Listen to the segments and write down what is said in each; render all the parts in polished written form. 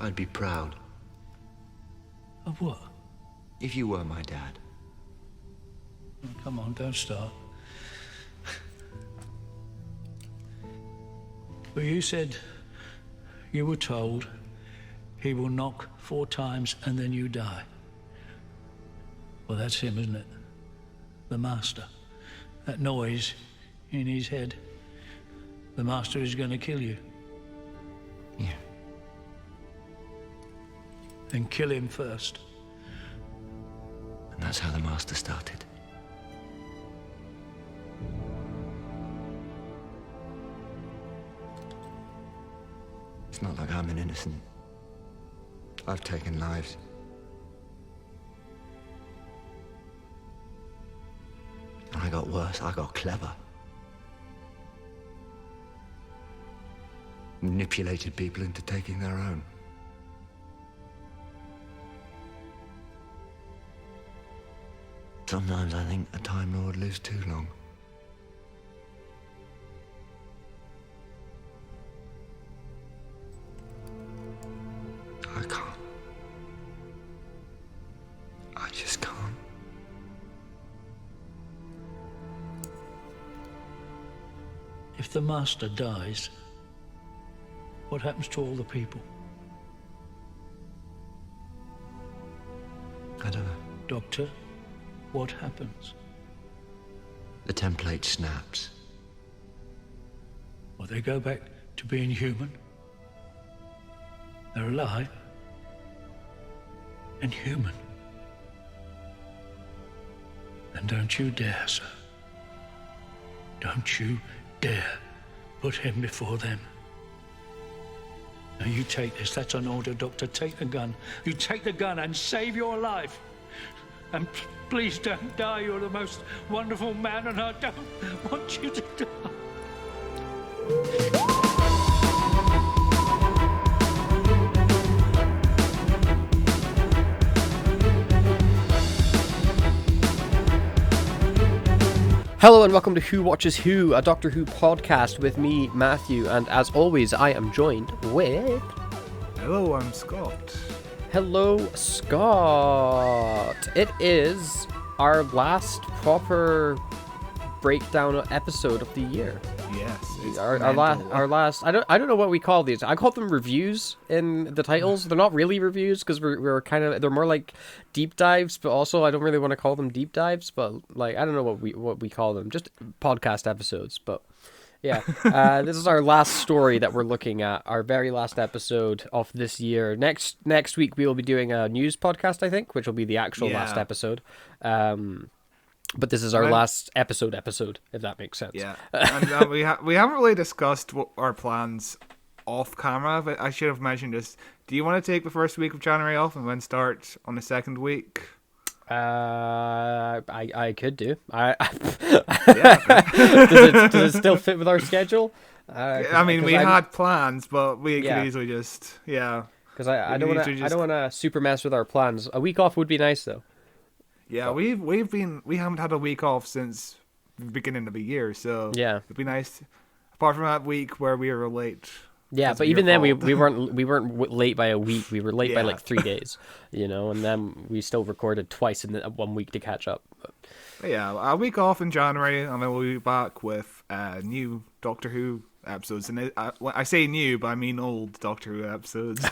I'd be proud. Of what? If you were my dad. Oh, come on, don't start. But you said you were told he will knock 4 times and then you die. Well, that's him, isn't it? The master. That noise in his head. The master is going to kill you. Yeah. Then kill him first. And that's how the master started. It's not like I'm an innocent. I've taken lives. And I got worse. I got clever. Manipulated people into taking their own. Sometimes I think a Time Lord lives too long. I can't. I just can't. If the master dies, what happens to all the people? I don't know. Doctor, what happens? The template snaps. Well, they go back to being human. They're alive and human. And don't you dare, sir. Don't you dare put him before them. Now you take this. That's an order, Doctor. Take the gun. You take the gun and save your life. And please don't die. You're the most wonderful man, and I don't want you to die. Hello and welcome to Who Watches Who, a Doctor Who podcast with me, Matthew, and as always, I am joined with... Hello, I'm Scott. Hello, Scott. It is our last proper breakdown episode of the year. Yes, it's Our last. I don't know what we call these. I call them reviews in the titles. They're not really reviews because we're kind of, they're more like deep dives, but also I don't really want to call them deep dives. But like I don't know what we call them. Just podcast episodes. But yeah, this is our last story that we're looking at. Our very last episode of this year. Next week we will be doing a news podcast, I think, which will be the actual last episode. But this is our last episode, if that makes sense. Yeah, and we haven't really discussed what our plans off camera, but I should have mentioned this. Do you want to take the first week of January off and then start on the second week? I could do. Yeah. Does it still fit with our schedule? I mean, we had plans, but we could easily just Because I don't want to super mess with our plans. A week off would be nice though. Yeah, we haven't had a week off since the beginning of the year, so it'd be nice. Apart from that week where we were late. Yeah, but even then we weren't late by a week. We were late by like 3 days, and then we still recorded twice in 1 week to catch up. But yeah, a week off in January, and then we'll be back with new Doctor Who episodes. And I say new, but I mean old Doctor Who episodes.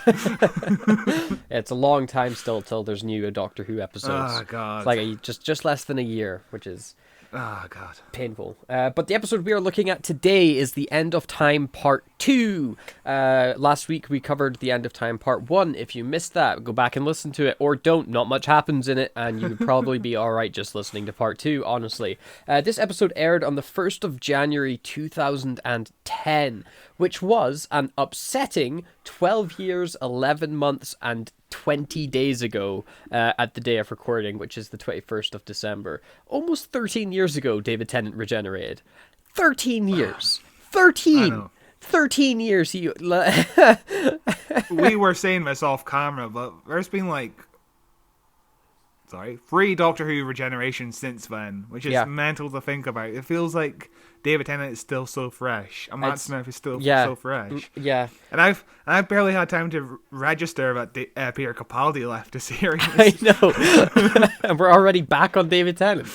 It's a long time still till there's new Doctor Who episodes. Oh god, it's like just less than a year, which is god, painful. But the episode we are looking at today is The End of Time Part 2. Last week we covered The End of Time Part 1. If you missed that, go back and listen to it, or don't. Not much happens in it, and you would probably be alright just listening to Part 2, honestly. This episode aired on the 1st of January 2010, which was an upsetting 12 years, 11 months, and 20 days ago at the day of recording, which is the 21st of December. Almost 13 years ago, David Tennant regenerated. 13 years. 13 years. We were saying this off camera, but there's been like three Doctor Who regenerations since then, which is mental to think about. It feels like David Tennant is still so fresh, and Matt Smith is still so fresh. Yeah, and I've barely had time to register that Peter Capaldi left the series. I know, and we're already back on David Tennant.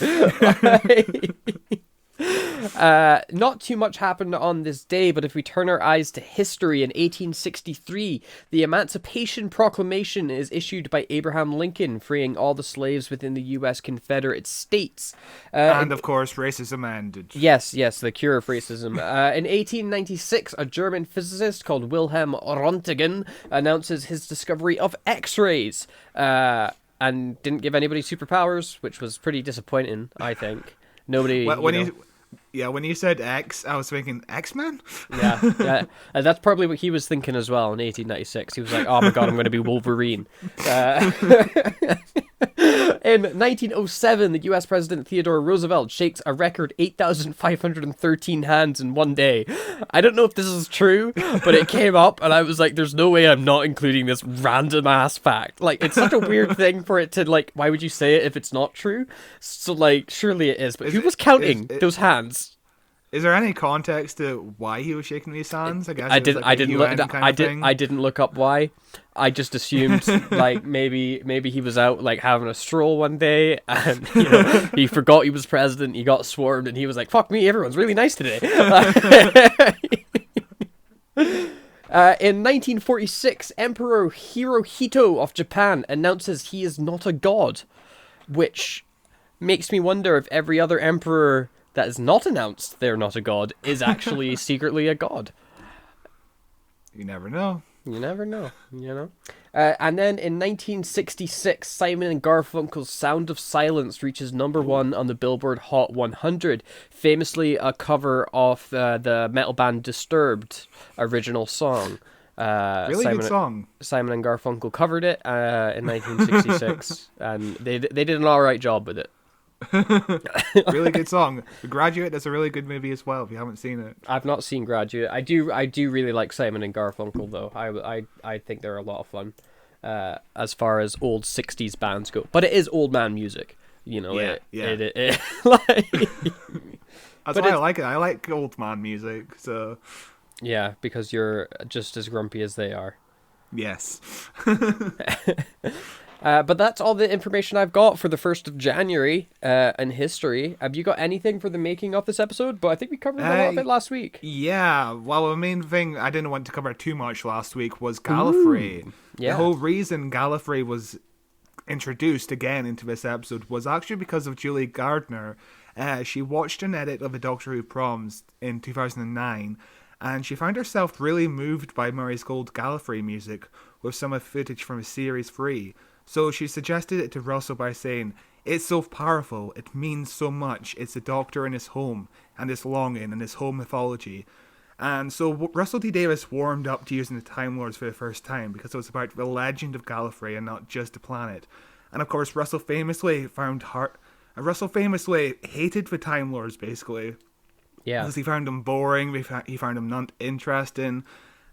Not too much happened on this day, but if we turn our eyes to history, in 1863, the Emancipation Proclamation is issued by Abraham Lincoln, freeing all the slaves within the U.S. Confederate States. And of course, racism ended. Yes, the cure of racism. In 1896, a German physicist called Wilhelm Röntgen announces his discovery of X-rays, and didn't give anybody superpowers, which was pretty disappointing, I think. Nobody. When you said X, I was thinking X-Men. Yeah. That's probably what he was thinking as well in 1896. He was like, "Oh my god, I'm going to be Wolverine." In 1907, the U.S. President Theodore Roosevelt shakes a record 8,513 hands in one day. I don't know if this is true, but it came up, and I was like, "There's no way I'm not including this random ass fact." Like, it's such a weird thing for it to like. Why would you say it if it's not true? So like, surely it is. But who was counting those hands? Is there any context to why he was shaking these hands? I guess I didn't look up why. I just assumed like maybe he was out like having a stroll one day, and he forgot he was president. He got swarmed, and he was like, "Fuck me, everyone's really nice today." In 1946, Emperor Hirohito of Japan announces he is not a god, which makes me wonder if every other emperor that is not announced they're not a god is actually secretly a god. You never know. You never know, and then in 1966, Simon and Garfunkel's Sound of Silence reaches #1 on the Billboard Hot 100, famously a cover of the metal band Disturbed original song. Good song. Simon and Garfunkel covered it in 1966, and they did an alright job with it. Really good song. The Graduate is a really good movie as well if you haven't seen it. I've not seen Graduate. I do really like Simon and Garfunkel though. I think they're a lot of fun as far as old 60s bands go. But it is old man music, Yeah. Like, that's why I like it. I like old man music, so yeah, because you're just as grumpy as they are. Yes. But that's all the information I've got for the 1st of January in history. Have you got anything for the making of this episode? But I think we covered a lot of it last week. Yeah, well, the main thing I didn't want to cover too much last week was Gallifrey. Yeah. The whole reason Gallifrey was introduced again into this episode was actually because of Julie Gardner. She watched an edit of the Doctor Who proms in 2009, and she found herself really moved by Murray's Gold Gallifrey music with some of the footage from Series 3. So she suggested it to Russell by saying, "It's so powerful, it means so much, it's the Doctor and his home, and his longing, and his home mythology." And so Russell T Davies warmed up to using the Time Lords for the first time, because it was about the legend of Gallifrey and not just the planet. And of course, Russell famously hated the Time Lords, basically. Yeah. Because he found them boring, he found them not interesting.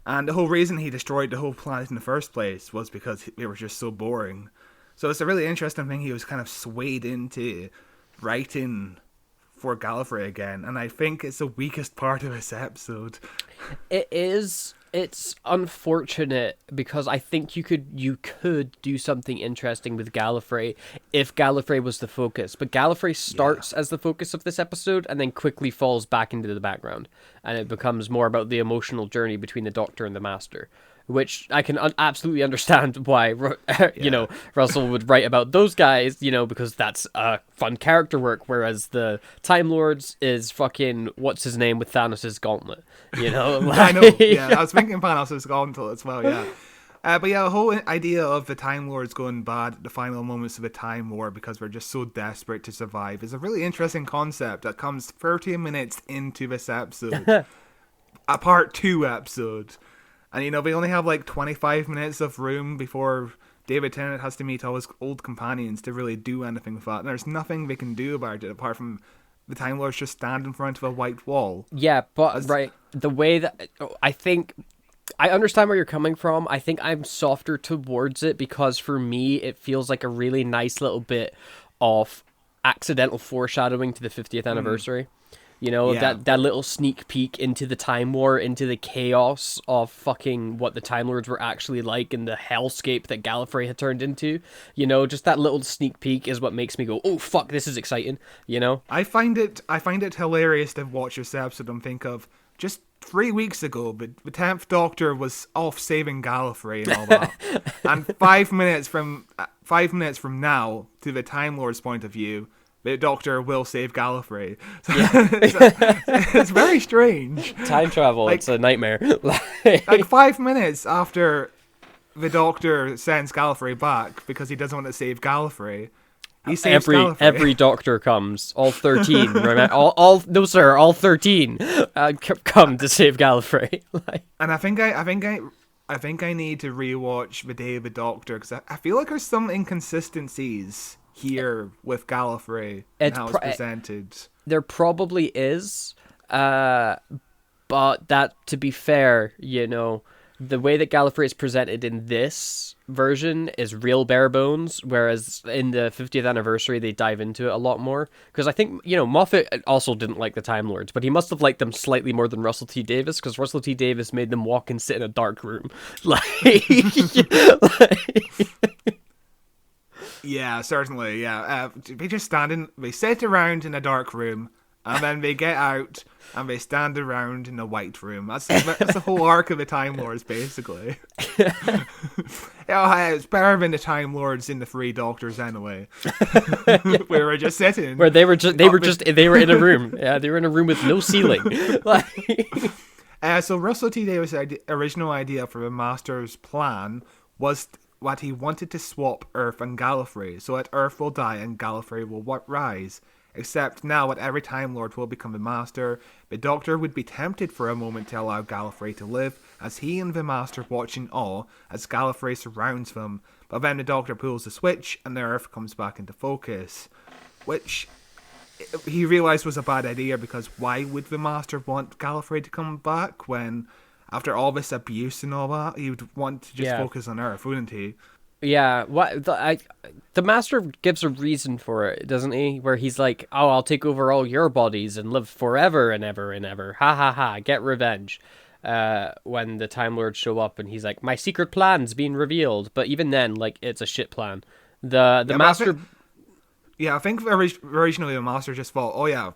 And the whole reason he destroyed the whole planet in the first place was because they were just so boring. So it's a really interesting thing he was kind of swayed into writing for Gallifrey again. And I think it's the weakest part of this episode. It is. It's unfortunate because I think you could do something interesting with Gallifrey if Gallifrey was the focus. But Gallifrey starts as the focus of this episode and then quickly falls back into the background. And it becomes more about the emotional journey between the Doctor and the Master, which I can absolutely understand why, Russell would write about those guys, because that's a fun character work, whereas the Time Lords is fucking, what's his name with Thanos' gauntlet, Like, I know, yeah, I was thinking Thanos' gauntlet as well, yeah. But yeah, the whole idea of the Time Lords going bad at the final moments of the Time War because we're just so desperate to survive is a really interesting concept that comes 30 minutes into this episode. A part 2 episode. And, they only have like 25 minutes of room before David Tennant has to meet all his old companions to really do anything with that. And there's nothing they can do about it apart from the Time Lords just stand in front of a white wall. Yeah, but, the way that... I think I understand where you're coming from. I think I'm softer towards it because for me, it feels like a really nice little bit of accidental foreshadowing to the 50th anniversary. You know, Yeah. that little sneak peek into the Time War, into the chaos of fucking what the Time Lords were actually like and the hellscape that Gallifrey had turned into. You know, just that little sneak peek is what makes me go, oh, fuck, this is exciting, you know? I find it hilarious to watch this episode and think of just 3 weeks ago, but the 10th Doctor was off saving Gallifrey and all that, and 5 minutes from now, to the Time Lord's point of view, the Doctor will save Gallifrey. So it's very strange. Time travel, it's a nightmare. Like 5 minutes after the Doctor sends Gallifrey back because he doesn't want to save Gallifrey, he saves Gallifrey. Every Doctor comes, all 13. Remember, all 13 come to save Gallifrey. And I think I need to rewatch The Day of the Doctor because I feel like there's some inconsistencies here with Gallifrey and how it's presented. There probably is, but that, to be fair, you know, the way that Gallifrey is presented in this version is real bare bones, whereas in the 50th anniversary they dive into it a lot more. Because I think, you know, Moffat also didn't like the Time Lords, but he must have liked them slightly more than Russell T Davies, because Russell T Davies made them walk and sit in a dark room. Yeah, certainly. Yeah, they sit around in a dark room, and then they get out and they stand around in a white room. That's the whole arc of the Time Lords, basically. It's better than the Time Lords in the Three Doctors, anyway. We were just sitting. Where they were in a room. Yeah, they were in a room with no ceiling. So Russell T Davies' original idea for the Master's plan was what he wanted to swap Earth and Gallifrey, so that Earth will die and Gallifrey will rise. Except now, at every Time Lord will become the Master, the Doctor would be tempted for a moment to allow Gallifrey to live, as he and the Master watch in awe as Gallifrey surrounds them. But then the Doctor pulls the switch, and the Earth comes back into focus, which he realised was a bad idea, because why would the Master want Gallifrey to come back when, after all this abuse and all that, he would want to just focus on Earth, wouldn't he? Yeah, the Master gives a reason for it, doesn't he? Where he's like, "Oh, I'll take over all your bodies and live forever and ever and ever. Ha ha ha! Get revenge." When the Time Lords show up, and he's like, "My secret plan's being revealed." But even then, like, it's a shit plan. The Master. I think originally the Master just thought, "Oh yeah,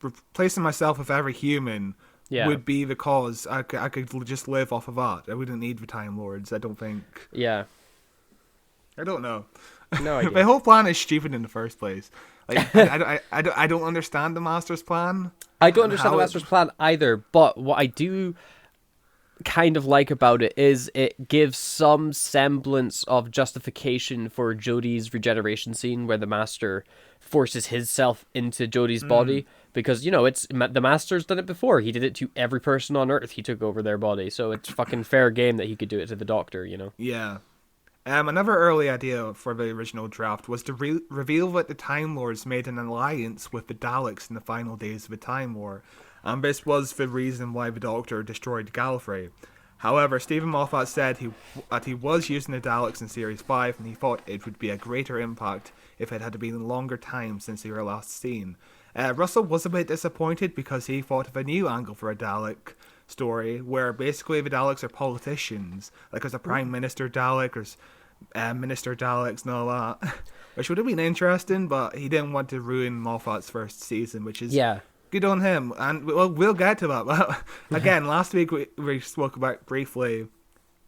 replacing myself with every human." Yeah. Would be the cause. I could just live off of that. I wouldn't need the Time Lords, I don't think. Yeah. I don't know. No idea. The whole plan is stupid in the first place. Like, I don't understand the Master's plan. I don't understand the Master's plan either, but what I do kind of like about it is it gives some semblance of justification for Jodie's regeneration scene where the Master forces himself into Jodie's body, because, you know, it's the Master's done it before. He did it to every person on Earth. He took over their body, so it's fucking fair game that he could do it to the Doctor, you know? Yeah. Another early idea for the original draft was to reveal that the Time Lords made an alliance with the Daleks in the final days of the Time War, and this was the reason why the Doctor destroyed Gallifrey. However, Stephen Moffat said that he was using the Daleks in Series 5, and he thought it would be a greater impact if it had been a longer time since they were last seen. Russell was a bit disappointed because he thought of a new angle for a Dalek story, where basically the Daleks are politicians. Like, there's a Prime Minister Dalek, there's Minister Daleks and all that, which would have been interesting, but he didn't want to ruin Moffat's first season, which is good on him. And we'll get to that. But again, last week we spoke about briefly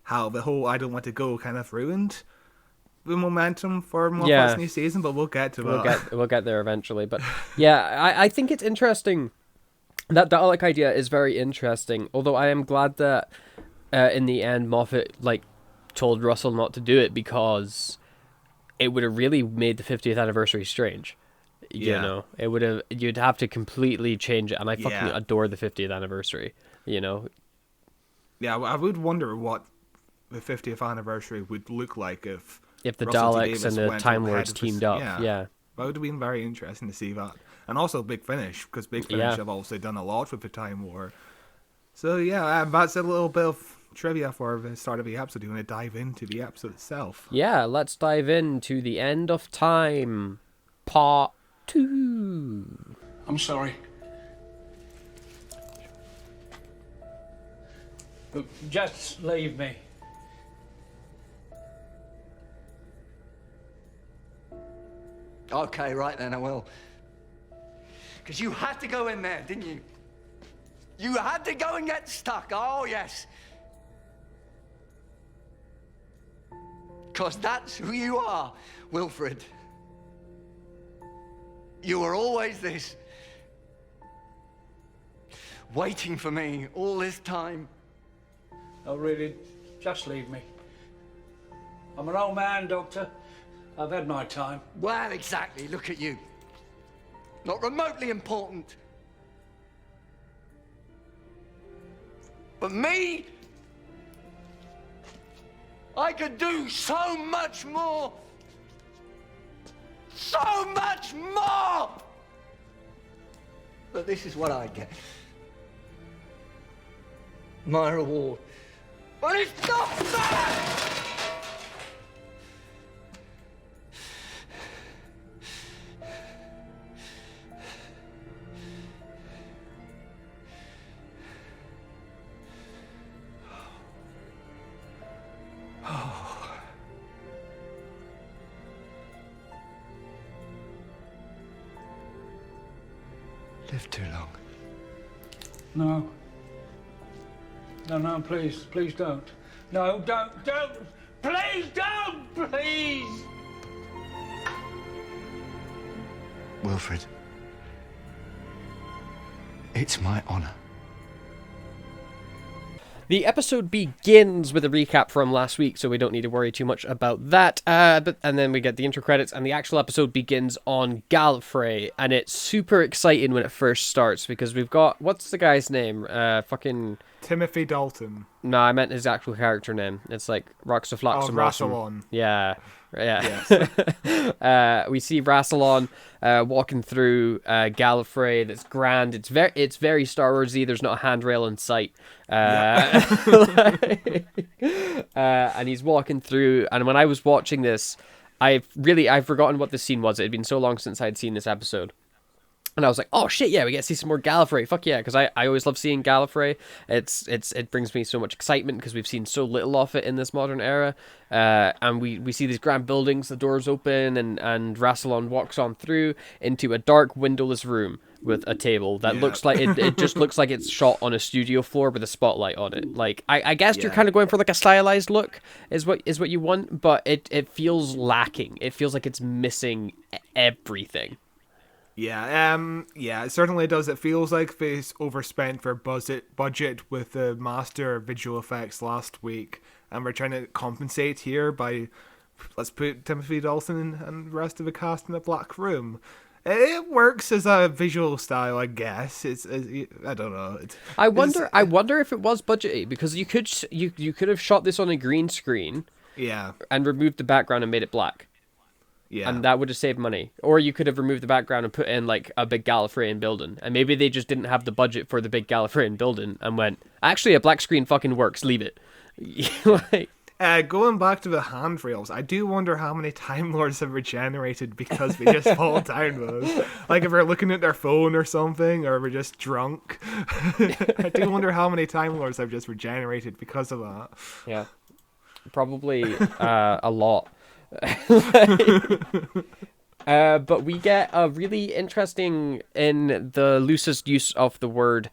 how the whole I Don't Want to Go kind of ruined the momentum for Moffat's new season, but we'll get to that. We'll get there eventually. But yeah, I think it's interesting. That Dalek idea is very interesting, although I am glad that in the end Moffat told Russell not to do it, because it would have really made the 50th anniversary strange. You know, it would have. You'd have to completely change it, and I fucking adore the 50th anniversary. You know. Yeah, I would wonder what the 50th anniversary would look like if the Russell Daleks and the Time Lords teamed up. Yeah, that would have been very interesting to see that. And also Big Finish, because Big Finish have also done a lot with the Time War. So yeah, that's a little bit of trivia for the start of the episode. Do you want to dive into the episode itself? Yeah, let's dive into the End of Time, Part 2. I'm sorry. But just leave me. Okay, right then, I will. Because you had to go in there, didn't you? You had to go and get stuck. Oh, yes. Because that's who you are, Wilfred. You were always this. Waiting for me all this time. Oh, really, just leave me. I'm an old man, Doctor. I've had my time. Well, exactly. Look at you. Not remotely important. But me, I could do so much more. So much more. But this is what I get. My reward. But it's not fair! Lived too long. No. No, please don't. No, don't, please don't, please! Wilfred, it's my honor. The episode begins with a recap from last week, so we don't need to worry too much about that. And then we get the intro credits, and the actual episode begins on Gallifrey, and it's super exciting when it first starts, because we've got, what's the guy's name? Timothy Dalton. No, I meant his actual character name. It's like Roxaflax and Rassilon. Yeah. Yes. We see Rassilon walking through Gallifrey. That's grand. It's very Star Warsy. There's not a handrail in sight. And he's walking through. And when I was watching this, I've forgotten what this scene was. It had been so long since I'd seen this episode. And I was like, oh shit, yeah, we get to see some more Gallifrey. Fuck yeah, because I always love seeing Gallifrey. It brings me so much excitement because we've seen so little of it in this modern era. And we see these grand buildings, the doors open, and Rassilon walks on through into a dark, windowless room with a table that looks like it just looks like it's shot on a studio floor with a spotlight on it. Like I guess you're kind of going for like a stylized look is what you want, but it feels lacking. It feels like it's missing everything. It certainly does. It feels like they overspent their budget with the master visual effects last week, and we're trying to compensate here by, let's put Timothy Dalton and the rest of the cast in a black room. It works as a visual style, I guess. I don't know. I wonder if it was budgety, because you could have shot this on a green screen, and removed the background and made it black. Yeah. And that would have saved money. Or you could have removed the background and put in like a big Gallifreyan building. And maybe they just didn't have the budget for the big Gallifreyan building and went, actually a black screen fucking works, leave it. Going back to the handrails, I do wonder how many Time Lords have regenerated because they just fall down those. Like if they're looking at their phone or something, or we're just drunk. I do wonder how many Time Lords have just regenerated because of that. Yeah. Probably a lot. But we get a really interesting, in the loosest use of the word,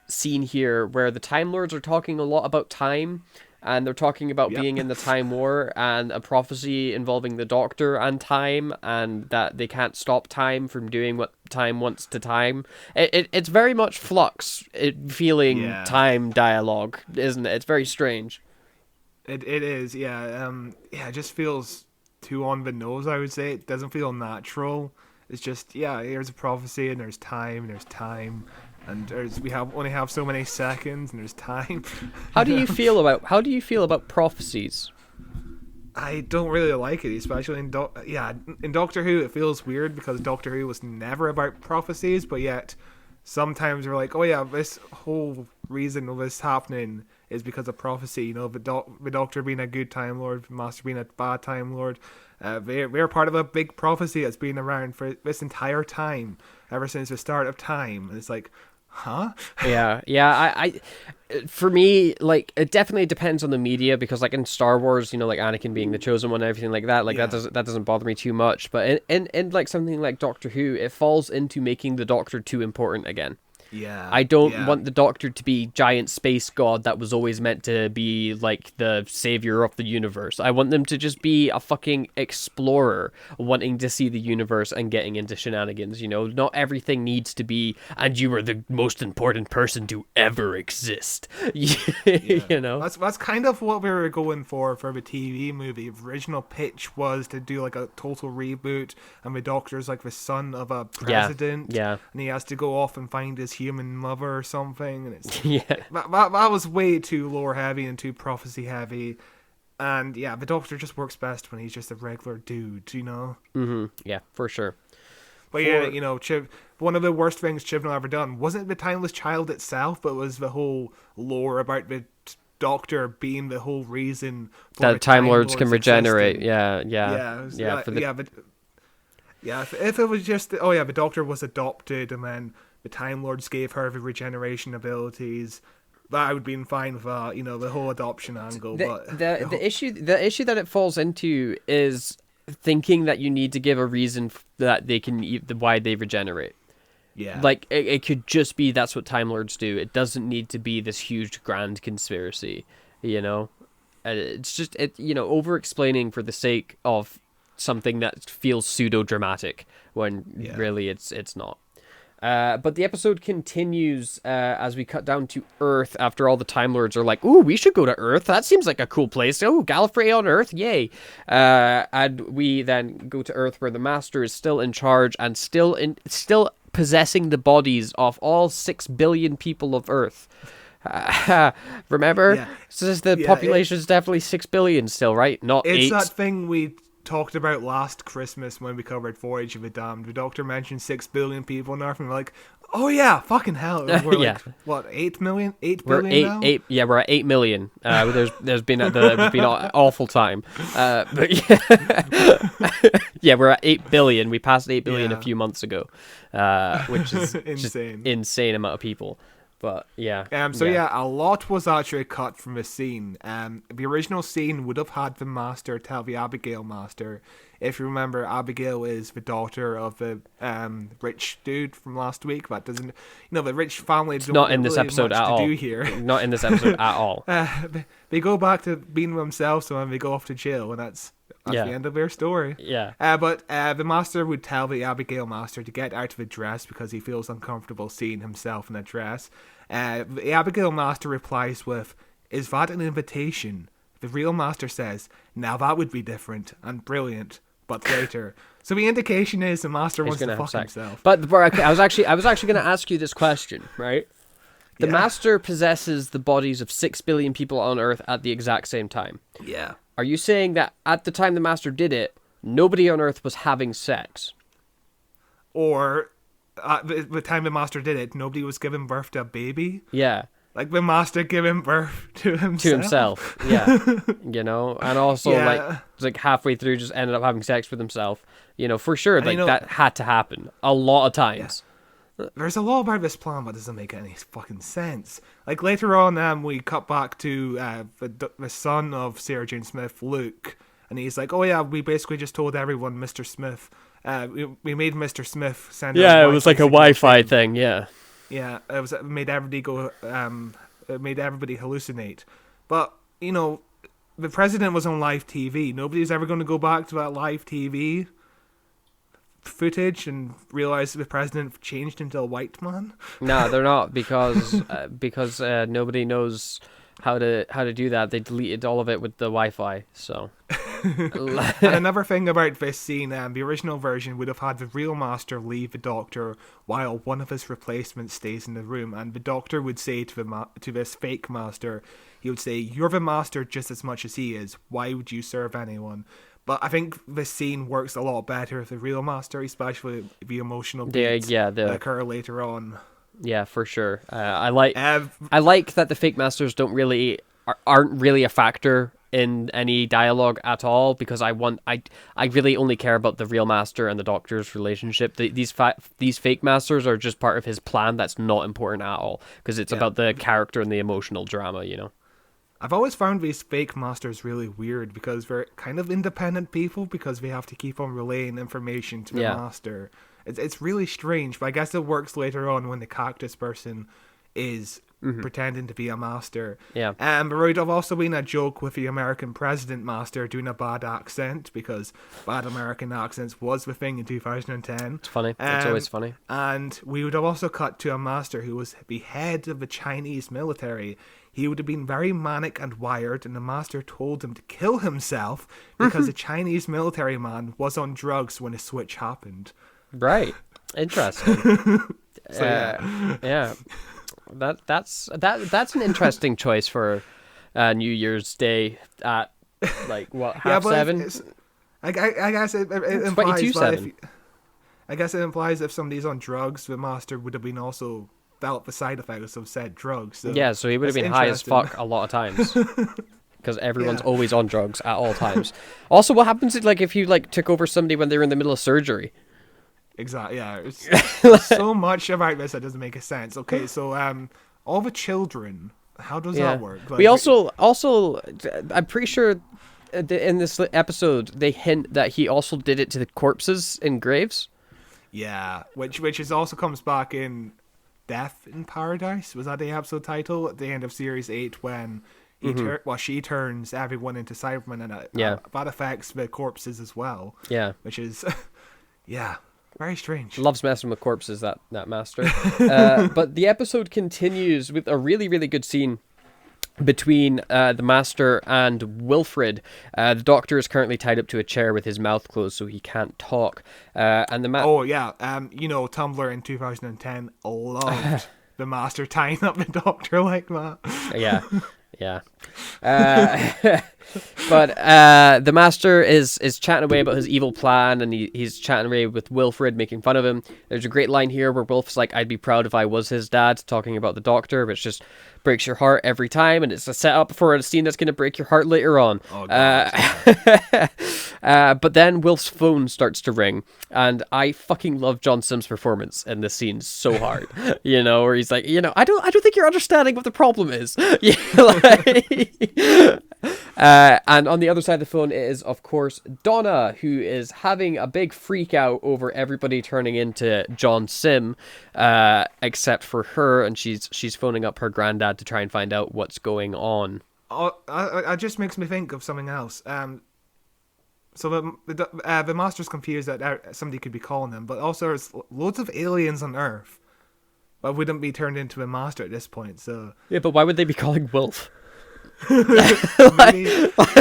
scene here where the Time Lords are talking a lot about time, and they're talking about being in the Time War and a prophecy involving the Doctor and time, and that they can't stop time from doing what time wants to time. It's very much Flux feeling time dialogue, isn't it? It's very strange. It is, it just feels too on the nose, I would say. It doesn't feel natural. It's just, here's a prophecy, and there's time, and we only have so many seconds, and there's time. How do you feel about prophecies? I don't really like it, especially in Doctor Who. It feels weird because Doctor Who was never about prophecies, but yet sometimes we're like, oh yeah, this whole reason of this happening is because of prophecy. You know, the Doctor being a good Time Lord, the Master being a bad Time Lord. They're part of a big prophecy that's been around for this entire time, ever since the start of time. And it's like, huh? Yeah. I for me, like, it definitely depends on the media, because like in Star Wars, you know, like Anakin being the chosen one and everything like that, like that doesn't bother me too much. But in like something like Doctor Who, it falls into making the Doctor too important again. Yeah. I don't want the Doctor to be giant space god that was always meant to be like the savior of the universe. I want them to just be a fucking explorer wanting to see the universe and getting into shenanigans, you know? Not everything needs to be, and you are the most important person to ever exist. You know? That's kind of what we were going for the TV movie. The original pitch was to do like a total reboot, and the Doctor's like the son of a president. Yeah. And he has to go off and find his human mother or something, and it's that was way too lore heavy and too prophecy heavy. And yeah, the Doctor just works best when he's just a regular dude, you know. Yeah, for sure. But yeah, you know, one of the worst things Chibnall ever done wasn't the Timeless Child itself, but was the whole lore about the Doctor being the whole reason for that Time Lords can regenerate. If it was just the Doctor was adopted and then the Time Lords gave her the regeneration abilities, that I would be fine with that, you know, the whole adoption angle. The issue that it falls into is thinking that you need to give a reason that they can why they regenerate. Yeah, like it could just be that's what Time Lords do. It doesn't need to be this huge grand conspiracy, you know. It's just over explaining for the sake of something that feels pseudo dramatic when really it's not. But the episode continues as we cut down to Earth after all the Time Lords are like, ooh, we should go to Earth. That seems like a cool place. Oh, Gallifrey on Earth. Yay. And we then go to Earth where the Master is still in charge and still possessing the bodies of all 6 billion people of Earth. Remember? Yeah. So the population is definitely 6 billion still, right? Not 8. It's that thing we talked about last Christmas when we covered Voyage of the Damned. The Doctor mentioned 6 billion people on Earth, and we're like, oh yeah, fucking hell. We're like, what, 8 million? 8 billion now? We're at 8 million. There's been an awful time. But we're at 8 billion. We passed 8 billion a few months ago, which is insane. Insane amount of people. But a lot was actually cut from the scene. The original scene would have had the Master tell the Abigail Master. If you remember, Abigail is the daughter of the rich dude from last week. That doesn't, the rich family. Don't not in this really episode much at to all. do here. Not in this episode at all. They go back to being themselves, and then they go off to jail, and that's the end of their story. Yeah. But the Master would tell the Abigail Master to get out of the dress because he feels uncomfortable seeing himself in a dress. The Abigail Master replies with, "Is that an invitation?" The real Master says, "Now that would be different and brilliant, but later." So the indication is the Master wants to fuck himself. But I was actually going to ask you this question, right? The Master possesses the bodies of 6 billion people on Earth at the exact same time. Yeah. Are you saying that at the time the Master did it, nobody on Earth was having sex? Or at the time the Master did it, nobody was giving birth to a baby? Yeah. Like the Master giving birth to himself. Yeah. And also like halfway through just ended up having sex with himself. For sure, like that had to happen a lot of times. Yeah. There's a lot about this plan that doesn't make any fucking sense. Like later on, we cut back to the son of Sarah Jane Smith, Luke, and he's like, "Oh yeah, we basically just told everyone, Mr. Smith. We made Mr. Smith send." Yeah, it was like a Wi-Fi thing. Yeah. Yeah, it made everybody go. It made everybody hallucinate. But the president was on live TV. Nobody's ever going to go back to that live TV footage and realize the president changed into a white man. No, they're not, because nobody knows how to do that. They deleted all of it with the Wi-Fi. So. And another thing about this scene, the original version would have had the real Master leave the Doctor while one of his replacements stays in the room, and the Doctor would say to this fake Master, he would say, "You're the Master just as much as he is. Why would you serve anyone?" But I think this scene works a lot better with the real Master, especially the emotional beats that occur later on. Yeah, for sure. I like that the fake masters aren't really a factor in any dialogue at all, because I really only care about the real master and the doctor's relationship. These fake masters are just part of his plan. That's not important at all, because it's about the character and the emotional drama, you know. I've always found these fake masters really weird, because they're kind of independent people, because they have to keep on relaying information to the master. It's really strange, but I guess it works later on when the cactus person is pretending to be a master. Yeah. But there would have also been a joke with the American president master doing a bad accent, because bad American accents was the thing in 2010. It's funny. It's always funny. And we would have also cut to a master who was the head of the Chinese military. He would have been very manic and wired, and the master told him to kill himself because the Chinese military man was on drugs when the switch happened. Right. Interesting. Yeah. That's an interesting choice for New Year's Day at like what, half 7? I guess it implies 22/7. I guess it implies if somebody's on drugs, the master would have been also felt the side effects of said drugs. So yeah, so he would have been high as fuck a lot of times. Because everyone's always on drugs at all times. Also, what happens if you took over somebody when they were in the middle of surgery? Exactly. Yeah. There's so much about this that doesn't make sense. Okay, so all the children, how does that work? We also, I'm pretty sure in this episode they hint that he also did it to the corpses in graves. Yeah, which is also comes back in Death in Paradise. Was that the episode title at the end of series 8 when she turns everyone into Cybermen, and that affects the corpses as well. Yeah, which is very strange. Loves messing with corpses, that master. But the episode continues with a really, really good scene between the master and Wilfred. The doctor is currently tied up to a chair with his mouth closed, so he can't talk. And the Tumblr in 2010 loved the master tying up the doctor like that. Yeah. But the master is chatting away about his evil plan, and he's chatting away with Wilfred, making fun of him. There's a great line here where Wilf's like, "I'd be proud if I was his dad," talking about the doctor, which just breaks your heart every time, and it's a setup for a scene that's going to break your heart later on. Oh, but then Wilf's phone starts to ring, and I fucking love John Simm's performance in this scene so hard. Where he's like, I don't think you're understanding what the problem is. And on the other side of the phone is, of course, Donna, who is having a big freak out over everybody turning into John Sim, except for her, and she's phoning up her granddad to try and find out what's going on. It just makes me think of something else. So the master's confused that somebody could be calling them, but also there's loads of aliens on Earth, but wouldn't be turned into a master at this point. So yeah, but why would they be calling Wilf?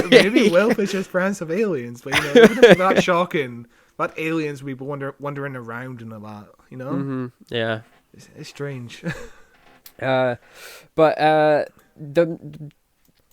maybe Wilf is just friends of aliens, but it wouldn't be that shocking. But aliens would be wandering around and all that, Mm-hmm. Yeah, it's strange. But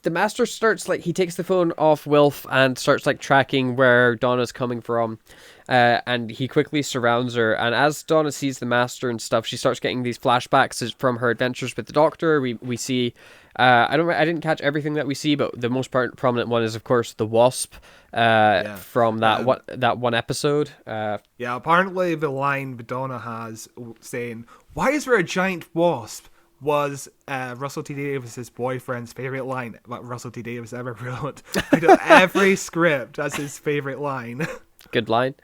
the master starts he takes the phone off Wilf and starts tracking where Donna's coming from, and he quickly surrounds her. And as Donna sees the master and stuff, she starts getting these flashbacks from her adventures with the doctor. We see. I didn't catch everything that we see, but the most prominent one is, of course, the wasp from that one episode. Apparently the line Donna has saying, "Why is there a giant wasp?" was Russell T. Davis's boyfriend's favorite line that Russell T. Davis ever wrote. Every script has his favorite line. Good line.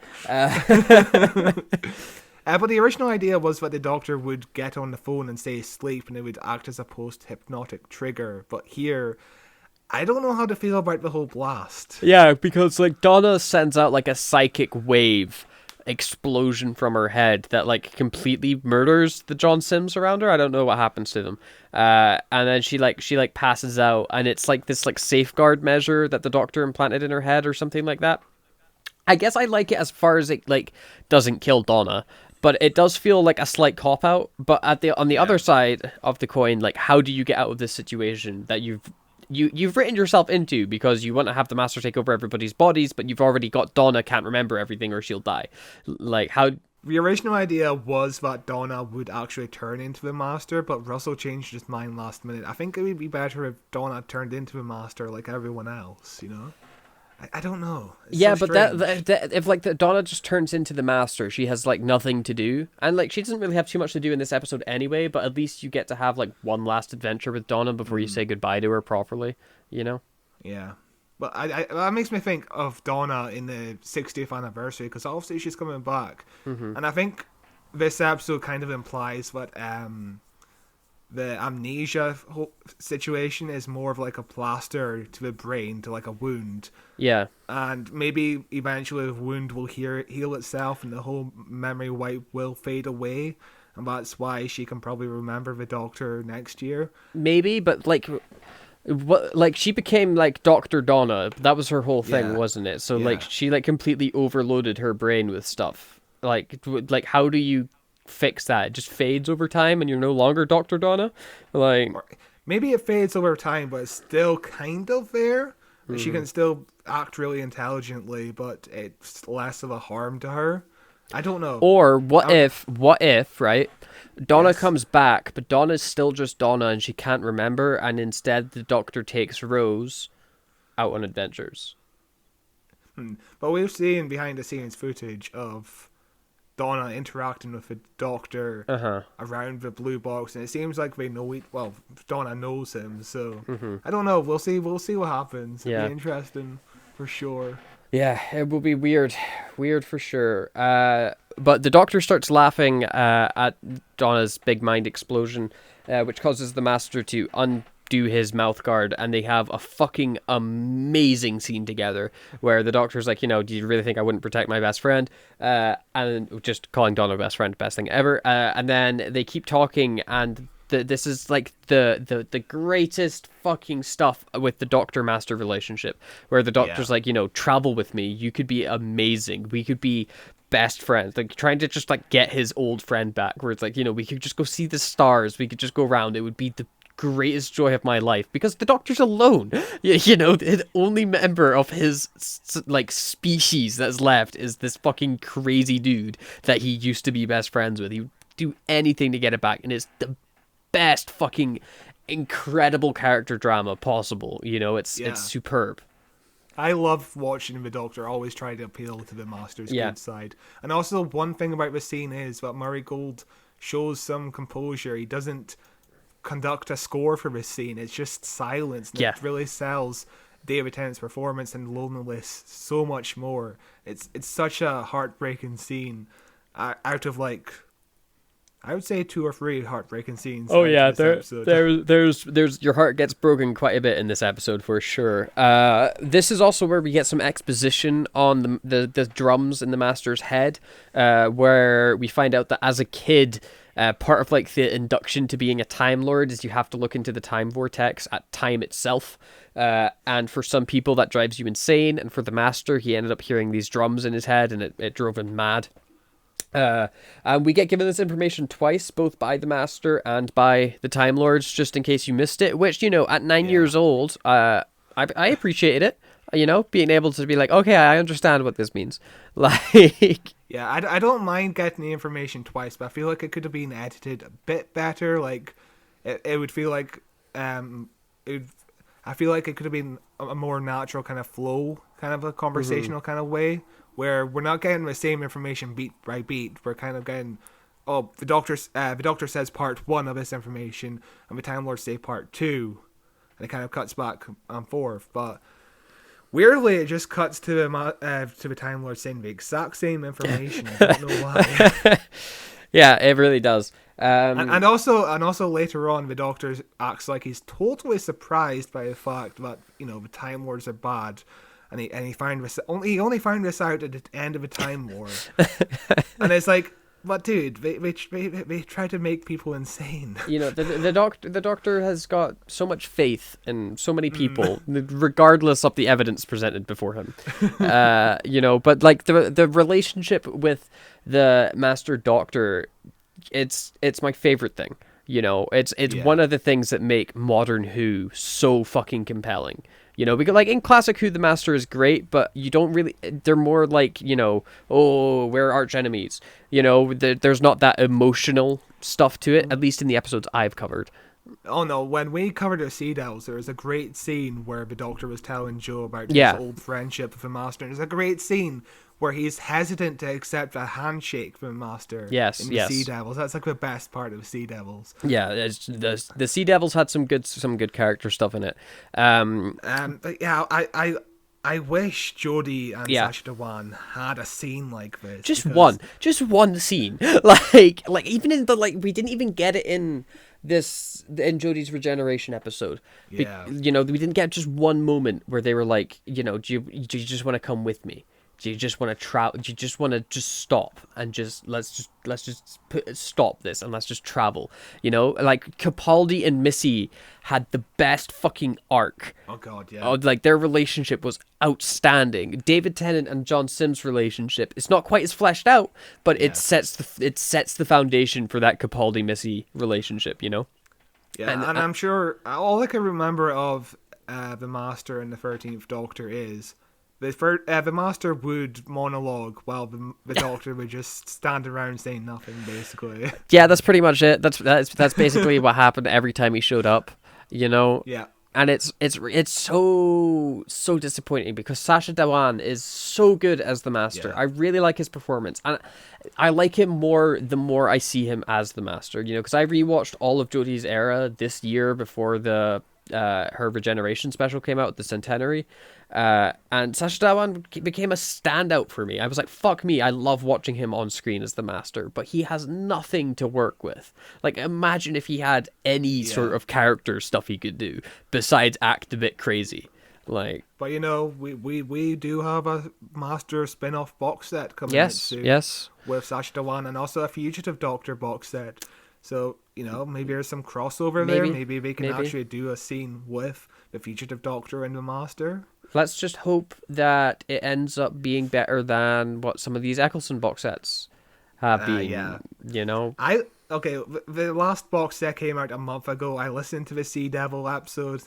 But the original idea was that the doctor would get on the phone and stay asleep, and it would act as a post-hypnotic trigger. But here, I don't know how to feel about the whole blast. Yeah, because Donna sends out a psychic wave explosion from her head that completely murders the John Sims around her. I don't know what happens to them. And then she passes out, and it's this safeguard measure that the doctor implanted in her head or something like that. I guess I like it as far as it doesn't kill Donna, but it does feel like a slight cop out. But on the other side of the coin, how do you get out of this situation that you've written yourself into, because you want to have the master take over everybody's bodies, but you've already got Donna can't remember everything or she'll die. The original idea was that Donna would actually turn into the Master, but Russell changed his mind last minute. I think it would be better if Donna turned into the Master like everyone else, you know? I don't know. It's yeah, so but strange. that if like Donna just turns into the Master, she has like nothing to do, and like she doesn't really have too much to do in this episode anyway. But at least you get to have like one last adventure with Donna before you say goodbye to her properly. You know? Yeah. But that makes me think of Donna in the 60th anniversary, because obviously she's coming back. And I think this episode kind of implies that the amnesia situation is more of like a plaster to the brain, to like a wound. Yeah. And maybe eventually the wound will heal itself and the whole memory wipe will fade away. And that's why she can probably remember the Doctor next year. Maybe, but like... What, like, she became like Dr. Donna. That was her whole thing, Yeah. wasn't it? So Yeah. like she like completely overloaded her brain with stuff. Like how do you fix that? It just fades over time and you're no longer Dr. Donna? Like, Or maybe it fades over time, but it's still kind of there. She can still act really intelligently, but it's less of a harm to her. I don't know. or what if, right? Donna Yes. comes back, but Donna's still just Donna and she can't remember, and instead the Doctor takes Rose out on adventures. But we've seen behind the scenes footage of Donna interacting with the Doctor around the blue box, and it seems like they know well, Donna knows him, so I don't know. We'll see what happens. It'll Yeah. be interesting for sure. Yeah, it will be weird for sure. But the Doctor starts laughing at Donna's big mind explosion, which causes the Master to undo his mouth guard, and they have a fucking amazing scene together where the Doctor's like, do you really think I wouldn't protect my best friend? And just calling Donna best friend, best thing ever. And then they keep talking, and this is like the greatest fucking stuff with the Doctor Master relationship, where the Doctor's like, travel with me, you could be amazing, we could be best friends, like trying to just like get his old friend back, where it's like, we could just go see the stars, we could just go around, it would be the greatest joy of my life, because the Doctor's alone. The only member of his like species that's left is this fucking crazy dude that he used to be best friends with. He would do anything to get it back, and it's the best fucking incredible character drama possible. It's superb. I love watching the Doctor always try to appeal to the Master's good side. And also, one thing about the scene is that Murray Gold shows some composure. He doesn't conduct a score for this scene. It's just silence. And it really sells David Tennant's performance and loneliness so much more. It's such a heartbreaking scene. Out of like, I would say 2 or 3 heartbreaking scenes. Oh yeah, there's your heart gets broken quite a bit in this episode for sure. This is also where we get some exposition on the drums in the Master's head, where we find out that as a kid, part of like the induction to being a Time Lord is you have to look into the time vortex at time itself. And for some people that drives you insane, and for the Master, he ended up hearing these drums in his head, and it drove him mad. And we get given this information twice, both by the Master and by the Time Lords, just in case you missed it, which, at 9 years old, I appreciated it, being able to be like, okay, I understand what this means. Like... Yeah, I don't mind getting the information twice, but I feel like it could have been edited a bit better. Like, it would feel like, I feel like it could have been a more natural kind of flow, kind of a conversational kind of way, where we're not getting the same information beat by beat. We're kind of getting, the Doctor says part 1 of this information, and the Time Lords say part 2, and it kind of cuts back and forth. But weirdly, it just cuts to the Time Lord saying the exact same information. I don't know why. Yeah, it really does. And also later on, the Doctor acts like he's totally surprised by the fact that the Time Lords are bad, and he found this only found this out at the end of the Time War, and it's like, but dude, they try to make people insane. The Doctor has got so much faith in so many people, regardless of the evidence presented before him. But like the relationship with the Master Doctor, it's my favorite thing. It's one of the things that make modern Who so fucking compelling. You know, because like in classic Who the Master is great, but you don't really, they're more like, you know, oh, we're arch enemies. You know, there's not that emotional stuff to it, at least in the episodes I've covered. Oh no, when we covered our Sea Devils, there was a great scene where the Doctor was telling Joe about Yeah. his old friendship with the Master. There's a great scene where he's hesitant to accept a handshake from the Master Yes, in the yes. Sea Devils. That's like the best part of Sea Devils. Yeah, the Sea Devils had some good character stuff in it. But yeah, I wish Jodie and Yeah. Sacha Dhawan had a scene like this. Just because- one scene. like even in the we didn't even get it in Jodie's regeneration episode. Yeah. You know, we didn't get just one moment where they were like, you know, do you just want to come with me? Do you just want to travel? Do you just want to just stop and let's just stop this and let's just travel? You know, like Capaldi and Missy had the best fucking arc. Oh god, yeah. Oh, like their relationship was outstanding. David Tennant and John Sims' relationship, it's not quite as fleshed out, but it sets the foundation for that Capaldi Missy relationship. You know. Yeah, and I'm sure all I can remember of the Master and the 13th Doctor is the Master would monologue while the Doctor would just stand around saying nothing, basically. Yeah, that's pretty much it. That's basically what happened every time he showed up. You know. Yeah. And it's so disappointing because Sacha Dhawan is so good as the Master. Yeah. I really like his performance, and I like him more the more I see him as the Master. You know, because I rewatched all of Jodie's era this year before the her regeneration special came out, the centenary, and Sacha Dhawan became a standout for me. I was like, fuck me, I love watching him on screen as the Master, but he has nothing to work with. Like, imagine if he had any sort of character stuff he could do besides act a bit crazy. Like, but you know, we do have a Master spin-off box set coming out soon. Yes. With Sacha Dhawan, and also a Fugitive Doctor box set. So, you know, maybe there's some crossover there. Maybe they can actually do a scene with the Fugitive Doctor and the Master. Let's just hope that it ends up being better than what some of these Eccleston box sets have been. Yeah. You know? The last box set came out a month ago. I listened to the Sea Devil episode,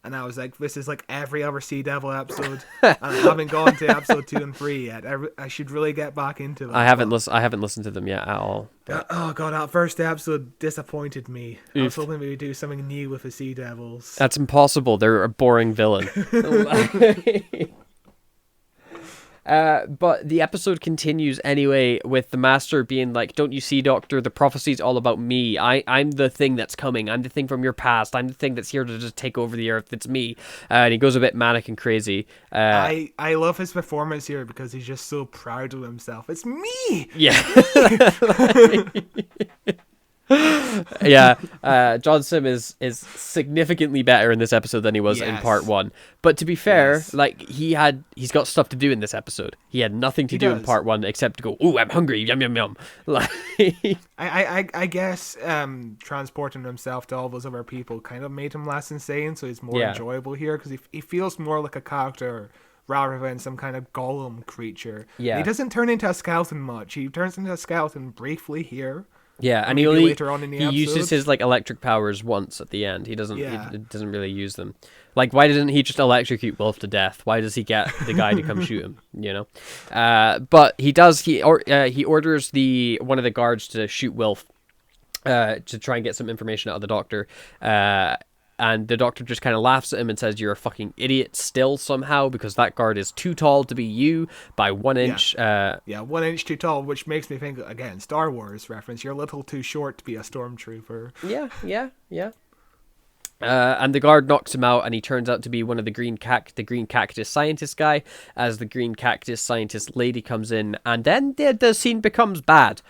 and I was like, this is like every other Sea Devil episode. And I haven't gone to episode 2 and 3 yet. I should really get back into them. I haven't listened to them yet at all. But... Oh god, that first episode disappointed me. I was hoping we would do something new with the Sea Devils. That's impossible. They're a boring villain. But the episode continues anyway with the Master being like, don't you see, Doctor? The prophecy's all about me. I'm the thing that's coming. I'm the thing from your past. I'm the thing that's here to just take over the Earth. It's me. And he goes a bit manic and crazy. I love his performance here because he's just so proud of himself. It's me! Yeah. Yeah, John Sim is significantly better in this episode than he was in part 1. But to be fair, like he's got stuff to do in this episode. He had nothing to do in part 1 except to go, "Ooh, I'm hungry, yum yum yum." Like, I guess transporting himself to all those other people kind of made him less insane, so he's more enjoyable here because he feels more like a character rather than some kind of golem creature. Yeah, he doesn't turn into a skeleton much. He turns into a skeleton briefly here. Yeah, and he later on in the he episode. uses his like electric powers once at the end. He doesn't he doesn't really use them. Like, why didn't he just electrocute Wilf to death? Why does he get the guy to come shoot him? You know, but he does. He orders one of the guards to shoot Wilf to try and get some information out of the Doctor. And the Doctor just kind of laughs at him and says, "You're a fucking idiot still somehow because that guard is too tall to be you by 1 inch." 1 inch too tall, which makes me think, again, Star Wars reference. You're a little too short to be a stormtrooper. Yeah. And the guard knocks him out, and he turns out to be one of the green cactus scientist guy. As the green cactus scientist lady comes in, and then the scene becomes bad.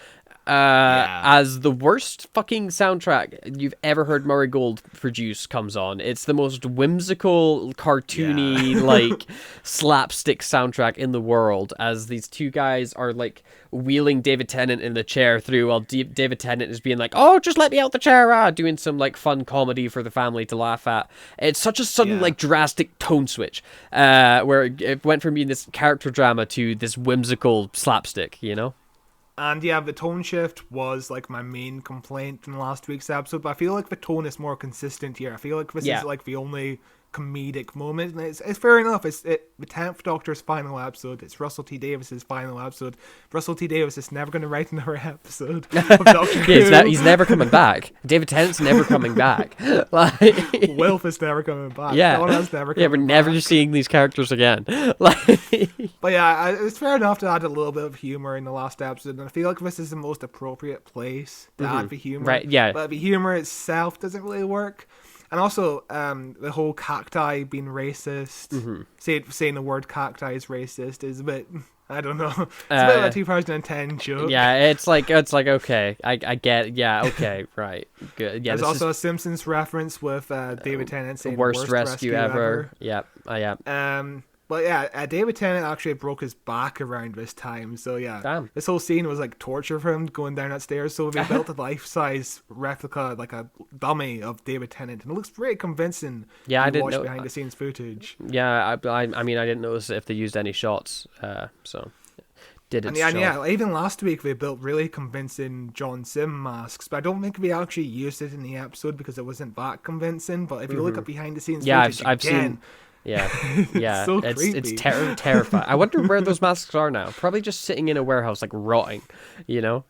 As the worst fucking soundtrack you've ever heard Murray Gold produce comes on. It's the most whimsical, cartoony, like slapstick soundtrack in the world, as these two guys are like wheeling David Tennant in the chair through while David Tennant is being like, "Oh, just let me out the chair," doing some like fun comedy for the family to laugh at. It's such a sudden like drastic tone switch, where it went from being this character drama to this whimsical slapstick, you know? And yeah, the tone shift was like my main complaint in last week's episode, but I feel like the tone is more consistent here. I feel like this is like the only comedic moment, and it's fair enough. It's the 10th Doctor's final episode. It's Russell T Davis's final episode. Russell T Davis is never going to write another episode of Doctor Who. He's never coming back. David Tennant's never coming back. Like, Wilf is never coming back. Yeah, Donna's never coming we're never back. seeing these characters again. Like, But yeah, it's fair enough to add a little bit of humor in the last episode, and I feel like this is the most appropriate place to add the humor. Right, yeah. But the humor itself doesn't really work. And also, the whole cacti being racist, saying the word cacti is racist is a bit, I don't know. It's a bit of a 2010 joke. yeah, it's like okay, I get, yeah, okay, right, good. Yeah, There's also a Simpsons reference with David Tennant saying worst rescue ever. Yep, yeah. But yeah, David Tennant actually broke his back around this time. So yeah, Damn. This whole scene was like torture for him going down that stairs. So they built a life-size replica, like a dummy of David Tennant, and it looks pretty convincing. Yeah, I didn't watch know behind-the-scenes footage. Yeah, I mean, I didn't notice if they used any shots. So did it? And yeah, even last week they built really convincing John Sim masks, but I don't think we actually used it in the episode because it wasn't that convincing. But if you look at behind-the-scenes footage, I've again, seen. Yeah, yeah, so it's creepy. terrifying. I wonder where those masks are now. Probably just sitting in a warehouse, like rotting. You know.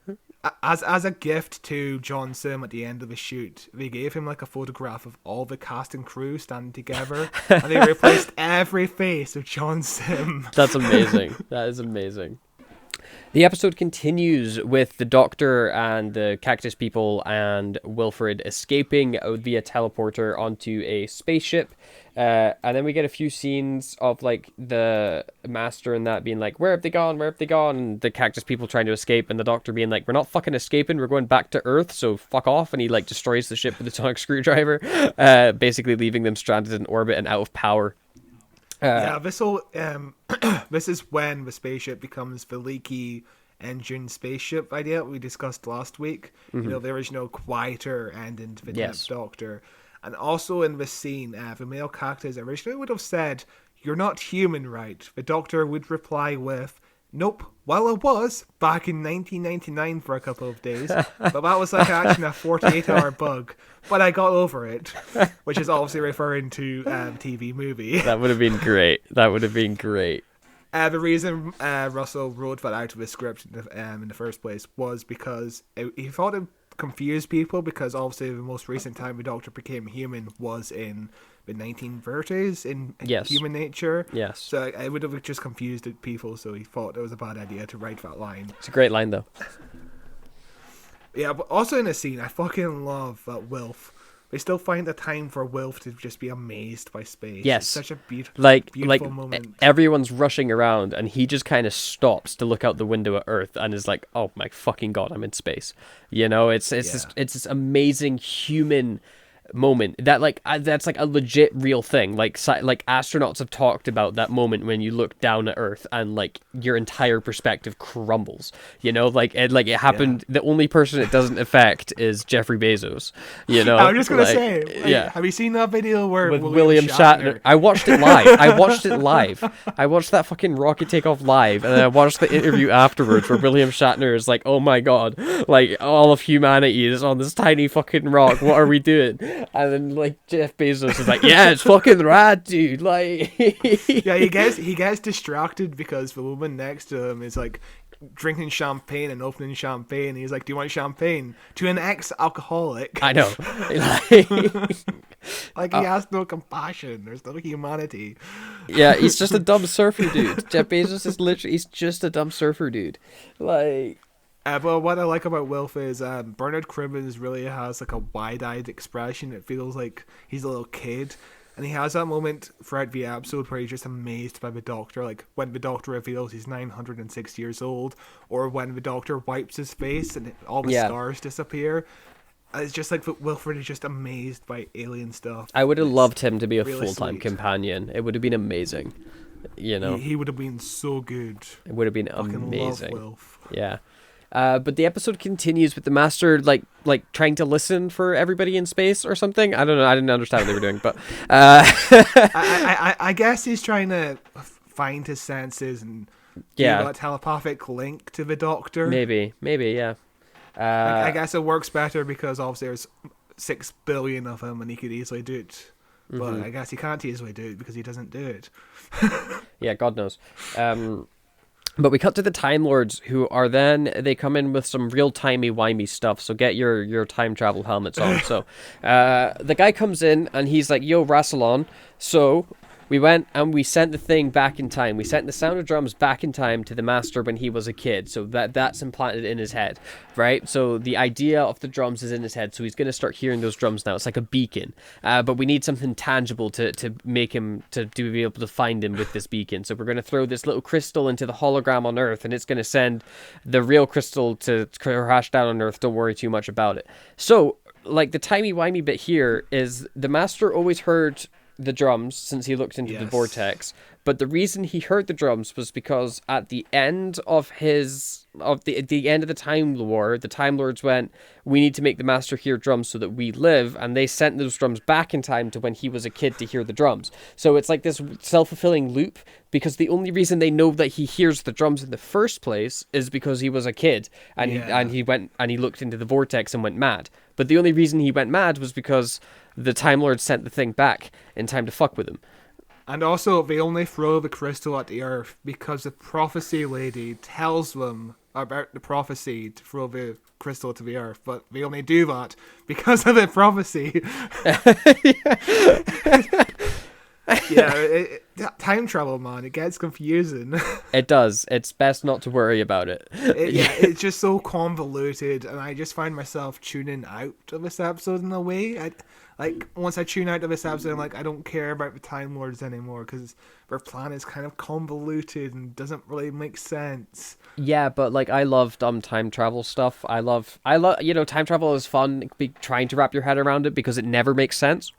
As a gift to John Sim at the end of the shoot, they gave him like a photograph of all the cast and crew standing together, and they replaced every face of John Sim. That's amazing. That is amazing. The episode continues with the Doctor and the Cactus People and Wilfred escaping via teleporter onto a spaceship. And then we get a few scenes of like the Master and that being like, where have they gone? Where have they gone? And the Cactus People trying to escape, and the Doctor being like, we're not fucking escaping. We're going back to Earth, so fuck off. And he like destroys the ship with a sonic screwdriver, basically leaving them stranded in orbit and out of power. Yeah, this whole this is when the spaceship becomes the leaky engine spaceship idea we discussed last week. You know, the original quieter ending to the 10th Doctor. And also in this scene, the male characters originally would have said, "You're not human, right?" The Doctor would reply with, "Nope, well I was, back in 1999 for a couple of days, but that was like actually a 48-hour bug, but I got over it," which is obviously referring to TV movie. That would have been great. That would have been great. The reason Russell wrote that out of his script in the first place was because he thought it confused people, because obviously the most recent time the Doctor became human was in the 1930s in Human Nature. Yes. So it would have just confused people, so he thought it was a bad idea to write that line. It's a great line, though. Yeah, but also in the scene, I fucking love that Wilf. They still find the time for Wilf to just be amazed by space. Yes. It's such a beautiful moment. Everyone's rushing around, and he just kind of stops to look out the window at Earth and is like, "Oh my fucking god, I'm in space." You know, it's this amazing human moment that that's like a legit real thing. Like astronauts have talked about that moment when you look down at Earth and like your entire perspective crumbles. You know, it happened. The only person it doesn't affect is Jeffrey Bezos. You know, I was just gonna say, have you seen that video where with William Shatner? I watched it live. I watched that fucking rocket take off live, and then I watched the interview afterwards where William Shatner is like, "Oh my god, like all of humanity is on this tiny fucking rock. What are we doing?" And then like Jeff Bezos is like, "Yeah, it's fucking rad, dude." Like, yeah, he gets distracted because the woman next to him is like drinking champagne and opening champagne. And he's like, "Do you want champagne?" To an ex-alcoholic. I know. Like he has no compassion. There's no humanity. Yeah, he's just a dumb surfer dude. Jeff Bezos is he's just a dumb surfer dude. Like. But what I like about Wilf is Bernard Cribbins really has like a wide-eyed expression. It feels like he's a little kid. And he has that moment throughout the episode where he's just amazed by the Doctor. Like when the Doctor reveals he's 906 years old. Or when the Doctor wipes his face and all the scars disappear. It's just like Wilfred is just amazed by alien stuff. I would have loved him to be a really full-time sweet companion. It would have been amazing. You know? He would have been so good. It would have been Fucking amazing. love Wilf. Yeah. But the episode continues with the Master like trying to listen for everybody in space or something. I don't know. I didn't understand what they were doing, but I guess he's trying to find his senses and a telepathic link to the Doctor. Maybe, yeah. I guess it works better because obviously there's 6 billion of him, and he could easily do it But I guess he can't easily do it because he doesn't do it. Yeah, God knows. But we cut to the Time Lords, who are they come in with some real timey-wimey stuff, so get your time travel helmets on. So the guy comes in, and he's like, yo, Rassilon, so we went and we sent the thing back in time. We sent the sound of drums back in time to the Master when he was a kid, so that's implanted in his head, right? So the idea of the drums is in his head, so he's going to start hearing those drums now. It's like a beacon, but we need something tangible to make him, to be able to find him with this beacon. So we're going to throw this little crystal into the hologram on Earth, and it's going to send the real crystal to crash down on Earth. Don't worry too much about it. So, like, the timey-wimey bit here is the Master always heard the drums since he looked into the vortex, but the reason he heard the drums was because at the end of the end of the Time War, the Time Lords went, we need to make the Master hear drums so that we live, and they sent those drums back in time to when he was a kid to hear the drums. So it's like this self-fulfilling loop, because the only reason they know that he hears the drums in the first place is because he was a kid, and he went and he looked into the vortex and went mad. But the only reason he went mad was because the Time Lords sent the thing back in time to fuck with him. And also, they only throw the crystal at the Earth because the prophecy lady tells them about the prophecy to throw the crystal to the Earth, but they only do that because of the prophecy. Time travel, man, it gets confusing. It does. It's best not to worry about it. It's just so convoluted, and I just find myself tuning out of this episode in a way. Once I tune out of this episode, I'm like, I don't care about the Time Lords anymore because their plan is kind of convoluted and doesn't really make sense. Yeah, but like, I love time travel stuff. I love, time travel is fun, trying to wrap your head around it because it never makes sense.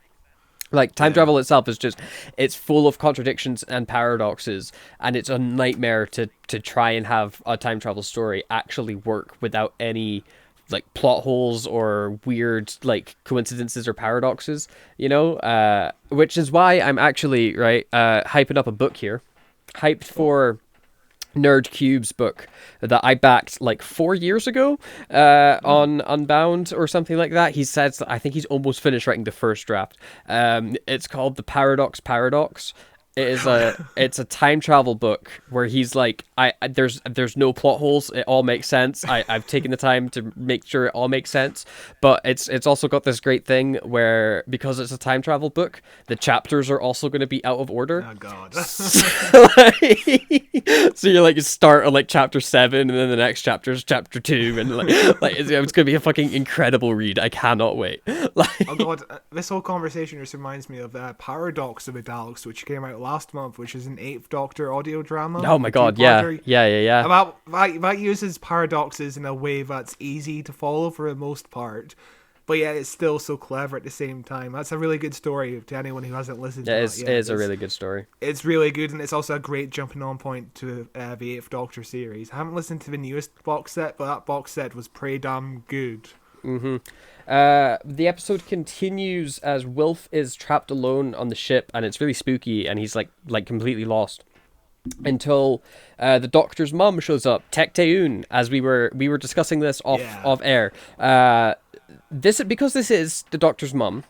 Like, time travel itself is just, it's full of contradictions and paradoxes, and it's a nightmare to try and have a time travel story actually work without any, like, plot holes or weird, like, coincidences or paradoxes, which is why I'm actually, hyping up a book here. Hyped for Nerd Cube's book that I backed like 4 years ago on Unbound or something like that. He says that I think he's almost finished writing the first draft. It's called The Paradox Paradox. It's a time travel book where he's like, there's no plot holes. It all makes sense. I've taken the time to make sure it all makes sense. But it's also got this great thing where, because it's a time travel book, the chapters are also going to be out of order. Oh God. So you start on like chapter 7, and then the next chapter is chapter 2, and it's going to be a fucking incredible read. I cannot wait. Oh God, this whole conversation just reminds me of Paradox of the Daleks, which came out last month, which is an 8th Doctor audio drama. Oh my God, yeah. That uses paradoxes in a way that's easy to follow for the most part, but yeah, it's still so clever at the same time. That's a really good story to anyone who hasn't listened to it. It is a really good story. It's really good, and it's also a great jumping on point to the 8th Doctor series. I haven't listened to the newest box set, but that box set was pretty damn good. Mm-hmm. The episode continues as Wilf is trapped alone on the ship, and it's really spooky, and he's like completely lost until the Doctor's mum shows up, Tecteun, as we were discussing this off air. Because this is the Doctor's mum,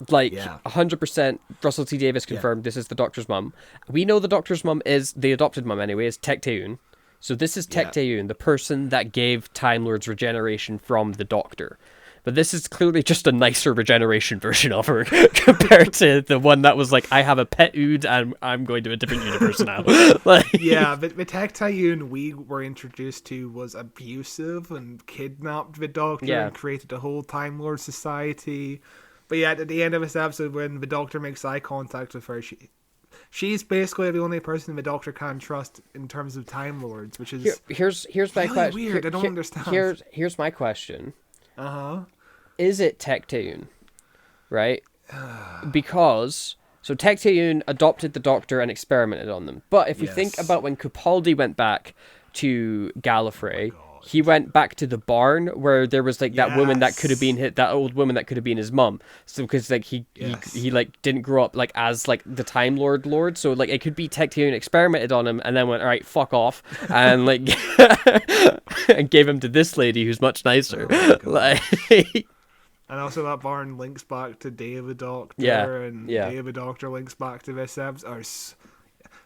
100% Russell T Davies confirmed this is the Doctor's mum. We know the Doctor's mum is the adopted mum anyway, is Tecteun. So this is Tecteun, the person that gave Time Lords regeneration from the Doctor. But this is clearly just a nicer regeneration version of her compared to the one that was like, I have a pet Ood and I'm going to a different universe now. Yeah, but the Tecteun we were introduced to was abusive and kidnapped the Doctor and created a whole Time Lord society. But yeah, at the end of this episode, when the Doctor makes eye contact with her, she's basically the only person the Doctor can trust in terms of Time Lords, which is here's my question. Weird. I don't understand. Here's my question. Uh-huh. Is it Tecteun? Right? Because Tecteun adopted the Doctor and experimented on them. But if you think about when Capaldi went back to Gallifrey, he went back to the barn where there was that woman that could have been that old woman that could have been his mum. So because he didn't grow up as the Time Lord. So it could be Tecteun experimented on him and then went, all right, fuck off, and and gave him to this lady who's much nicer. And also that barn links back to Day of the Doctor, and Day of the Doctor links back to this episode.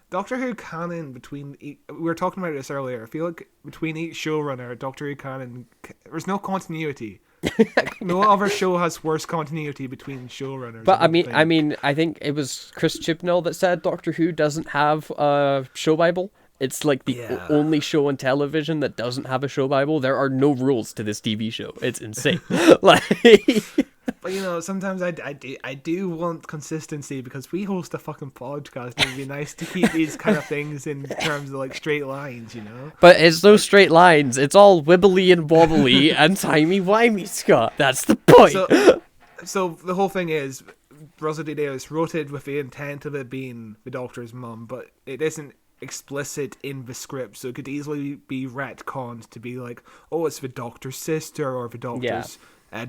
Doctor Who canon between... we were talking about this earlier. I feel like between each showrunner, Doctor Who canon, there's no continuity. Like, no other show has worse continuity between showrunners. But I think it was Chris Chibnall that said Doctor Who doesn't have a show Bible. It's like the only show on television that doesn't have a show Bible. There are no rules to this TV show. It's insane. Like, but you know, sometimes I do want consistency because we host a fucking podcast. And it'd be nice to keep these kind of things in terms of like straight lines, you know. But it's no straight lines. It's all wibbly and wobbly and timey-wimey, Scott. That's the point. So the whole thing is, Russell T Davies wrote it with the intent of it being the Doctor's mum, but it isn't explicit in the script, so it could easily be retconned to be like, oh, it's the Doctor's sister or the Doctor's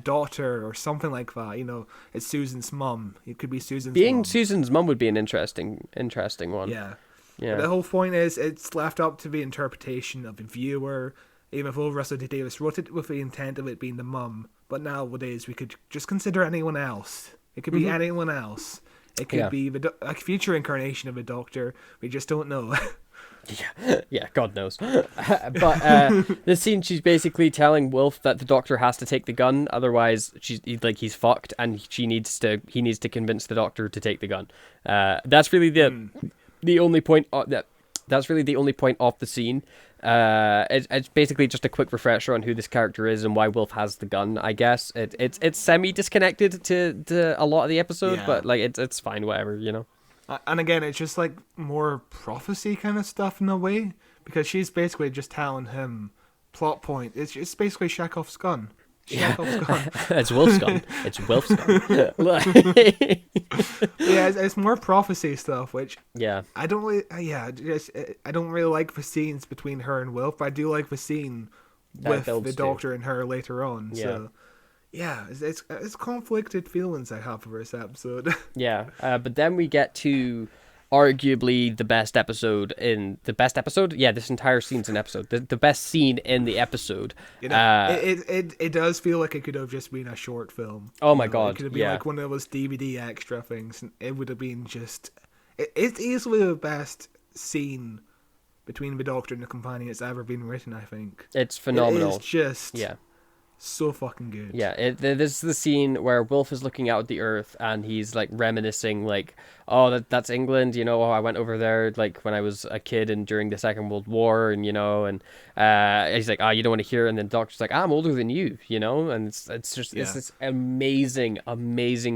daughter or something like that. You know, it's Susan's mum. It could be Susan's mum. Susan's mum would be an interesting one. Yeah. But the whole point is it's left up to the interpretation of the viewer, even though Russell T Davies wrote it with the intent of it being the mum. But nowadays we could just consider anyone else. It could be anyone else. It could be a future incarnation of a Doctor. We just don't know. Yeah, God knows. But this scene, she's basically telling Wilf that the Doctor has to take the gun, otherwise he's fucked, and he needs to convince the Doctor to take the gun. That's really the only point. That's really the only point of the scene. It's basically just a quick refresher on who this character is and why Wilf has the gun. I guess it's semi disconnected to a lot of the episode, but like it's fine, whatever, you know. And again, it's just like more prophecy kind of stuff in a way, because she's basically just telling him plot point. It's basically Chekhov's gun. Chekhov's gun. It's Wilf's gun. It's Wilf's gun. It's more prophecy stuff, which I don't really. I don't really like the scenes between her and Wilf, but I do like the scene with the Doctor and her later on. Yeah. So it's conflicted feelings I have for this episode. But then we get to arguably the best episode in the best episode. Yeah, this entire scene's an episode. The best scene in the episode. You know, it does feel like it could have just been a short film. Oh my god! It could have been like one of those DVD extra things. And it would have been just. It's easily the best scene between the Doctor and the companion that's ever been written. I think it's phenomenal. It's just so fucking good. Yeah, this is the scene where Wilf is looking out at the Earth and he's like reminiscing, like, oh, that's England, you know. Oh, I went over there like when I was a kid and during the Second World War, and you know, and he's like, oh, you don't want to hear it. And then the Doctor's like, I'm older than you, you know, and it's just it's this amazing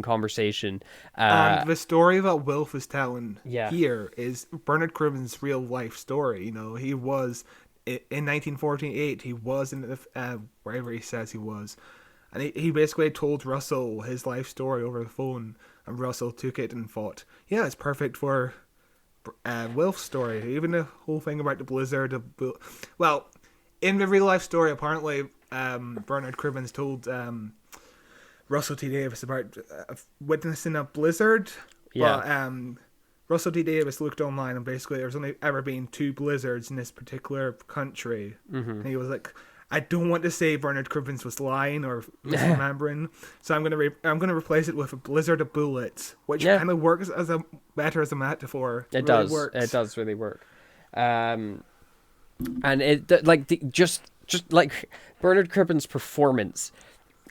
conversation. And the story that Wilf is telling here is Bernard Cribbin's real life story. You know, he was. In 1948, he was in wherever he says he was, and he basically told Russell his life story over the phone, and Russell took it and thought, yeah, it's perfect for Wilf's story. Even the whole thing about the blizzard. Well, in the real life story, apparently, Bernard Cribbins told Russell T Davies about witnessing a blizzard. But, Russell T Davies looked online and basically there's only ever been 2 blizzards in this particular country. And he was like, I don't want to say Bernard Cribbins was lying or misremembering, so I'm gonna replace it with a blizzard of bullets, which kind of works better as a metaphor. It really works. It does really work. And it like just like Bernard Cribbins' performance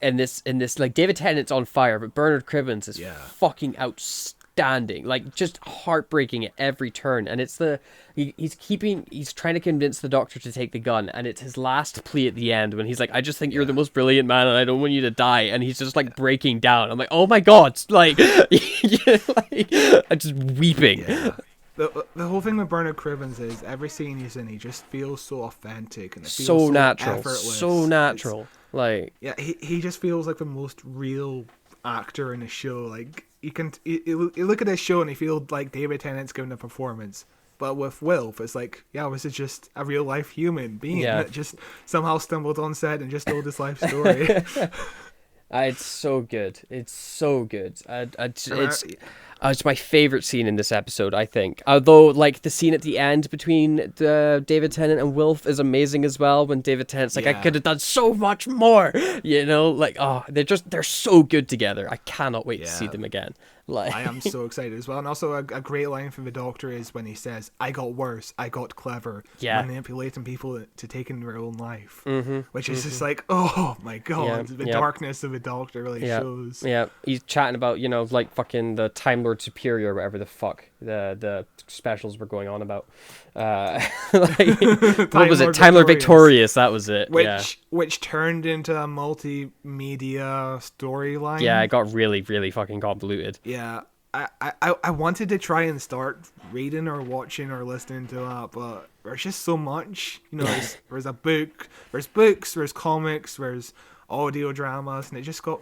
in this like David Tennant's on fire, but Bernard Cribbins is fucking outstanding. Like just heartbreaking at every turn, and it's he's trying to convince the Doctor to take the gun, and it's his last plea at the end when he's like, I just think you're the most brilliant man and I don't want you to die, and he's just like breaking down. I'm like, oh my god, like, I'm just weeping. The whole thing with Bernard Cribbins is every scene he's in, he just feels so authentic and it feels so natural, effortless. So natural. Like, he just feels like the most real actor in the show. Like, you look at this show and you feel like David Tennant's giving a performance, but with Wilf, it's like, this is just a real life human being that just somehow stumbled on set and just told his life story. It's so good. It's so good. It's my favorite scene in this episode, I think. Although, like, the scene at the end between David Tennant and Wilf is amazing as well. When David Tennant's like, I could have done so much more, you know, like, oh, they're so good together. I cannot wait to see them again. Like, I am so excited as well. And also a great line from the Doctor is when he says, I got worse, I got clever, manipulating people to taking their own life. Which is just like, oh my god, the darkness of the Doctor really shows. Yeah, he's chatting about, you know, like fucking the Time Lord Superior or whatever the fuck the specials were going on about. Like, what was it? Time Lord Victorious, that was it. Which turned into a multimedia storyline. Yeah, it got really, really fucking convoluted. Yeah, I wanted to try and start reading or watching or listening to that, but there's just so much. You know, there's a book, there's books, there's comics, there's audio dramas, and it just got...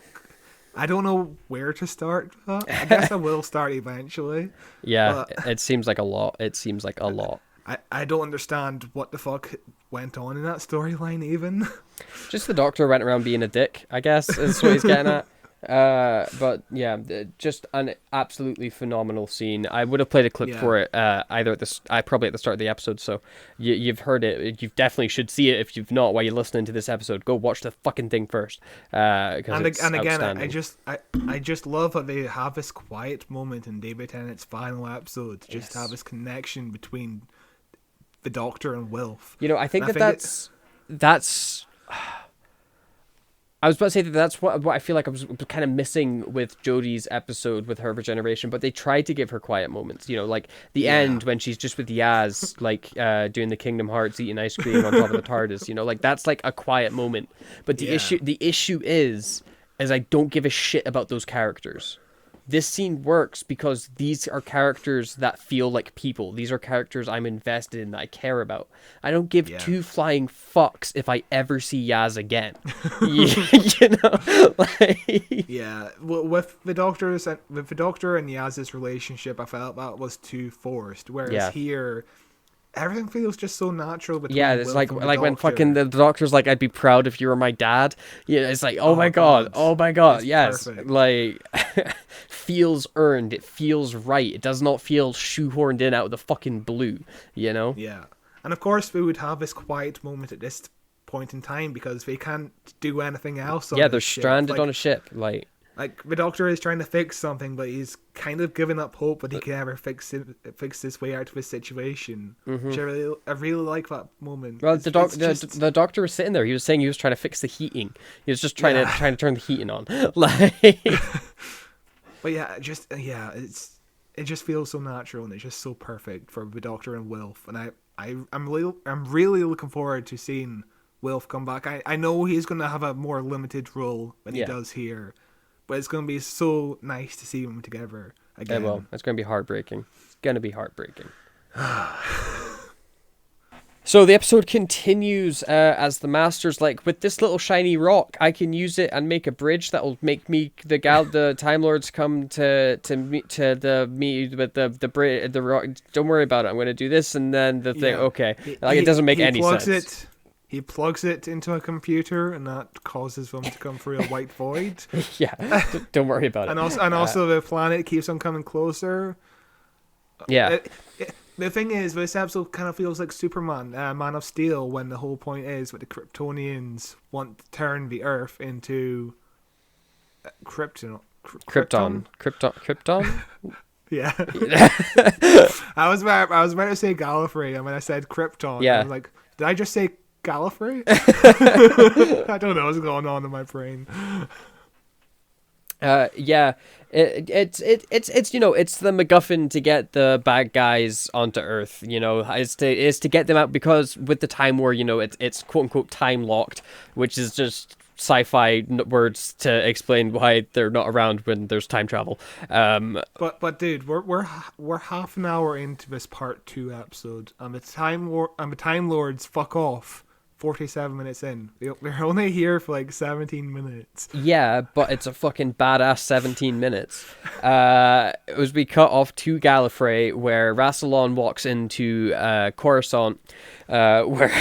I don't know where to start, but I guess I will start eventually. Yeah, it seems like a lot. It seems like a lot. I don't understand what the fuck went on in that storyline even. Just the Doctor went around being a dick, I guess, is what he's getting at. But yeah, just an absolutely phenomenal scene. I would have played a clip for it either probably at the start of the episode, so you've heard it. You definitely should see it. If you've not, while you're listening to this episode, go watch the fucking thing first. And again, I just love that they have this quiet moment in David Tennant's final episode to just have this connection between the Doctor and Wilf. You know, I think that's I was about to say that's what I feel like I was kind of missing with Jodie's episode with her regeneration, but they tried to give her quiet moments. You know, like the end when she's just with Yaz, like doing the Kingdom Hearts, eating ice cream on top of the TARDIS. You know, like that's like a quiet moment. But the issue is I don't give a shit about those characters. This scene works because these are characters that feel like people. These are characters I'm invested in, that I care about. I don't give two flying fucks if I ever see Yaz again. You know? Like... Yeah, with the Doctor and Yaz's relationship, I felt that was too forced. Whereas here, everything feels just so natural between it's Wilf like and the when Doctor. fucking the Doctor's like, I'd be proud if you were my dad. Yeah, it's like, oh my god, it's yes. perfect. Like, feels earned. It feels right. It does not feel shoehorned in out of the fucking blue, you know? Yeah. And of course, we would have this quiet moment at this point in time because they can't do anything else on they're stranded on a ship, like the Doctor is trying to fix something, but he's kind of giving up hope that he can ever fix his way out of his situation. Which I really like that moment. Well, the Doctor was sitting there. He was saying he was trying to fix the heating. He was just trying to turn the heating on. Like, but it just feels so natural and it's just so perfect for the Doctor and Wilf. And I'm really looking forward to seeing Wilf come back. I know he's going to have a more limited role than he does here. But it's going to be so nice to see them together again. Well, it's going to be heartbreaking. It's going to be heartbreaking. So the episode continues as the Master's like, with this little shiny rock, I can use it and make a bridge that will make me the Time Lords come to me with the rock. Don't worry about it. I'm going to do this, and then the thing. Okay, it doesn't make any sense. He plugs it into a computer, and that causes them to come through a white void. Don't worry about it. And also the planet keeps on coming closer. Yeah. The thing is, this episode kind of feels like Superman, Man of Steel, when the whole point is that the Kryptonians want to turn the Earth into Krypton. Yeah. I was about to say Gallifrey, and when I said Krypton, I was like, did I just say Gallifrey? I don't know what's going on in my brain. It's you know, it's the MacGuffin to get the bad guys onto Earth. You know, is to get them out, because with the Time War, you know, it's quote unquote time locked, which is just sci-fi words to explain why they're not around when there's time travel. But dude, we're half an hour into this part 2 episode, and the Time Lords fuck off 47 minutes in. They're only here for like 17 minutes. Yeah, but it's a fucking badass 17 minutes. It was we cut off to Gallifrey, where Rassilon walks into Coruscant, where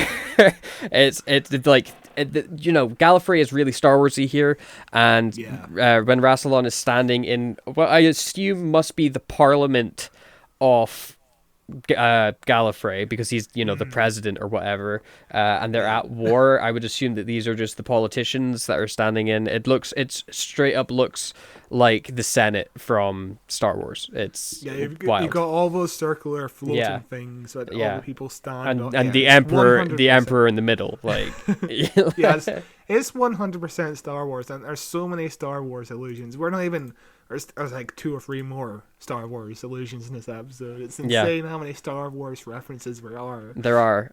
it's like Gallifrey is really Star Warsy here, and when Rassilon is standing in what I assume must be the Parliament of Gallifrey, because he's the president or whatever, and they're at war. I would assume that these are just the politicians that are standing in. It's straight up looks like the Senate from Star Wars. It's you've wild. got all those circular floating things that all the people stand on. And the emperor in the middle, like yes, it's 100% Star Wars, and there's so many Star Wars illusions. We're not even. There's like 2 or 3 more Star Wars illusions in this episode. It's insane how many Star Wars references there are. There are.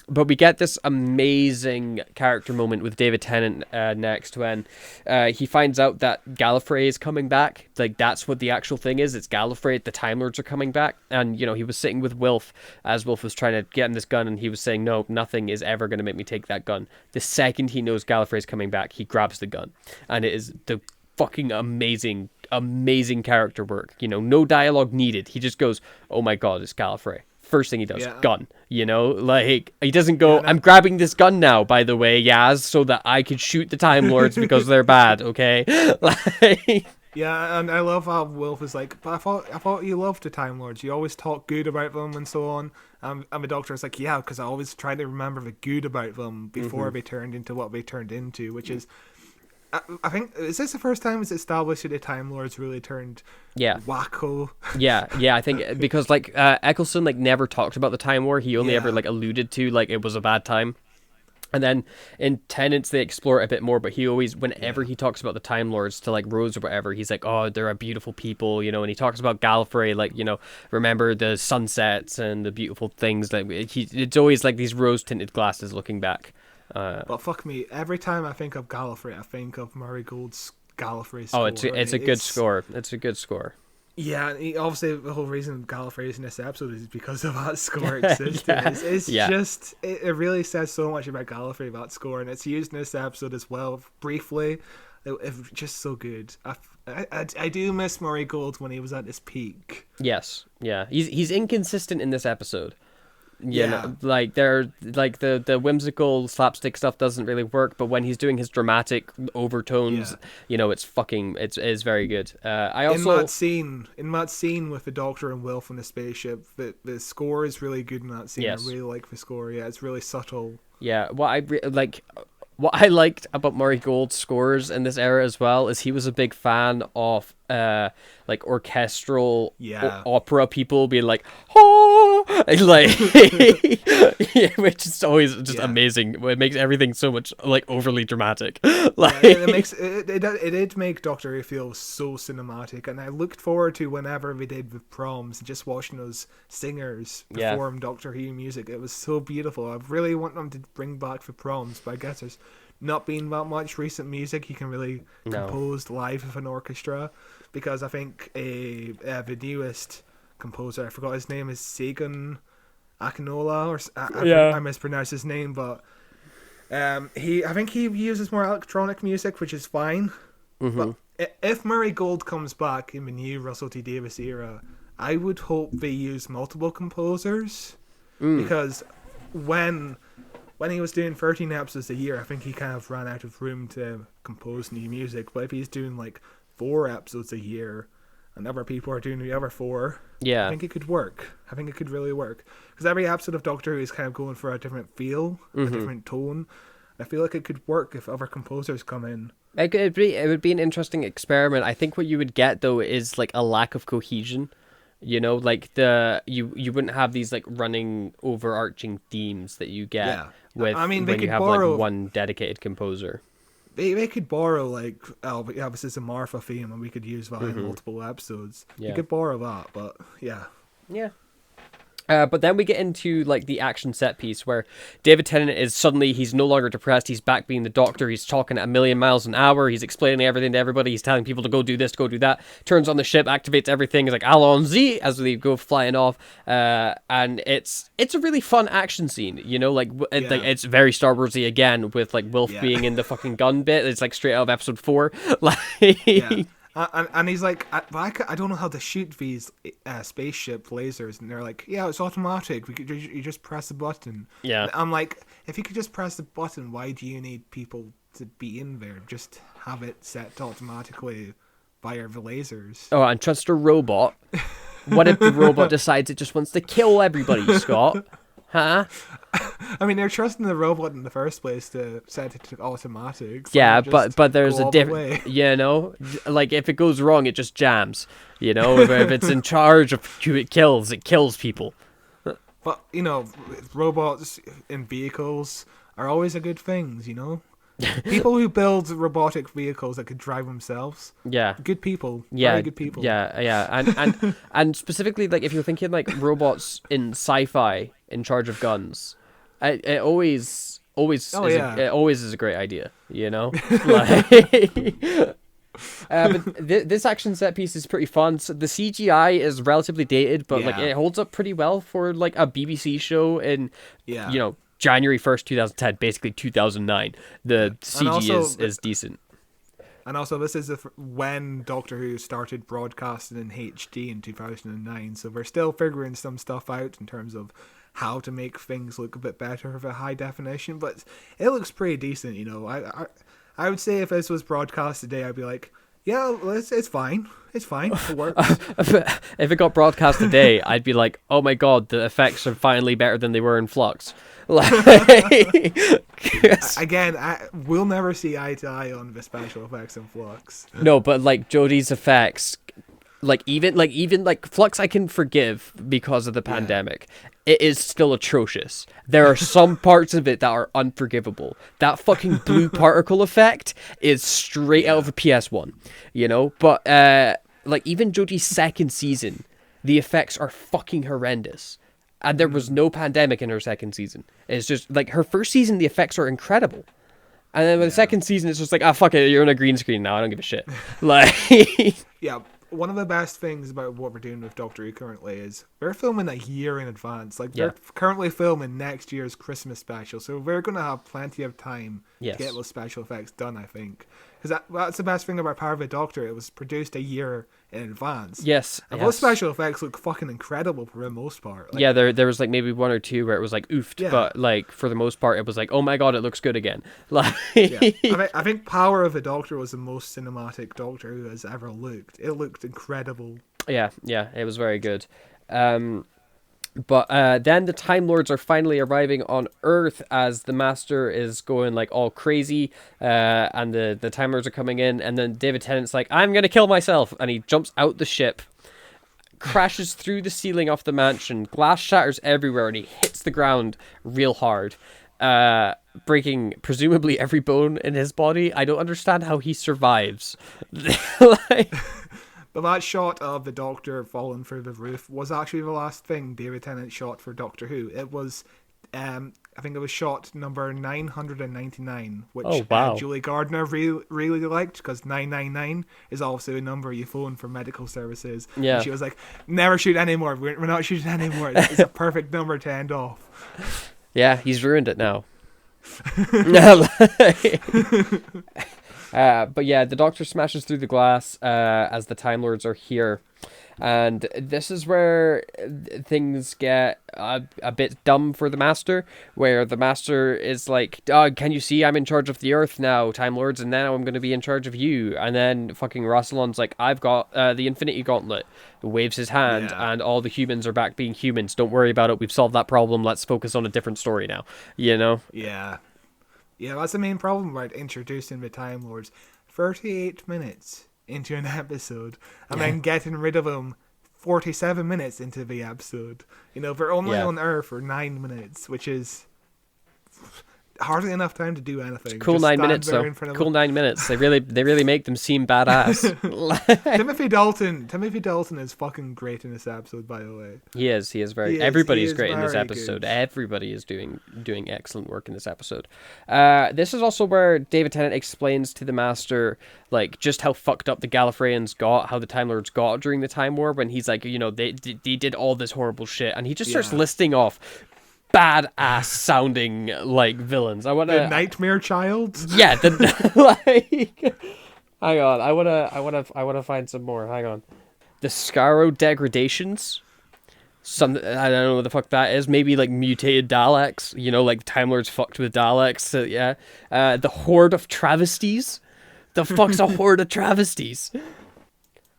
But we get this amazing character moment with David Tennant next when he finds out that Gallifrey is coming back. Like, that's what the actual thing is. It's Gallifrey. The Time Lords are coming back. And, he was sitting with Wilf as Wilf was trying to get him this gun, and he was saying, no, nothing is ever going to make me take that gun. The second he knows Gallifrey is coming back, he grabs the gun. And it is the fucking amazing character work. No dialogue needed. He just goes, oh my god, it's Gallifrey. First thing he does, gun. Like, he doesn't go, I'm grabbing this gun now, by the way, Yaz, so that I could shoot the Time Lords because they're bad, okay? Yeah, and I love how Wilf is like, but I thought you loved the Time Lords. You always talk good about them and so on. And the Doctor is like, yeah, because I always try to remember the good about them before they turned into what they turned into, which is, I think, is this the first time it's established that the Time Lords really turned wacko? Yeah, I think, because, like, Eccleston, like, never talked about the Time War. He only ever, like, alluded to, like, it was a bad time. And then in Tennants, they explore it a bit more, but he always, whenever he talks about the Time Lords to, like, Rose or whatever, he's like, oh, they're a beautiful people, and he talks about Gallifrey, like, remember the sunsets and the beautiful things. Like, it's always, like, these rose-tinted glasses looking back. But fuck me, every time I think of Gallifrey, I think of Murray Gold's Gallifrey Oh, score. it's a good score. It's a good score. Yeah, and obviously the whole reason Gallifrey is in this episode is because of that score existing. It's just, it really says so much about Gallifrey, that score, and it's used in this episode as well, briefly. It's just so good. I do miss Murray Gold when he was at his peak. Yes, yeah. He's inconsistent in this episode. Like, they're like the whimsical slapstick stuff doesn't really work, but when he's doing his dramatic overtones, it's very good. I also in that scene with the Doctor and Wilf on the spaceship, the score is really good in that scene. Yes. I really like the score. Yeah, it's really subtle. Yeah, what I liked about Murray Gold's scores in this era as well is he was a big fan of like orchestral opera people being like, oh, like which is always just amazing. It makes everything so much like overly dramatic. Like it did make Doctor Who feel so cinematic, and I looked forward to whenever we did the proms and just watching those singers perform Doctor Who music. It was so beautiful. I really want them to bring back the proms, but I guess there's not been that much recent music you can really compose live with an orchestra, because I think the newest composer, I forgot his name, is Sagan Akinola, or I mispronounced his name, but I think he uses more electronic music, which is fine. But if Murray Gold comes back in the new Russell T Davies era, I would hope they use multiple composers, because when he was doing 13 episodes a year, I think he kind of ran out of room to compose new music. But if he's doing like 4 episodes a year and other people are doing the other 4, I think it could work. I think it could really work. Because every episode of Doctor Who is kind of going for a different feel, a different tone. I feel like it could work if other composers come in. It would be an interesting experiment. I think what you would get, though, is like a lack of cohesion. Like you wouldn't have these like running overarching themes that you get when you have like one dedicated composer. They could borrow like, this is a Martha theme, and we could use that in multiple episodes. You could borrow that, but yeah. But then we get into like the action set piece where David Tennant is suddenly, he's no longer depressed. He's back being the Doctor. He's talking at 1,000,000 miles an hour. He's explaining everything to everybody. He's telling people to go do this, go do that. Turns on the ship, activates everything. He's like, Allons-y, as they go flying off. And it's a really fun action scene, like it's very Star Warsy again, with like Wilf being in the fucking gun bit. It's like straight out of episode 4. And he's like, I don't know how to shoot these spaceship lasers. And they're like, yeah, it's automatic. You just press a button. Yeah. And I'm like, if you could just press the button, why do you need people to be in there? Just have it set automatically via the lasers. Oh, and trust a robot. What if the robot decides it just wants to kill everybody, Scott? Huh? I mean, they're trusting the robot in the first place to set it to automatic. So Yeah, just but there's go a all the different, way. you know, like if it goes wrong, it just jams. You know, if it's in charge of who it kills people. But, you know, robots in vehicles are always a good things, you know? People who build robotic vehicles that could drive themselves. Yeah. Good people. Yeah. Very good people. Yeah. And specifically, like, if you're thinking, like, robots in sci-fi in charge of guns, it always is a great idea, you know? Like... but this action set piece is pretty fun. So the CGI is relatively dated, but like it holds up pretty well for like a BBC show in you know, January 1st, 2010, basically 2009. The CG is decent. And also, this is when Doctor Who started broadcasting in HD in 2009, so we're still figuring some stuff out in terms of how to make things look a bit better with a high definition, but it looks pretty decent, you know. I would say if this was broadcast today, I'd be like, yeah, well, it's fine. It's fine. It works. If it got broadcast today, I'd be like, oh my god, the effects are finally better than they were in Flux. Again, we'll never see eye to eye on the special effects in Flux. No, but like Jodie's effects, like even Flux I can forgive because of the pandemic. It is still atrocious. There are some parts of it that are unforgivable. That fucking blue particle effect is straight out of a PS1, you know? But like even Jodie's second season, the effects are fucking horrendous. And there was no pandemic in her second season. It's just like her first season, the effects are incredible. And then with the second season, it's just like, fuck it, you're on a green screen now. I don't give a shit. Like, yeah, one of the best things about what we're doing with Doctor Who currently is we're filming a year in advance. Like, they're currently filming next year's Christmas special, so we're going to have plenty of time to get those special effects done, I think. Because that's the best thing about Power of the Doctor. It was produced a year in advance. Yes. And those special effects look fucking incredible for the most part. Like, yeah, there was like maybe one or two where it was like oofed, but like for the most part it was like, oh my god, it looks good again. Like, I think Power of the Doctor was the most cinematic Doctor Who has ever looked. It looked incredible. Yeah, it was very good. But then the Time Lords are finally arriving on Earth as the Master is going like all crazy, and the Time Lords are coming in, and then David Tennant's like, I'm gonna kill myself, and he jumps out the ship, crashes through the ceiling of the mansion, glass shatters everywhere, and he hits the ground real hard, breaking presumably every bone in his body. I don't understand how he survives. Like... But that shot of the Doctor falling through the roof was actually the last thing David Tennant shot for Doctor Who. It was, I think it was shot number 999, which Julie Gardner really liked, because 999 is also a number you phone for medical services. Yeah. And she was like, never shoot anymore. We're not shooting anymore. It's a perfect number to end off. Yeah, he's ruined it now. But yeah, the Doctor smashes through the glass as the Time Lords are here. And this is where things get a bit dumb for the Master, where the Master is like, can you see I'm in charge of the Earth now, Time Lords, and now I'm going to be in charge of you. And then fucking Rassilon's like, I've got the Infinity Gauntlet, waves his hand, and all the humans are back being humans. Don't worry about it, we've solved that problem, let's focus on a different story now, you know? Yeah, that's the main problem about introducing the Time Lords. 38 minutes into an episode, and then getting rid of them 47 minutes into the episode. You know, they're only on Earth for 9 minutes, which is hardly enough time to do anything. Cool. 9 minutes, though. Cool 9 minutes. They really make them seem badass. Timothy Dalton is fucking great in this episode, by the way. He is very. Everybody is great in this episode. Good. Everybody is doing excellent work in this episode. This is also where David Tennant explains to the Master like just how fucked up the Gallifreyans got, how the Time Lords got during the Time War, when he's like, you know, they did all this horrible shit, and he just starts listing off badass sounding like villains. The Nightmare Child. Yeah, like Hang on, I wanna find some more. Hang on. The Scarrow degradations. Some I don't know what the fuck that is. Maybe like mutated Daleks. You know, like Time Lords fucked with Daleks. So, yeah. The Horde of Travesties. The fuck's a Horde of Travesties?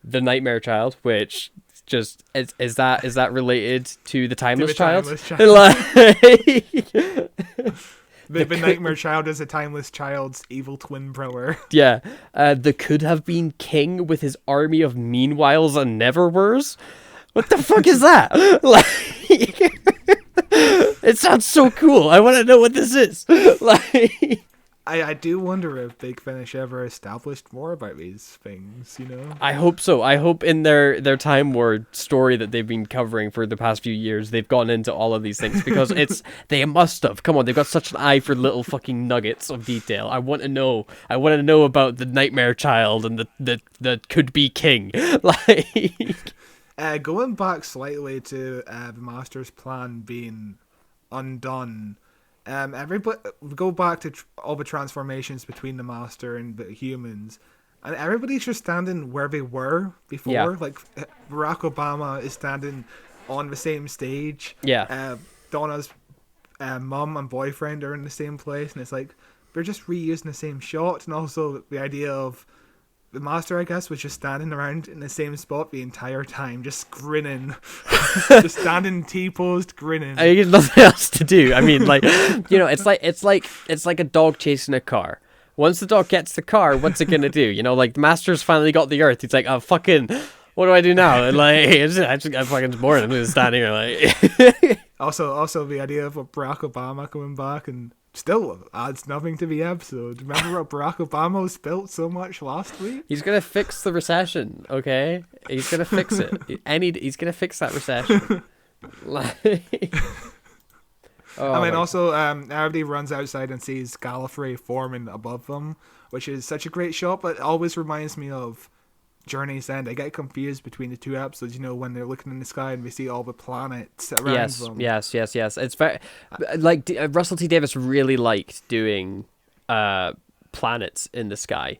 The Nightmare Child, which just is that related to the Timeless Child? The Nightmare Child is a Timeless Child's evil twin brother. Yeah. The Could Have Been King with his army of meanwhiles and neverwheres. What the fuck is that? Like, it sounds so cool. I want to know what this is. Like, I do wonder if Big Finish ever established more about these things, you know? I hope so. I hope in their Time War story that they've been covering for the past few years, they've gone into all of these things because they must have. Come on, they've got such an eye for little fucking nuggets of detail. I want to know. I want to know about the Nightmare Child and the Could Be King. Like, going back slightly to the Master's plan being undone. Everybody go back to all the transformations between the Master and the humans, and everybody's just standing where they were before. Yeah. Like Barack Obama is standing on the same stage. Yeah. Donna's mum and boyfriend are in the same place, and it's like they're just reusing the same shot. And also the idea of the Master, I guess, was just standing around in the same spot the entire time, just grinning, just standing T-posed, grinning. I got nothing else to do. I mean, like, you know, it's like a dog chasing a car. Once the dog gets the car, what's it gonna do? You know, like the Master's finally got the Earth. He's like, oh fucking, what do I do now? And like, I'm fucking bored. I'm just standing here like. Also, the idea of Barack Obama coming back and still adds nothing to the episode. Remember what Barack Obama spilt so much last week? He's gonna fix the recession, okay? He's gonna fix it. He's gonna fix that recession. Like, I mean, also, everybody runs outside and sees Gallifrey forming above them, which is such a great shot, but it always reminds me of Journey's End. I get confused between the two episodes, you know, when they're looking in the sky and we see all the planets around them. Yes. It's very like Russell T Davies really liked doing planets in the sky,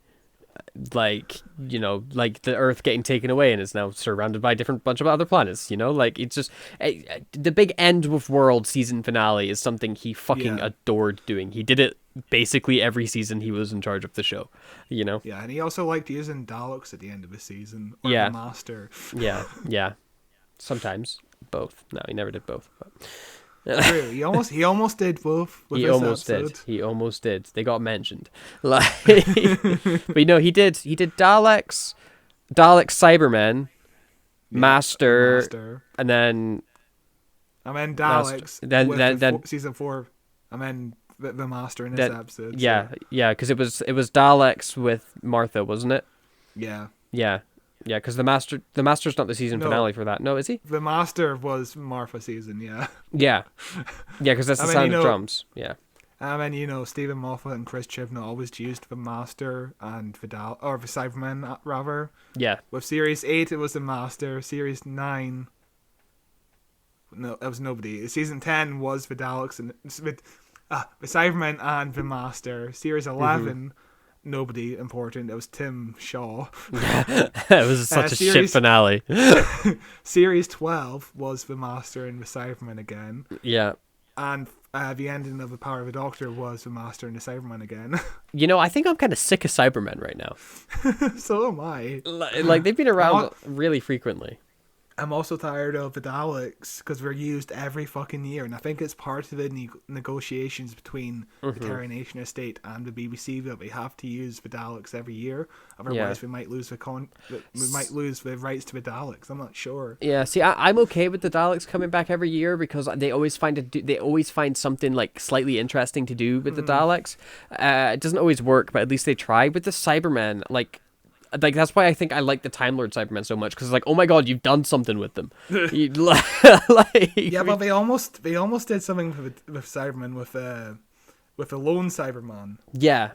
like, you know, like the Earth getting taken away and is now surrounded by a different bunch of other planets. You know, like it's just the big End of World season finale is something he fucking adored doing. He did it basically every season he was in charge of the show, you know? Yeah, and he also liked using Daleks at the end of the season, or the Master. Yeah. Sometimes. Both. No, he never did both. But... True, he almost did both with this episode. He almost did. They got mentioned. Like, but no, he did Daleks, Cybermen, Master, and then... Daleks, then season 4, and then the Master in this episode. Yeah, because it was Daleks with Martha, wasn't it? Yeah, because the Master's not the season finale for that. No, is he? The Master was Martha season. Yeah, because that's the sound of drums. Yeah. And then, you know, Stephen Moffat and Chris Chibnall always used the Master and the Cybermen, rather. Yeah. With Series 8, it was the Master. Series 9, no, it was nobody. Season 10 was the Daleks and the Cybermen and the Master. Series 11, nobody important. It was Tim Shaw. It was such a shit finale. Series 12 was the Master and the Cybermen again. Yeah. And the ending of The Power of the Doctor was the Master and the Cybermen again. You know, I think I'm kind of sick of Cybermen right now. So am I. Like, they've been around really frequently. I'm also tired of the Daleks because they're used every fucking year, and I think it's part of the negotiations between the Terry Nation estate and the BBC that we have to use the Daleks every year. Otherwise, we might lose the rights to the Daleks. I'm not sure. Yeah, see, I'm okay with the Daleks coming back every year because they always find something like slightly interesting to do with the Daleks. It doesn't always work, but at least they try. With the Cybermen, like that's why I think I like the Time Lord Cybermen so much, because like, oh my god, you've done something with them. But they almost did something with Cybermen with the lone Cyberman. Yeah.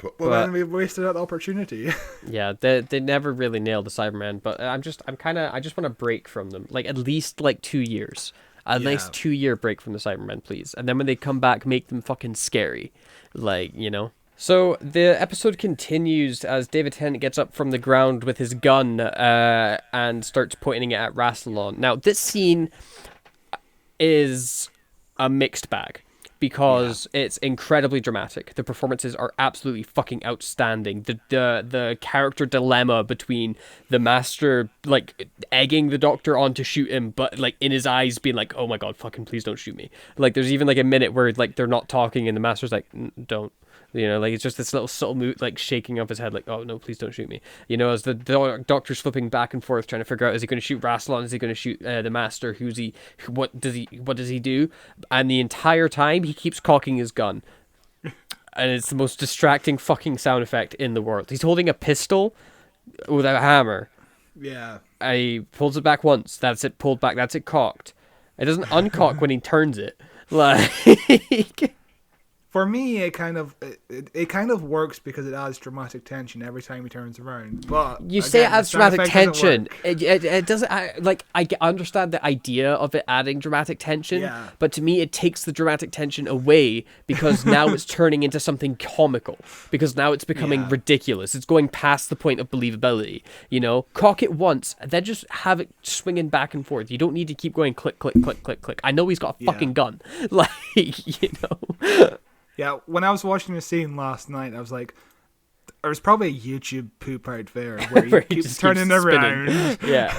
But then we wasted that opportunity. Yeah, they never really nailed the Cybermen, but I just want to break from them, like at least like 2 years. A nice 2-year break from the Cybermen, please. And then when they come back, make them fucking scary, like, you know. So the episode continues as David Tennant gets up from the ground with his gun and starts pointing it at Rassilon. Now, this scene is a mixed bag because it's incredibly dramatic. The performances are absolutely fucking outstanding. The character dilemma between the Master like egging the Doctor on to shoot him, but like in his eyes being like, "Oh my god, fucking please don't shoot me." Like there's even like a minute where like they're not talking and the Master's like, "Don't." You know, like it's just this little subtle move, like shaking of his head, like, "Oh no, please don't shoot me." You know, as the Doctor's flipping back and forth, trying to figure out, is he going to shoot Rassilon? Is he going to shoot the Master? What does he do? And the entire time, he keeps cocking his gun, and it's the most distracting fucking sound effect in the world. He's holding a pistol with a hammer. Yeah. And he pulls it back once. That's it. Pulled back. That's it. Cocked. It doesn't uncock when he turns it. Like. For me, it kind of works because it adds dramatic tension every time he turns around. But you say it adds dramatic tension. It doesn't. I understand the idea of it adding dramatic tension, but to me, it takes the dramatic tension away because now it's turning into something comical. Because now it's becoming ridiculous. It's going past the point of believability. You know, cock it once, then just have it swinging back and forth. You don't need to keep going click, click, click, click, click. I know he's got a fucking gun, like you know. Yeah, when I was watching the scene last night, I was like, there's probably a YouTube poop out there where he keeps turning around. Yeah.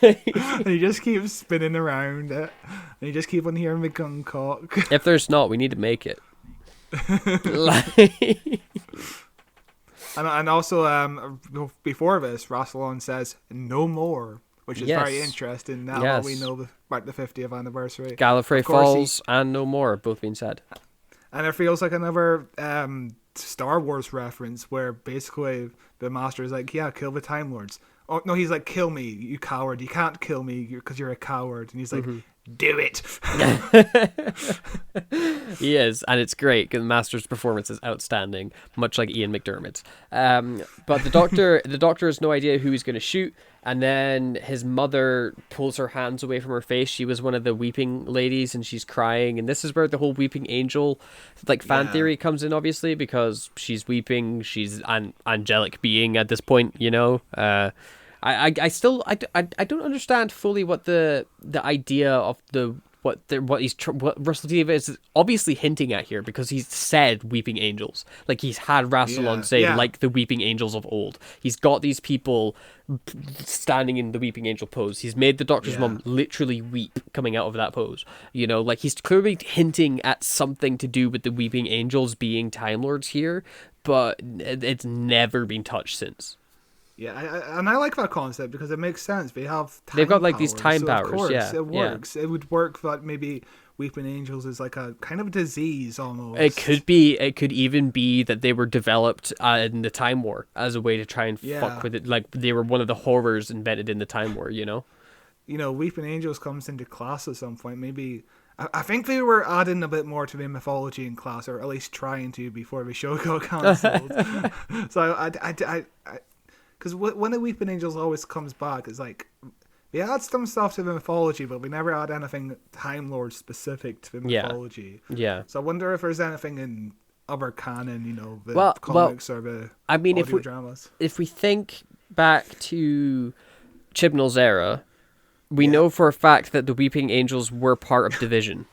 And he just keeps spinning around it. And you just keep on hearing the gun cock. If there's not, we need to make it. And also, before this, Rassilon says, "No more," which is very interesting now that we know about the 50th anniversary. Gallifrey Falls and No More both being said. And it feels like another Star Wars reference where basically the Master is like, "Yeah, kill the Time Lords." Oh, no, he's like, "Kill me, you coward. You can't kill me because you're a coward." And he's like, "Do it." He is, and it's great because the Master's performance is outstanding, much like Ian McDermott's. But the Doctor has no idea who he's going to shoot, and then his mother pulls her hands away from her face. She was one of the weeping ladies, and she's crying, and this is where the whole weeping angel fan theory comes in, obviously, because she's weeping. She's an angelic being at this point, you know. I don't understand fully what the idea of what Russell T Davies is obviously hinting at here, because he's said weeping angels, like he's had Rassilon say like the weeping angels of old. He's got these people standing in the weeping angel pose. He's made the Doctor's mum literally weep coming out of that pose. You know, like he's clearly hinting at something to do with the weeping angels being Time Lords here, but it's never been touched since. Yeah, and I like that concept because it makes sense. They've got like these time so powers. Of course, it works. Yeah. It would work that maybe weeping angels is like a kind of disease almost. It could be. It could even be that they were developed in the Time War as a way to try and fuck with it. Like they were one of the horrors invented in the Time War. You know. You know, weeping angels comes into class at some point. Maybe I think they were adding a bit more to the mythology in class, or at least trying to before the show got cancelled. So I because when the Weeping Angels always comes back, it's like they add some stuff to the mythology, but we never add anything Time Lord specific to the mythology. Yeah. So I wonder if there's anything in other canon, you know, the comics or the audio dramas. If we think back to Chibnall's era, we know for a fact that the Weeping Angels were part of Division.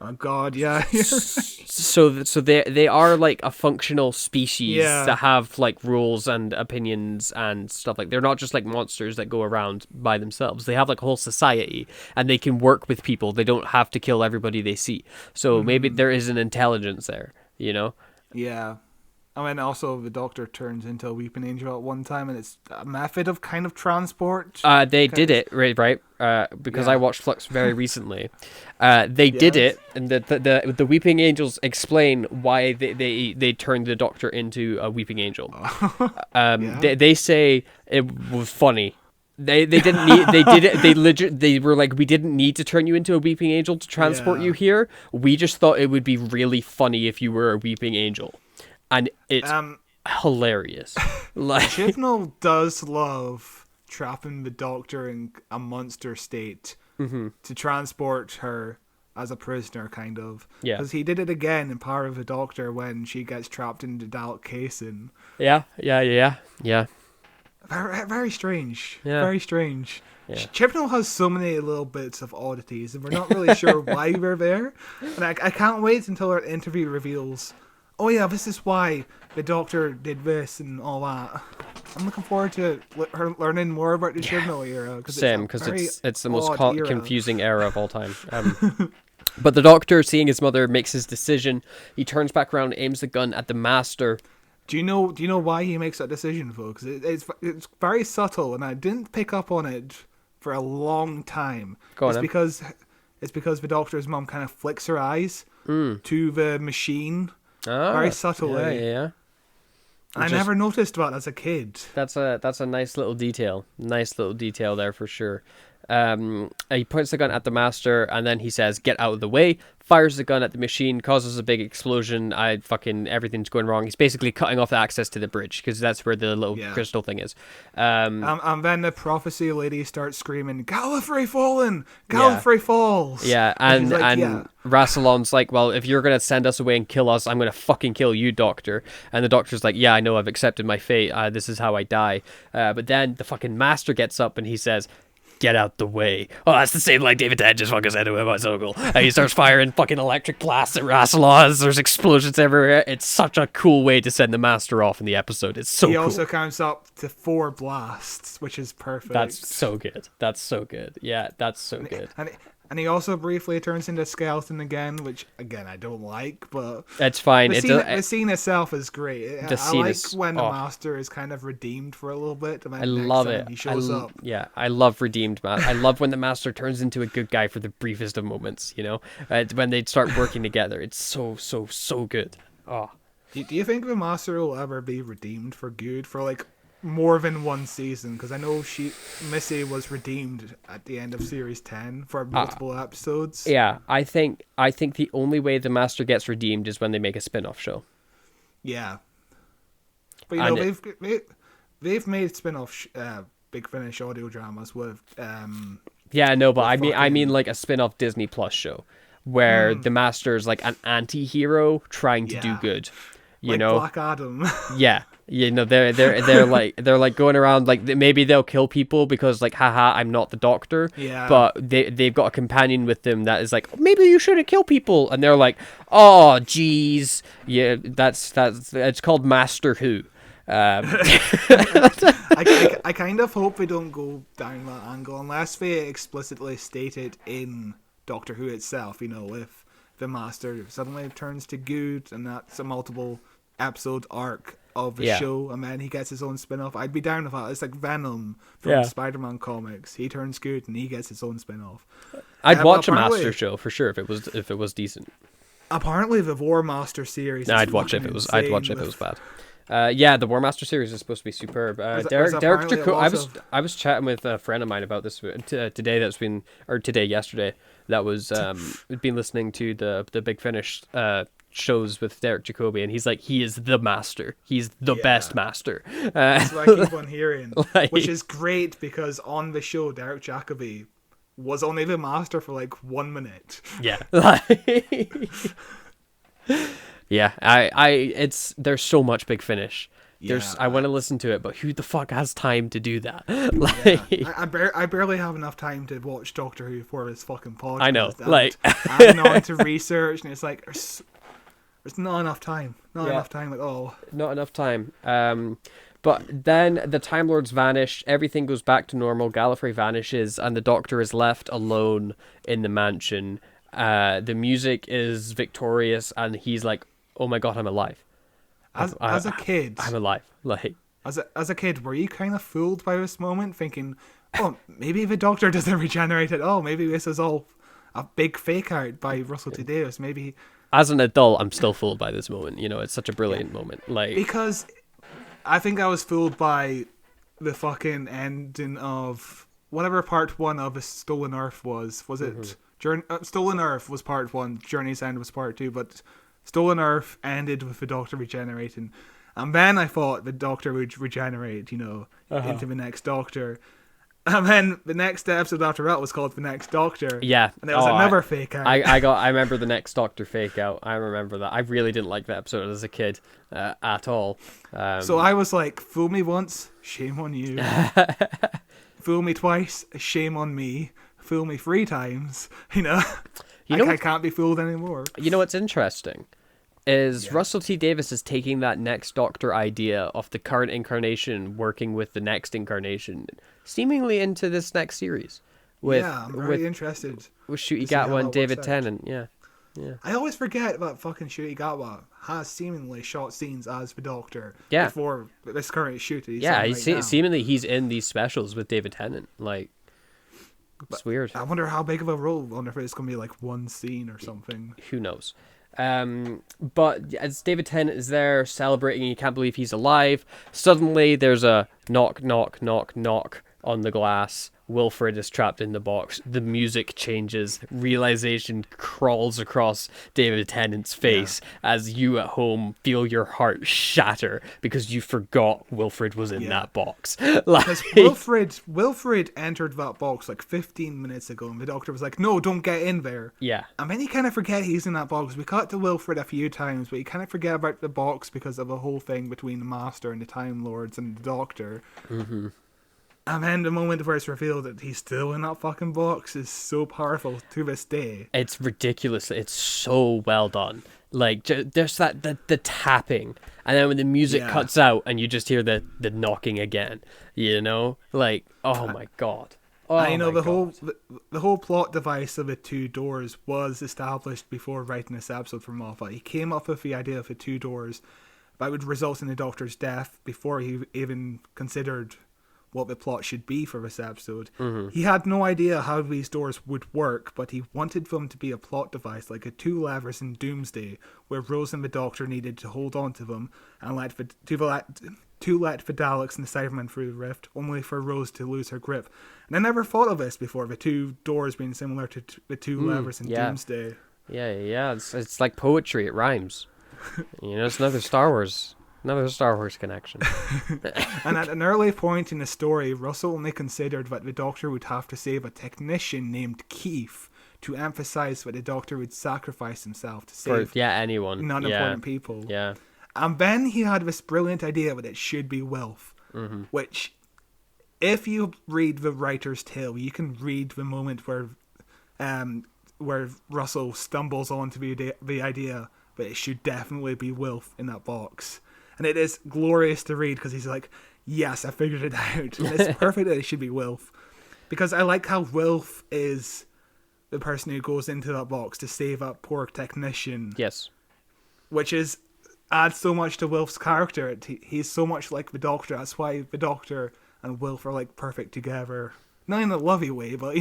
Oh God, yeah. So they are like a functional species that have like rules and opinions and stuff. Like they're not just like monsters that go around by themselves. They have like a whole society, and they can work with people. They don't have to kill everybody they see. So maybe there is an intelligence there, you know? Yeah. I mean, also the Doctor turns into a Weeping Angel at one time, and it's a method of kind of transport. They did it right, because I watched Flux very recently. They did it, and the Weeping Angels explain why they turned the Doctor into a Weeping Angel. They say it was funny. They didn't need. They did it. They were like, we didn't need to turn you into a Weeping Angel to transport you here. We just thought it would be really funny if you were a Weeping Angel. And it's hilarious. Like Chibnall does love trapping the Doctor in a monster state to transport her as a prisoner, kind of. Yeah. Because he did it again in Power of the Doctor when she gets trapped in the Dalek casing. Yeah. Very, very strange. Yeah. Very strange. Yeah. Chibnall has so many little bits of oddities, and we're not really sure why we're there. And I can't wait until our interview reveals, oh yeah, this is why the Doctor did this and all that. I'm looking forward to her learning more about the Chibnall era. Same, because it's the most era. confusing era of all time. But the Doctor, seeing his mother, makes his decision. He turns back around, aims the gun at the Master. Do you know why he makes that decision, folks? It's very subtle, and I didn't pick up on it for a long time. It's because the Doctor's mum kind of flicks her eyes to the machine very subtly. Yeah. I never noticed that as a kid. That's a nice little detail. Nice little detail there for sure. He points the gun at the Master, and then he says, "Get out of the way." Fires the gun at the machine, causes a big explosion. Everything's going wrong. He's basically cutting off the access to the bridge because that's where the little crystal thing is. And then the prophecy lady starts screaming, "Gallifrey fallen! Gallifrey falls!" Yeah, and Rassilon's like, "Well, if you're gonna send us away and kill us, I'm gonna fucking kill you, Doctor." And the Doctor's like, "Yeah, I know. I've accepted my fate. This is how I die." But then the fucking Master gets up and he says, "Get out the way." Oh, that's the same like David Tennant just fucking said to him about Sokol. And he starts firing fucking electric blasts at Rassilon. There's explosions everywhere. It's such a cool way to send the Master off in the episode. It's so cool. He also counts up to 4 blasts, which is perfect. That's so good. Yeah, that's so good. And he also briefly turns into a skeleton again, which, again, I don't like, but... It's fine. The scene itself is great. I like when the oh. Master is kind of redeemed for a little bit, and then I love it. he shows up. Yeah, I love redeemed, man. I love when the Master turns into a good guy for the briefest of moments, you know? When they start working together. It's so good. Oh. Do you think the Master will ever be redeemed for good for, like, more than one season? Because I know Missy was redeemed at the end of series 10 for multiple episodes. Yeah, I think the only way the Master gets redeemed is when they make a spin-off show. Yeah, but you know they've made spin-off Big Finish audio dramas with yeah, no, but I mean like a spin-off Disney Plus show where the Master is like an anti-hero trying to do good. You know, Black Adam. Yeah, you know, they're like going around like maybe they'll kill people because like, haha, I'm not the Doctor. Yeah. But they've got a companion with them that is like, maybe you shouldn't kill people, and they're like, oh, geez, yeah, that's it's called Master Who. I kind of hope we don't go down that angle unless they explicitly state it in Doctor Who itself. You know, if the Master suddenly turns to good and that's a multiple episode arc of the show, and then he gets his own spin-off, I'd be down with that. It's like Venom from Spider-Man comics. He turns good and he gets his own spin-off. I'd watch a Master show for sure if it was decent. Apparently the War Master series I'd watch it if it was bad. Yeah, the War Master series is supposed to be superb. Derek Jacobi, I was chatting with a friend of mine about this yesterday. That was been listening to the Big Finish shows with Derek Jacobi, and he's like, he is the Master. He's the best Master. That's what I keep on hearing, which is great because on the show, Derek Jacobi was only the Master for like 1 minute. Yeah. Yeah, there's so much Big Finish. I want to listen to it, but who the fuck has time to do that? I barely have enough time to watch Doctor Who for this fucking podcast. I know, I'm on to research, and it's like there's not enough time. Not enough time at all. Not enough time. But then the Time Lords vanish. Everything goes back to normal. Gallifrey vanishes, and the Doctor is left alone in the mansion. The music is victorious, and he's like, "Oh my god, I'm alive." As a kid, I'm alive. Like as a kid, were you kind of fooled by this moment, thinking, "Oh, maybe the Doctor doesn't regenerate at all. Maybe this is all a big fake out by Russell T Davies. Maybe." As an adult, I'm still fooled by this moment. You know, it's such a brilliant moment. Like, because I think I was fooled by the fucking ending of whatever part 1 of A Stolen Earth was. Was it Stolen Earth was part 1, Journey's End was part 2, but Stolen Earth ended with the Doctor regenerating. And then I thought the Doctor would regenerate, you know, into the next Doctor. And then the next episode after that was called The Next Doctor. Yeah. And there was another fake out. I remember the Next Doctor fake out. I remember that. I really didn't like that episode as a kid at all. So I was like, fool me once, shame on you. Fool me twice, shame on me. Fool me 3 times, I can't be fooled anymore. You know what's interesting? Is Russell T Davies is taking that Next Doctor idea of the current incarnation working with the next incarnation seemingly into this next series. I'm very interested. With Ncuti Gatwa and David Tennant, yeah. I always forget that fucking Ncuti Gatwa has seemingly shot scenes as the Doctor before this current shoot. Seemingly he's in these specials with David Tennant. Like, it's weird. I wonder how big of a role. I wonder if it's going to be like one scene or something. Who knows? But as David Tennant is there celebrating, you can't believe he's alive. Suddenly there's a knock, knock, knock, knock on the glass. Wilfred is trapped in the box. The music changes. Realization crawls across David Tennant's face as you at home feel your heart shatter because you forgot Wilfred was in that box. Because Wilfred entered that box like 15 minutes ago, and the Doctor was like, "No, don't get in there." Yeah. And then you kind of forget he's in that box. We cut to Wilfred a few times, but you kind of forget about the box because of the whole thing between the Master and the Time Lords and the Doctor. Mm-hmm. And then the moment where it's revealed that he's still in that fucking box is so powerful to this day. It's ridiculous. It's so well done. Like, there's the tapping, and then when the music cuts out and you just hear the knocking again, Like, oh my god. Oh, I know the whole plot device of the 2 doors was established before writing this episode for Moffat. He came up with the idea of the 2 doors that would result in the Doctor's death before he even considered what the plot should be for this episode. Mm-hmm. He had no idea how these doors would work, but he wanted them to be a plot device, like a 2 levers in Doomsday, where Rose and the Doctor needed to hold on to them and let the Daleks and the Cybermen through the rift, only for Rose to lose her grip. And I never thought of this before, the 2 doors being similar to the 2 levers in Doomsday. Yeah. It's like poetry. It rhymes. It's another Star Wars connection. And at an early point in the story, Russell only considered that the Doctor would have to save a technician named Keith to emphasize that the Doctor would sacrifice himself to save anyone. Non-important people. Yeah. And then he had this brilliant idea that it should be Wilf, which, if you read the writer's tale, you can read the moment where Russell stumbles onto the idea that it should definitely be Wilf in that box. And it is glorious to read because he's like, yes, I figured it out. And it's perfect that it should be Wilf. Because I like how Wilf is the person who goes into that box to save that poor technician. Yes. Which adds so much to Wilf's character. He's so much like the Doctor. That's why the Doctor and Wilf are like perfect together. Not in a lovey way, but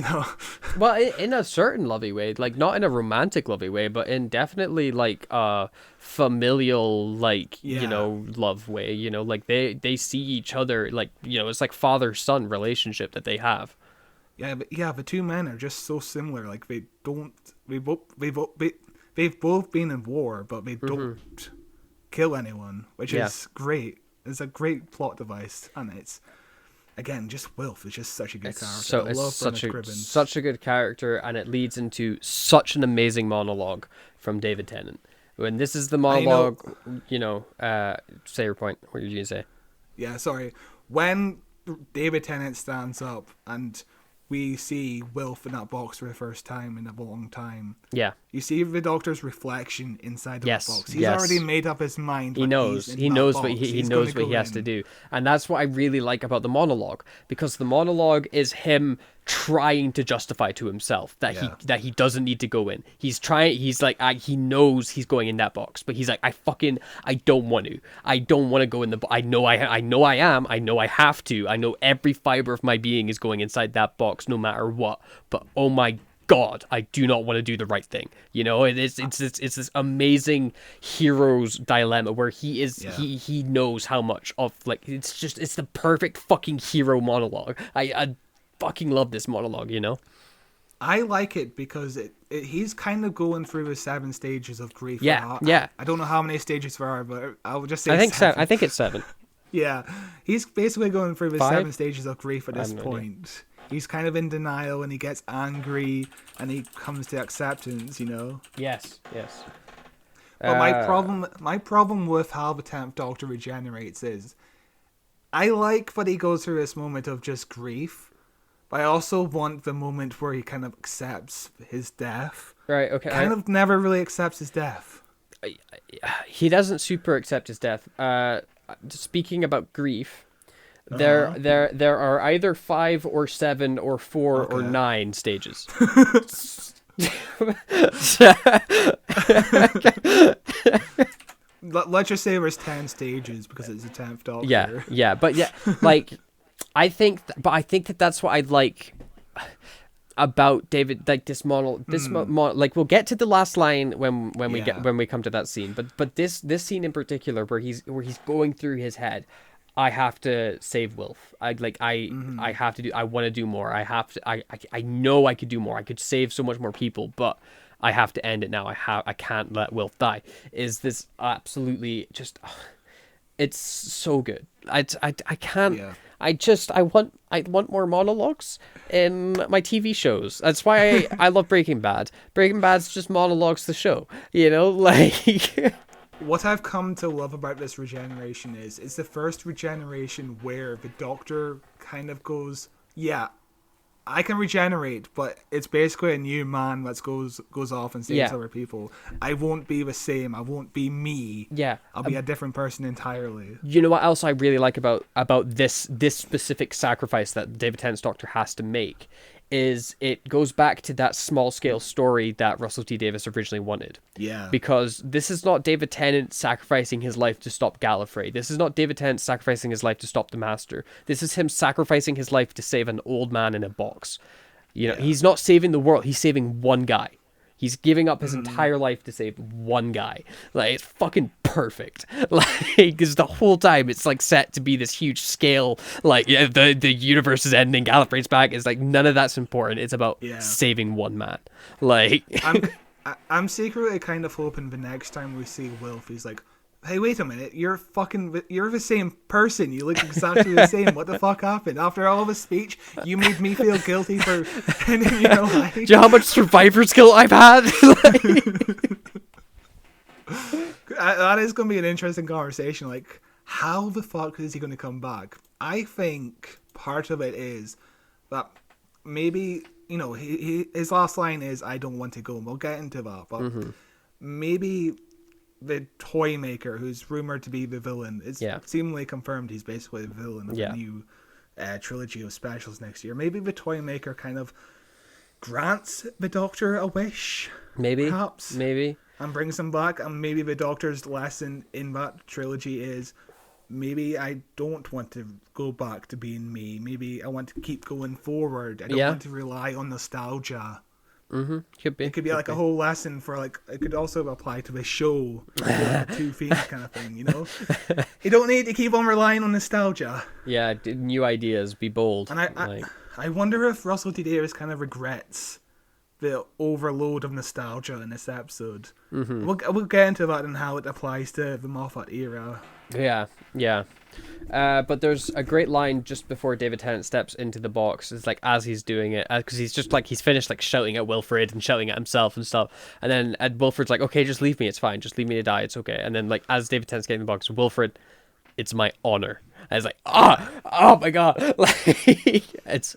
Well, in a certain lovey way, like not in a romantic lovey way, but in definitely like a familial, love way. Like they see each other, like it's like father-son relationship that they have. Yeah, but the 2 men are just so similar. Like they've both been in war, but they don't kill anyone, which is great. It's a great plot device, and it's. Again, just Wilf is just such a good character. I love such a good character, and it leads into such an amazing monologue from David Tennant. When this is the monologue, say your point. What did you say? Yeah, sorry. When David Tennant stands up and we see Wilf in that box for the first time in a long time. Yeah. You see the Doctor's reflection inside the box. He's already made up his mind. He knows what he has to do. And that's what I really like about the monologue, because the monologue is him trying to justify to himself that he doesn't need to go in. He knows he's going in that box, but he's like, I don't want to. I don't want to go in the I know I am. I know I have to. I know every fiber of my being is going inside that box no matter what. But oh my God, I do not want to do the right thing. It's this amazing hero's dilemma where he knows how much of, like, it's the perfect fucking hero monologue. I fucking love this monologue, I like it because he's kind of going through the 7 stages of grief. Yeah. I don't know how many stages there are, but I'll just say seven. I think it's 7. Yeah, he's basically going through the 7 stages of grief at this point. He's kind of in denial, and he gets angry, and he comes to acceptance, Yes. But my problem with how the 10th Doctor regenerates is, I like that he goes through this moment of just grief, but I also want the moment where he kind of accepts his death. Right, okay. Kind of never really accepts his death. He doesn't super accept his death. Speaking about grief, there are either 5 or 7 or 4 or 9 stages. Let's just say there's 10 stages because it's the 10th Doctor. But I think that's what I like about David, like this like we'll get to the last line when we come to that scene, but this scene in particular where he's going through his head, I have to save Wilf. I have to do. I want to do more. I know I could do more. I could save so much more people, but I have to end it now. I can't let Wilf die. Is this absolutely just? It's so good. I can't. Yeah. I want more monologues in my TV shows. That's why I love Breaking Bad. Breaking Bad's just monologues the show. Like. What I've come to love about this regeneration is it's the first regeneration where the Doctor kind of goes, yeah, I can regenerate, but it's basically a new man that goes off and saves other people. I won't be the same. I won't be me. Yeah. I'll be a different person entirely. You know what else I really like about this specific sacrifice that David Tennant's Doctor has to make is it goes back to that small scale story that Russell T Davies originally wanted. Yeah. Because this is not David Tennant sacrificing his life to stop Gallifrey. This is not David Tennant sacrificing his life to stop the Master. This is him sacrificing his life to save an old man in a box. He's not saving the world. He's saving one guy. He's giving up his entire life to save one guy. Like, it's fucking perfect. Like, because the whole time it's like set to be this huge scale. Like, the universe is ending. Gallifrey's back. It's like none of that's important. It's about saving one man. Like, I'm secretly kind of hoping the next time we see Wilf, he's like, hey, wait a minute, you're the same person. You look exactly the same. What the fuck happened? After all the speech, you made me feel guilty for ending your life. Do you know how much survivor's guilt I've had? That is going to be an interesting conversation. Like, how the fuck is he going to come back? I think part of it is that maybe, his last line is, I don't want to go. And we'll get into that. But maybe the toy maker, who's rumored to be the villain, it's seemingly confirmed he's basically the villain of the new trilogy of specials next year. Maybe the toy maker kind of grants the Doctor a wish, perhaps, and brings him back. And maybe the Doctor's lesson in that trilogy is, maybe I don't want to go back to being me. Maybe I want to keep going forward. I don't want to rely on nostalgia. Could be. It could be like a whole lesson for, like, it could also apply to the show, 2 feet kind of thing, You don't need to keep on relying on nostalgia. Yeah, new ideas, be bold. And I wonder if Russell T Davies kind of regrets the overload of nostalgia in this episode. We'll get into that and how it applies to the Moffat era. Yeah. But there's a great line just before David Tennant steps into the box. It's like as he's doing it, because he's just like he's finished like shouting at Wilfred and shouting at himself and stuff. And then Wilfred's like, "Okay, just leave me. It's fine. Just leave me to die. It's okay." And then like as David Tennant's getting in the box, Wilfred, "It's my honor." And it's like, oh my god, like it's,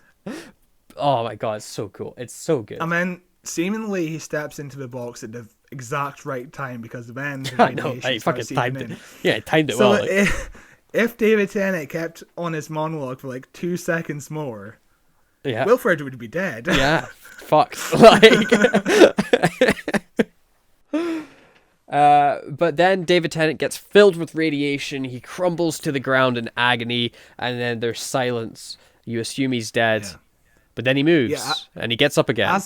oh my god, it's so cool. It's so good. And then seemingly he steps into the box at the exact right time because then I know, he fucking timed it. Yeah, timed it so well. Like. If David Tennant kept on his monologue for like 2 seconds more, Wilfred would be dead. Yeah, fuck. Like, but then David Tennant gets filled with radiation. He crumbles to the ground in agony, and then there's silence. You assume he's dead, but then he moves and he gets up again.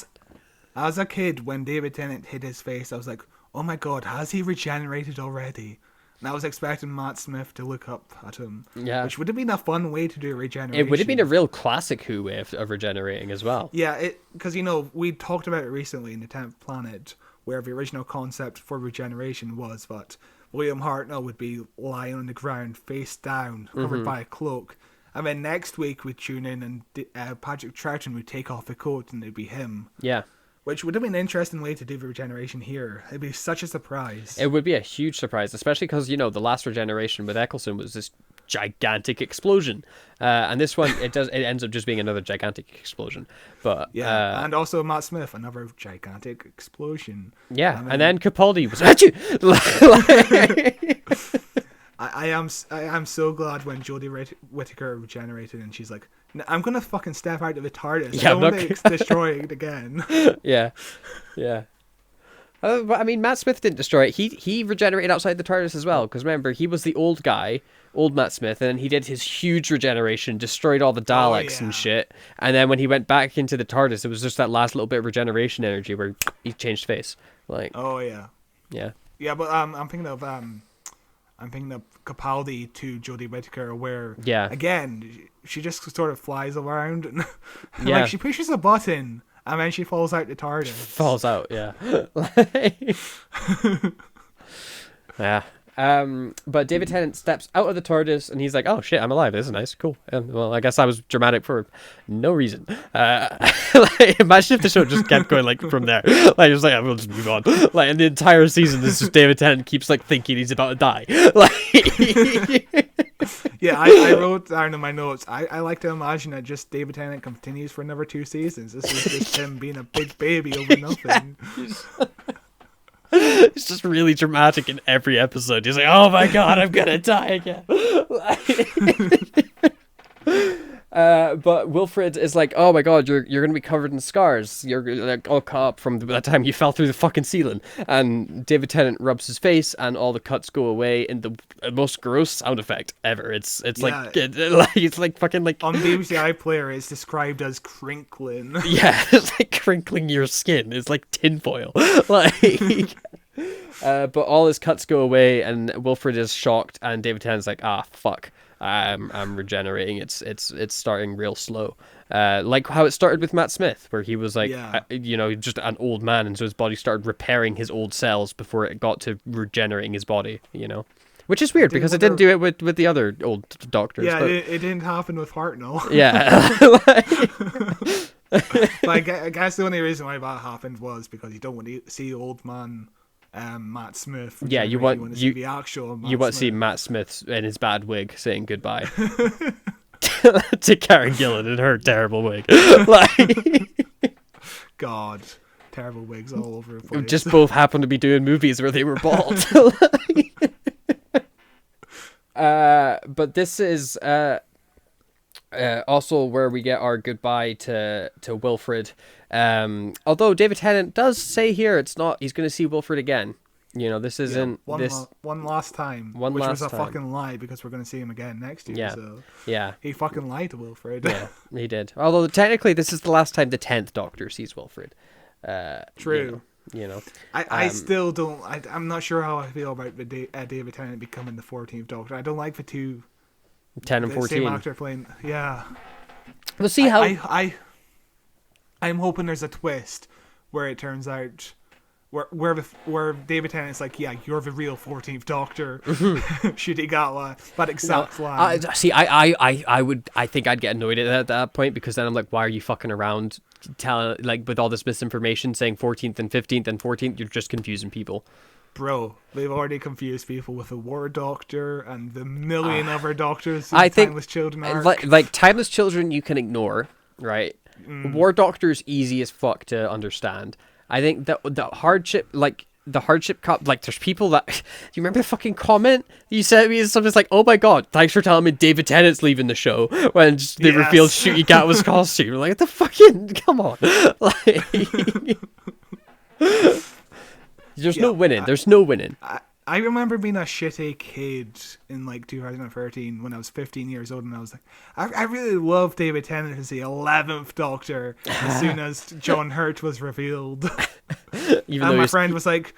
As a kid, when David Tennant hit his face, I was like, "Oh my god, has he regenerated already?" And I was expecting Matt Smith to look up at him. Yeah. Which would have been a fun way to do regeneration. It would have been a real classic Who way of regenerating as well. Yeah, because, we talked about it recently in The 10th Planet, where the original concept for regeneration was that William Hartnell would be lying on the ground, face down, covered by a cloak, And then next week we'd tune in and Patrick Troughton would take off the coat and it'd be him. Yeah. Which would have been an interesting way to do the regeneration here. It'd be such a surprise. It would be a huge surprise, especially because, the last regeneration with Eccleston was this gigantic explosion. And this one, it ends up just being another gigantic explosion. But yeah, and also Matt Smith, another gigantic explosion. Yeah, and then Capaldi was at you. I am so glad when Jodie Whittaker regenerated and she's like, I'm gonna fucking step out of the TARDIS. Yeah, I don't want to destroy it again. Yeah. But I mean, Matt Smith didn't destroy it. He regenerated outside the TARDIS as well. Because remember, he was the old guy, old Matt Smith, and then he did his huge regeneration, destroyed all the Daleks and shit. And then when he went back into the TARDIS, it was just that last little bit of regeneration energy where he changed face. Like. Oh yeah. Yeah. Yeah, but I'm thinking of Capaldi to Jodie Whittaker, where again she just sort of flies around and like she pushes a button and then she falls out the TARDIS. Falls out, yeah. Yeah. But David Tennant steps out of the TARDIS and he's like, "Oh shit, I'm alive. This is nice, cool." Well, I guess I was dramatic for no reason. Imagine if the show just kept going like from there. Like it's like we'll just move on. Like in the entire season, this is David Tennant keeps like thinking he's about to die. Like. Yeah, I wrote down in my notes. I like to imagine that just David Tennant continues for another 2 seasons. This is just him being a big baby over nothing. It's just really dramatic in every episode. He's like, "Oh my god, I'm gonna die again." But Wilfred is like, "Oh my god, you're gonna be covered in scars. You're like all caught up from that time you fell through the fucking ceiling." And David Tennant rubs his face, and all the cuts go away in the most gross sound effect ever. It's like it's like fucking like on BBC iPlayer, it's described as crinkling. Yeah, it's like crinkling your skin. It's like tinfoil. Like. But all his cuts go away, and Wilfred is shocked, and David Tennant's like, "Ah, fuck. I'm regenerating. It's starting real slow, like how it started with Matt Smith, where he was like, just an old man, and so his body started repairing his old cells before it got to regenerating his body, which is weird because it didn't do it with the other old doctors. Yeah, but... it didn't happen with Hartnell. Yeah. But I guess the only reason why that happened was because you don't want to see old man Matt Smith. Yeah, you want to see the actual Matt you want to see Smith. Matt Smith in his bad wig saying goodbye to Karen Gillan in her terrible wig. Like, God, terrible wigs all over the place. Just both happen to be doing movies where they were bald. But this is also where we get our goodbye to Wilfred. Although David Tennant does say here he's going to see Wilfred again. This isn't one last time, which was a fucking lie because we're going to see him again next year. Yeah. So yeah, he fucking lied to Wilfred. Yeah, he did. Although technically, this is the last time the 10th Doctor sees Wilfred. True. I still don't. I'm not sure how I feel about the David Tennant becoming the 14th Doctor. I don't like the two 10 and 14. Same actor playing. Yeah. We'll see how. I'm hoping there's a twist where it turns out where David Tennant's like, yeah, you're the real 14th Doctor. Should he got that exact line? See, I think I'd get annoyed at that point because then I'm like, why are you fucking around with all this misinformation saying 14th and 15th and 14th? You're just confusing people. Bro, they've already confused people with the War Doctor and the million other Doctors. I think Timeless Children arc. like Timeless Children you can ignore, right? War Doctor's easy as fuck to understand. I think the hardship, there's people that... Do you remember the fucking comment you sent me? Something's like, "Oh my god, thanks for telling me David Tennant's leaving the show," when they revealed Shooty Gatwa's costume. Like, the fucking... Come on. Like... There's no winning. There's no winning. I remember being a shitty kid in 2013 when I was 15 years old, and I was like, I really love David Tennant as the 11th Doctor as soon as John Hurt was revealed. Even though my friend was like,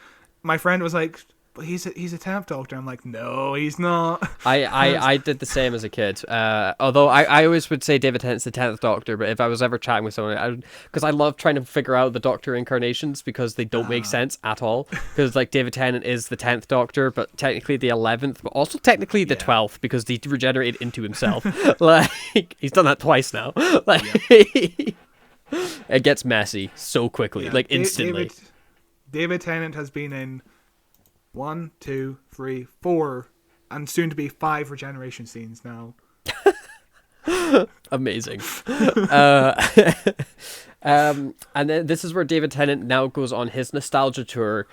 but he's a 10th Doctor. I'm like, no, he's not. I did the same as a kid. Although I always would say David Tennant's the 10th Doctor, but if I was ever chatting with someone, because I love trying to figure out the Doctor incarnations because they don't make sense at all. Because like David Tennant is the 10th Doctor, but technically the 11th, but also technically the 12th because he regenerated into himself. Like he's done that twice now. Like it gets messy so quickly, like instantly. David Tennant has been in 1, 2, 3, 4, and soon to be 5 regeneration scenes now. Amazing. And then this is where David Tennant now goes on his nostalgia tour,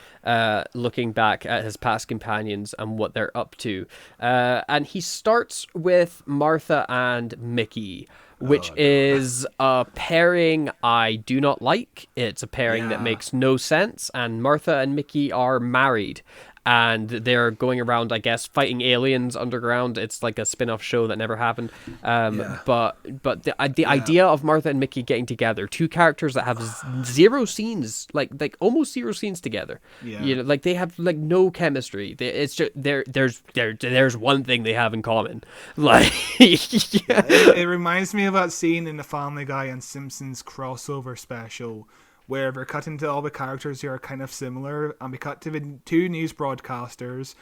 looking back at his past companions and what they're up to. And he starts with Martha and Mickey, which is a pairing I do not like. It's a pairing that makes no sense. And Martha and Mickey are married. And they're going around, I guess, fighting aliens underground. It's like a spin-off show that never happened. But the idea of Martha and Mickey getting together, two characters that have zero scenes, like almost zero scenes together. Yeah. You know, like they have like no chemistry. It's just there's one thing they have in common. Like it reminds me of that scene in the Family Guy and Simpsons crossover special, where we're cutting to all the characters who are kind of similar, and we cut to the two news broadcasters,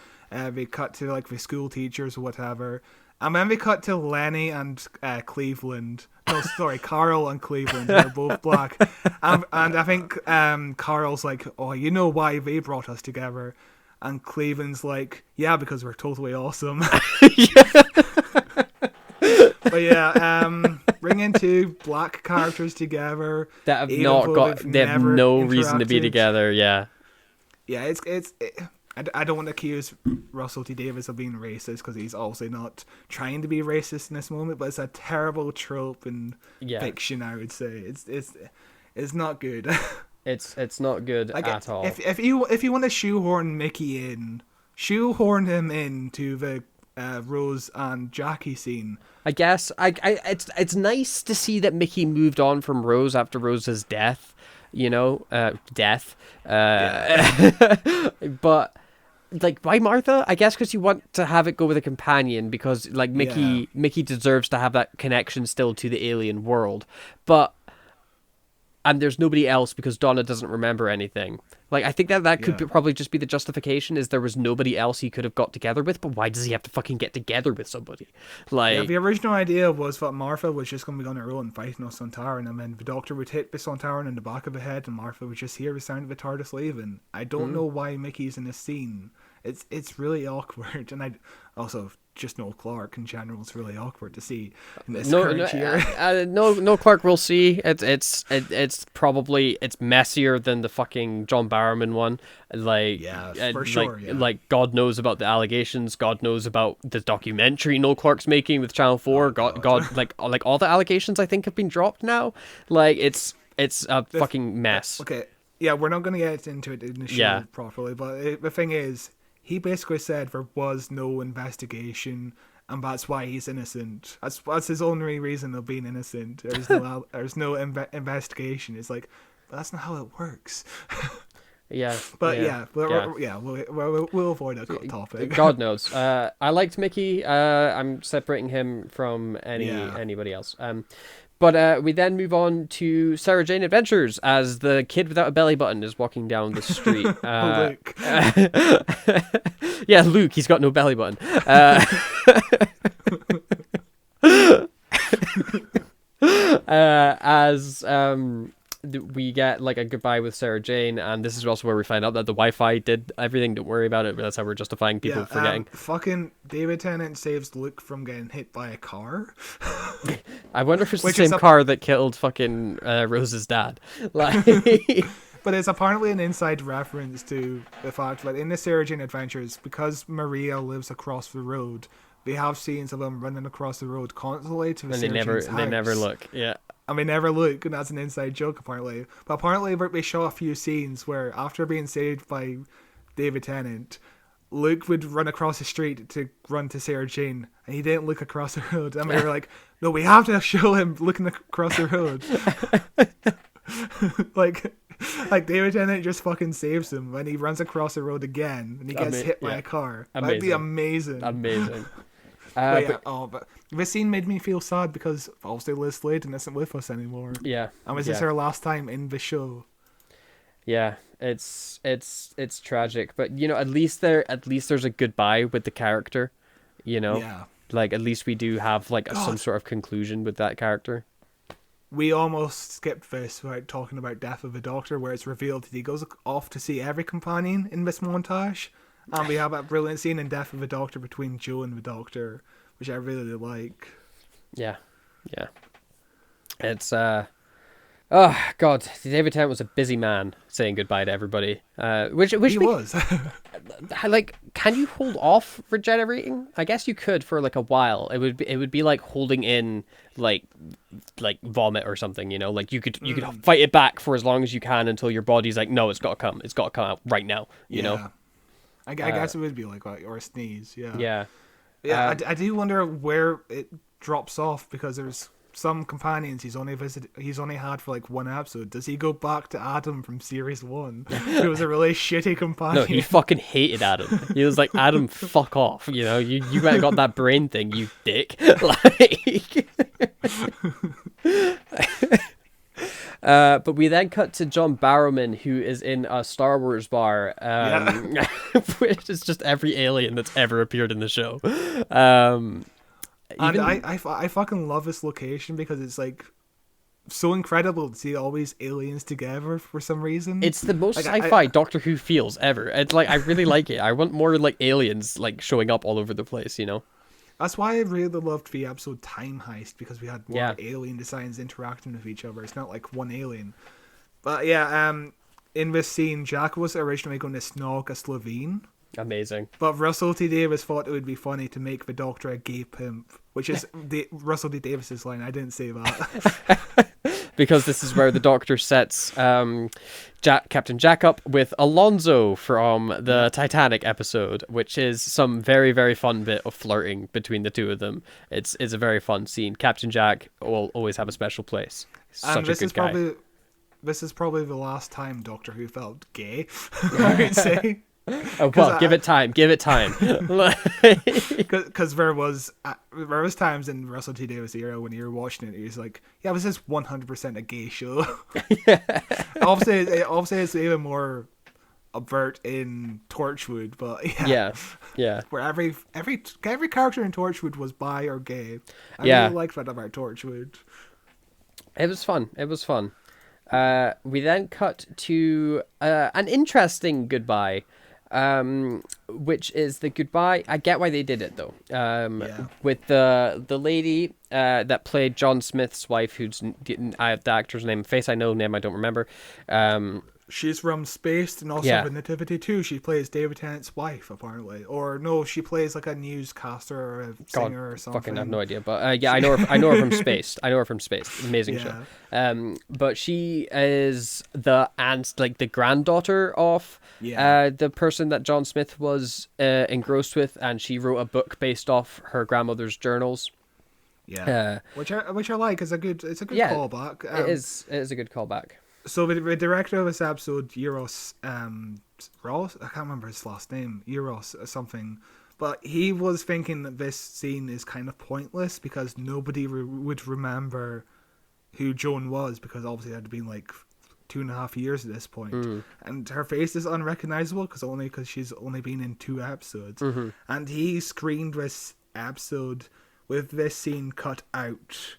we cut to like the school teachers or whatever, and then we cut to Lenny and Cleveland. No, sorry, Carl and Cleveland. They're both black, and I think Carl's like, "Oh, you know why they brought us together?" And Cleveland's like, "Yeah, because we're totally awesome." But yeah, bringing two black characters together that have not got, they have no reason to be together. Yeah, I don't want to accuse Russell T Davies of being racist because he's also not trying to be racist in this moment. But it's a terrible trope in fiction. I would say it's not good. It's not good at all. If you want to shoehorn Mickey in, shoehorn him into the Rose and Jackie scene. I guess it's nice to see that Mickey moved on from Rose after Rose's death. You know, but like, why Martha? I guess because you want to have it go with a companion, because like Mickey deserves to have that connection still to the alien world, and there's nobody else because Donna doesn't remember anything. Like, I think that could probably just be the justification, is there was nobody else he could have got together with, but why does he have to fucking get together with somebody? Like, the original idea was that Martha was just going to be on her own fighting on Sontaran, and then the Doctor would hit the Sontaran in the back of the head, and Martha would just hear the sound of the TARDIS leaving. I don't know why Mickey's in this scene. It's really awkward, and I also just Noel Clark in general is really awkward to see in this current year. No Clark, we'll see. It's probably messier than the fucking John Barrowman one. Like, for sure. Like God knows about the allegations. God knows about the documentary Noel Clark's making with Channel 4. God, like all the allegations I think have been dropped now. Like it's a fucking mess. Okay, yeah, we're not going to get into it in the show properly, but the thing is, he basically said there was no investigation, and that's why he's innocent. That's his only reason of being innocent. There's no investigation. It's like, but that's not how it works. We'll avoid that topic. God knows. I liked Mickey. I'm separating him from anybody else. But we then move on to Sarah Jane Adventures as the kid without a belly button is walking down the street. Luke. Yeah, Luke, he's got no belly button. We get like a goodbye with Sarah Jane, and this is also where we find out that the Wi-Fi did everything. Don't worry about it, but that's how we're justifying people forgetting. Fucking David Tennant saves Luke from getting hit by a car. I wonder if it's the same car that killed fucking Rose's dad. Like, but it's apparently an inside reference to the fact that in the Sarah Jane Adventures, because Maria lives across the road, they have scenes of them running across the road constantly to the Sarah Jane's house. They never look. Yeah. And they never look, and that's an inside joke, apparently. But apparently they show a few scenes where, after being saved by David Tennant, Luke would run across the street to run to Sarah Jane, and he didn't look across the road. And we were like, no, we have to show him looking across the road. Like, Like David Tennant just fucking saves him when he runs across the road again and he gets hit by a car. That'd be amazing. Amazing. But this scene made me feel sad because obviously Liz Sladen isn't with us anymore. Yeah. And was this her last time in the show? Yeah, it's tragic, but at least there's a goodbye with the character, Yeah. Like at least we do have like some sort of conclusion with that character. We almost skipped this without talking about Death of the Doctor, where it's revealed that he goes off to see every companion in this montage. And we have that brilliant scene in Death of the Doctor between Joe and the Doctor, which I really like. Yeah. It's oh god, David Tennant was a busy man saying goodbye to everybody. Which he was. Like, can you hold off regenerating? I guess you could for like a while. It would be like holding in like vomit or something, like you could fight it back for as long as you can until your body's like, no, it's got to come out right now, you know. I guess it would be like that, or a sneeze. Yeah. I do wonder where it drops off, because there's some companions he's only had for like one episode. Does he go back to Adam from series 1? He was a really shitty companion. No, he fucking hated Adam. He was like, Adam, fuck off. You went and got that brain thing, you dick. But we then cut to John Barrowman, who is in a Star Wars bar, which is just every alien that's ever appeared in the show. I fucking love this location because it's like so incredible to see all these aliens together for some reason. It's the most sci-fi Doctor Who feels ever. It's like, I really like it. I want more like aliens like showing up all over the place, That's why I really loved the episode Time Heist, because we had more alien designs interacting with each other. It's not like one alien. But in this scene, Jack was originally going to snog a Slovene. Amazing. But Russell T Davies thought it would be funny to make the Doctor a gay pimp, which is Russell T Davies's line. I didn't say that. Because this is where the Doctor sets Captain Jack up with Alonso from the Titanic episode, which is some very, very fun bit of flirting between the two of them. It's a very fun scene. Captain Jack will always have a special place. Such a good guy. This is probably the last time Doctor Who felt gay, I would say. Oh, well, give it time. Because there was times in Russell T Davies' era when you were watching it, he was like, "Yeah, this is 100% a gay show." Obviously, it's even more overt in Torchwood, but yeah, where every character in Torchwood was bi or gay. I really liked that about Torchwood. It was fun. We then cut to an interesting goodbye. Which is the goodbye. I get why they did it though. With the lady that played John Smith's wife, the actor's name, face I know, name I don't remember. She's from Spaced and also in Nativity 2. She plays David Tennant's wife, apparently. Or no, she plays like a newscaster or a singer or something. Fucking have no idea. But I know her from Spaced. Amazing show. But she is the aunt, like the granddaughter of the person that John Smith was engrossed with, and she wrote a book based off her grandmother's journals. Which I like. It's a good callback. It is a good callback. So the director of this episode, Euros Ross, I can't remember his last name, Euros or something, but he was thinking that this scene is kind of pointless because nobody would remember who Joan was, because obviously it had been like 2.5 years at this point. And her face is unrecognizable because she's only been in 2 episodes. And he screened this episode with this scene cut out,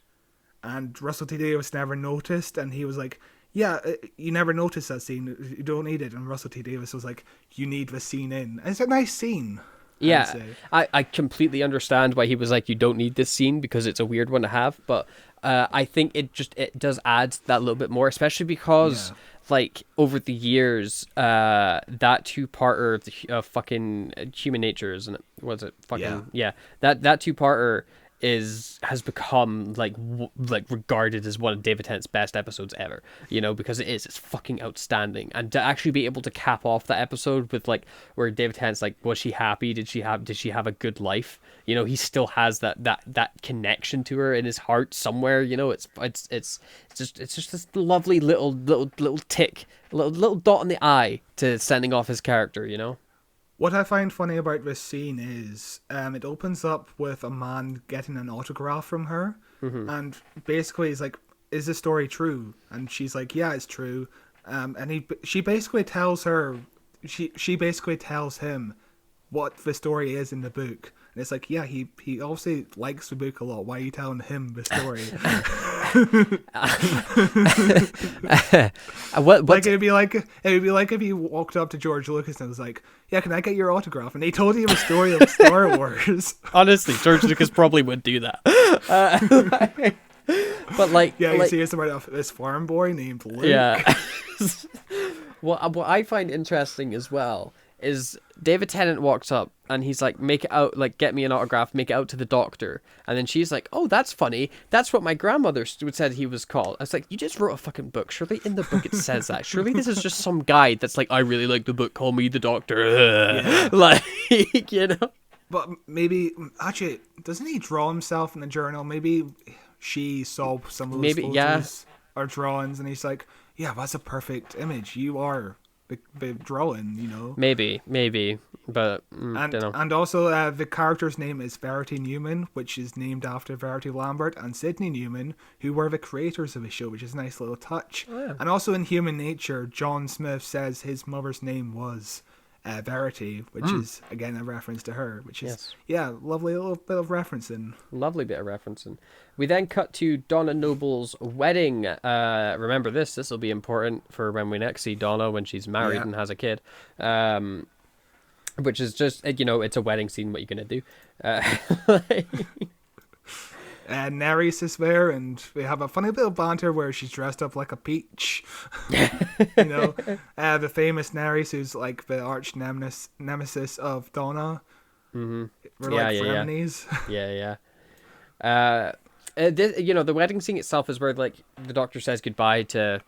and Russell T Davies never noticed, and he was like, yeah, you never noticed that scene. You don't need it. And Russell T Davies was like, you need the scene in. And it's a nice scene. Yeah, I completely understand why he was like, you don't need this scene because it's a weird one to have. But I think it does add that little bit more, especially because like over the years, that 2-parter of fucking Human Nature, isn't it? Was it fucking that 2-parter has become like regarded as one of David Tennant's best episodes ever, you know, because it's fucking outstanding. And to actually be able to cap off that episode with like where David Tennant's like, was she happy, did she have a good life, you know, he still has that connection to her in his heart somewhere, you know. It's just this lovely little tick, little dot on the I to sending off his character, you know. What I find funny about this scene is it opens up with a man getting an autograph from her, and basically he's like, "Is this story true?" And she's like, "Yeah, it's true." And she basically tells him what the story is in the book. And it's like, yeah, he obviously likes the book a lot. Why are you telling him the story? Like it'd be like if he walked up to George Lucas and was like, "Yeah, can I get your autograph?" And he told him a story of Star Wars. Honestly, George Lucas probably would do that. But like, yeah, you see, it's about this farm boy named Luke. Yeah. What I find interesting as well is David Tennant walks up and he's like, make it out, like, get me an autograph, make it out to the doctor. And then she's like, oh, that's funny. That's what my grandmother said he was called. I was like, you just wrote a fucking book. Surely in the book it says that. Surely this is just some guy that's like, I really like the book, call me the doctor. Yeah. Like, you know? But maybe, actually, doesn't he draw himself in the journal? Maybe she saw some of those photos or drawings and he's like, yeah, that's a perfect image. You are the drawing, you know. Maybe, but and don't know. And also, the character's name is Verity Newman, which is named after Verity Lambert and Sidney Newman, who were the creators of the show, which is a nice little touch. Oh, yeah. And also in Human Nature, John Smith says his mother's name was Verity, which is again a reference to her, which is lovely little bit of referencing. Lovely bit of referencing. We then cut to Donna Noble's wedding. Remember this will be important for when we next see Donna when she's married and has a kid. Which is just, you know, it's a wedding scene. What are you gonna do? Nerys is there, and we have a funny bit of banter where she's dressed up like a peach. You know, the famous Nerys, who's like the arch nemesis of Donna. Mm-hmm. We're like frenemies. Yeah. You know, the wedding scene itself is where like the doctor says goodbye to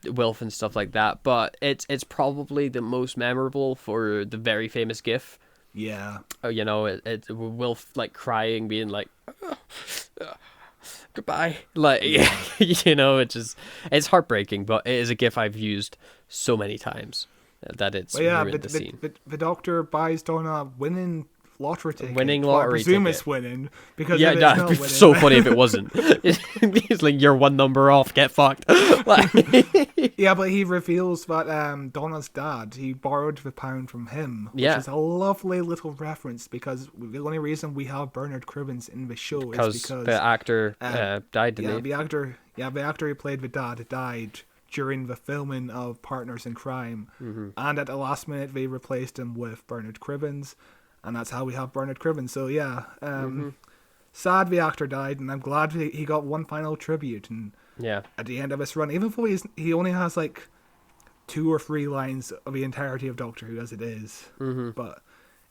Wilf and stuff like that, but it's probably the most memorable for the very famous GIF. Yeah. You know, it's Wilf like crying, being like, goodbye. Like, you know, it's heartbreaking, but it is a GIF I've used so many times that it's ruined the scene. The doctor buys Donna winning lottery ticket. Winning lottery ticket. I presume ticket. It's winning. Because yeah, that'd be so funny if it wasn't. He's like, you're one number off, get fucked. Yeah, but he reveals that Donna's dad, he borrowed the pound from him, which is a lovely little reference, because the only reason we have Bernard Cribbins in the show is because the actor died, didn't he? The actor who played the dad died during the filming of Partners in Crime, and at the last minute they replaced him with Bernard Cribbins. And that's how we have Bernard Cribbins. So yeah, sad the actor died, and I'm glad he got one final tribute. And at the end of his run, even though he only has like 2 or 3 lines of the entirety of Doctor Who as it is, but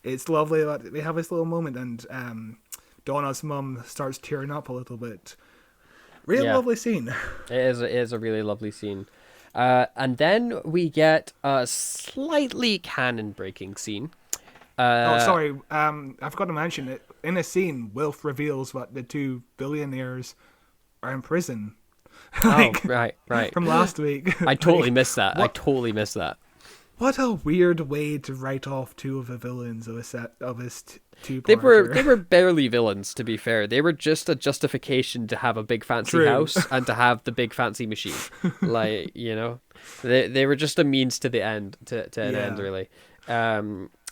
it's lovely that we have this little moment, and Donna's mum starts tearing up a little bit. Lovely scene. It is a really lovely scene. And then we get a slightly canon-breaking scene. I forgot to mention it. In a scene, Wilf reveals that the 2 billionaires are in prison. Right. From last week. I totally missed that. What a weird way to write off 2 of the villains of this two-parter. They were barely villains, to be fair. They were just a justification to have a big fancy house and to have the big fancy machine. Like, you know, they were just a means to the end, to an end, really.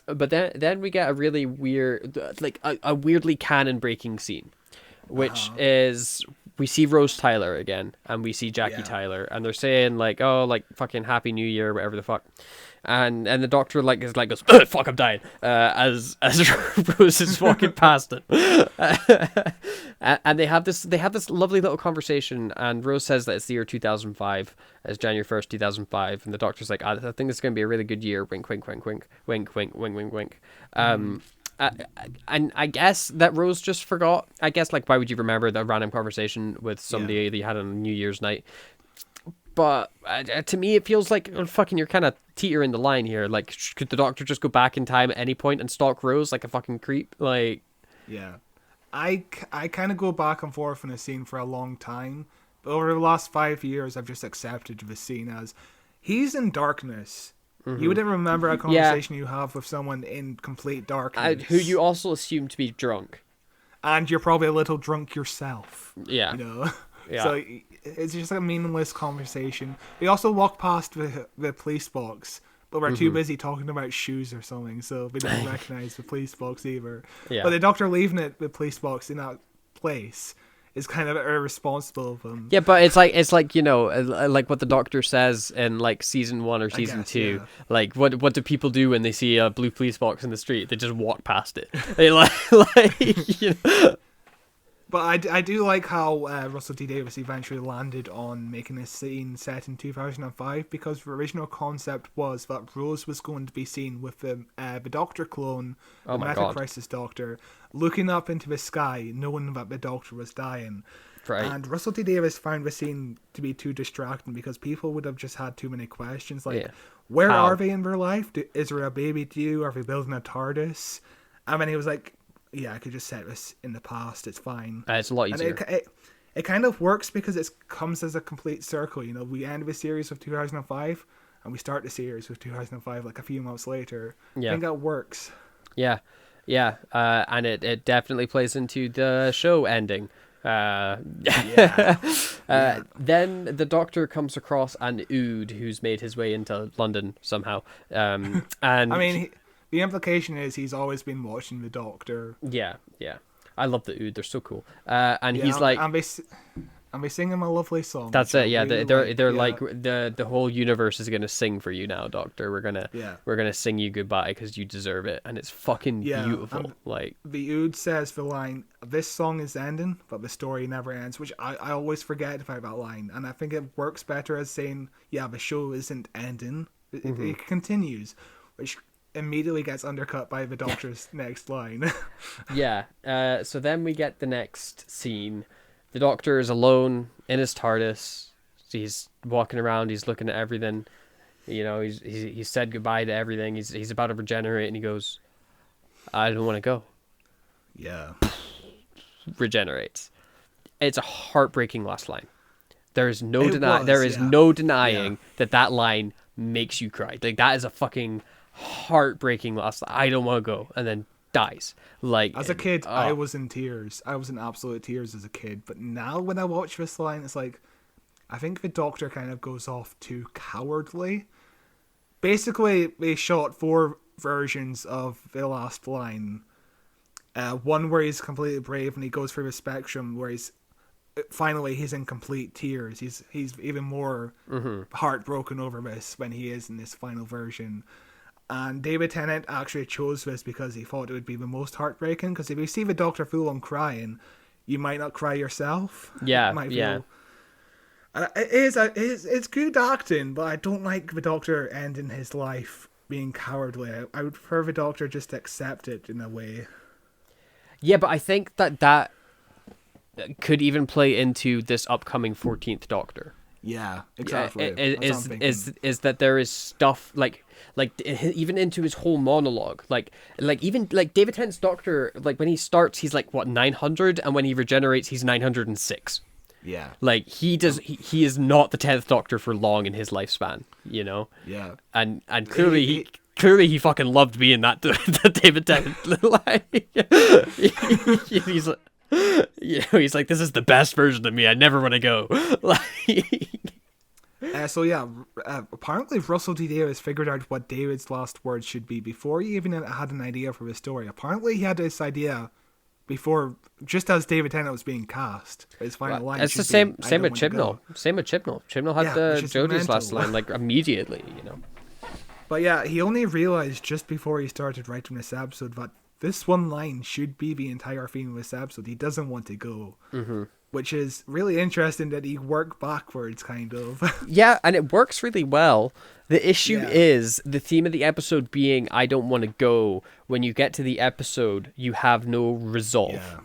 But then we get a really weird, like a weirdly canon-breaking scene, which is we see Rose Tyler again, and we see Jackie Tyler, and they're saying like, oh, like fucking Happy New Year, whatever the fuck, and the doctor goes, fuck, I'm dying, as Rose is walking past him, and they have this lovely little conversation, and Rose says that it's the year 2005, it's January 1st, 2005, and the doctor's like, I think it's going to be a really good year, wink, wink, wink, wink, wink, wink, wink, wink, wink. And I guess that Rose just forgot. I guess, like, why would you remember that random conversation with somebody that you had on New Year's night? But to me, it feels like, oh, fucking, you're kind of teetering the line here. Like, could the Doctor just go back in time at any point and stalk Rose like a fucking creep? Like, yeah. I kind of go back and forth in a scene for a long time. But over the last 5 years, I've just accepted the scene as he's in darkness. You wouldn't remember a conversation you have with someone in complete darkness. Who you also assume to be drunk. And you're probably a little drunk yourself. Yeah. You know? Yeah. So it's just a meaningless conversation. We also walked past the police box, but we're too busy talking about shoes or something, so we don't recognize the police box either. Yeah. But the Doctor leaving the police box in that place is kind of irresponsible of him. Yeah, but it's like you know, like what the Doctor says in like season 1 or season 2. Yeah. Like, what do people do when they see a blue police box in the street? They just walk past it. They like you know. But I do like how Russell T Davies eventually landed on making this scene set in 2005, because the original concept was that Rose was going to be seen with the Doctor clone, the Meta-Crisis Doctor, looking up into the sky, knowing that the Doctor was dying. Right. And Russell T Davies found the scene to be too distracting because people would have just had too many questions, like, where are they in their life? Is there a baby due? Are they building a TARDIS? And then he was like, yeah, I could just set this in the past. It's fine. It's a lot easier. And it kind of works because it comes as a complete circle. You know, we end the series with 2005, and we start the series with 2005 like a few months later. Yeah. I think that works. Yeah. And it definitely plays into the show ending. Then the Doctor comes across an Ood who's made his way into London somehow. And I mean, the implication is he's always been watching the Doctor. Yeah. I love the Ood; they're so cool. And he's like, and they sing him a lovely song. That's it. Yeah, they're like the whole universe is gonna sing for you now, Doctor. We're gonna sing you goodbye because you deserve it, and it's fucking beautiful. Like, the Ood says the line, "This song is ending, but the story never ends," which I always forget about that line, and I think it works better as saying, "Yeah, the show isn't ending; it continues," which immediately gets undercut by the Doctor's next line. So then we get the next scene. The Doctor is alone in his TARDIS. He's walking around. He's looking at everything. You know, he's said goodbye to everything. He's about to regenerate, and he goes, "I don't want to go." Yeah. Regenerates. It's a heartbreaking last line. There is no no denying that line makes you cry. Like, that is a fucking heartbreaking last line. I don't want to go, and then dies. Like, as a kid, I was in tears. I was in absolute tears as a kid. But now when I watch this line, it's like, I think the Doctor kind of goes off too cowardly. Basically, they shot 4 versions of the last line. One where he's completely brave and he goes through the spectrum, where he's in complete tears. He's even more heartbroken over this when he is in this final version. And David Tennant actually chose this because he thought it would be the most heartbreaking. Because if you see the Doctor full on crying, you might not cry yourself. Yeah. It's good acting, but I don't like the Doctor ending his life being cowardly. I would prefer the Doctor just accept it in a way. Yeah, but I think that could even play into this upcoming 14th Doctor. Yeah, exactly. Is that there is stuff like even into his whole monologue, like even like David Tennant's Doctor, like when he starts he's like what 900, and when he regenerates he's 906. Yeah, like he is not the 10th Doctor for long in his lifespan, you know. Yeah, and clearly he fucking loved being that David Tennant. Like, he's like, you know, he's like, this is the best version of me. I never want to go. Apparently Russell T Davies figured out what David's last words should be before he even had an idea for his story. Apparently he had this idea before, just as David Tennant was being cast. His final line. It's the same with Chibnall. Same with Chibnall. Chibnall had Jodie's last line like immediately, you know. But yeah, he only realized just before he started writing this episode that this one line should be the entire theme of this episode. He doesn't want to go. which is really interesting that he worked backwards, kind of. Yeah, and it works really well. The issue Yeah. is the theme of the episode being I don't want to go. When you get to the episode, you have no resolve. Yeah.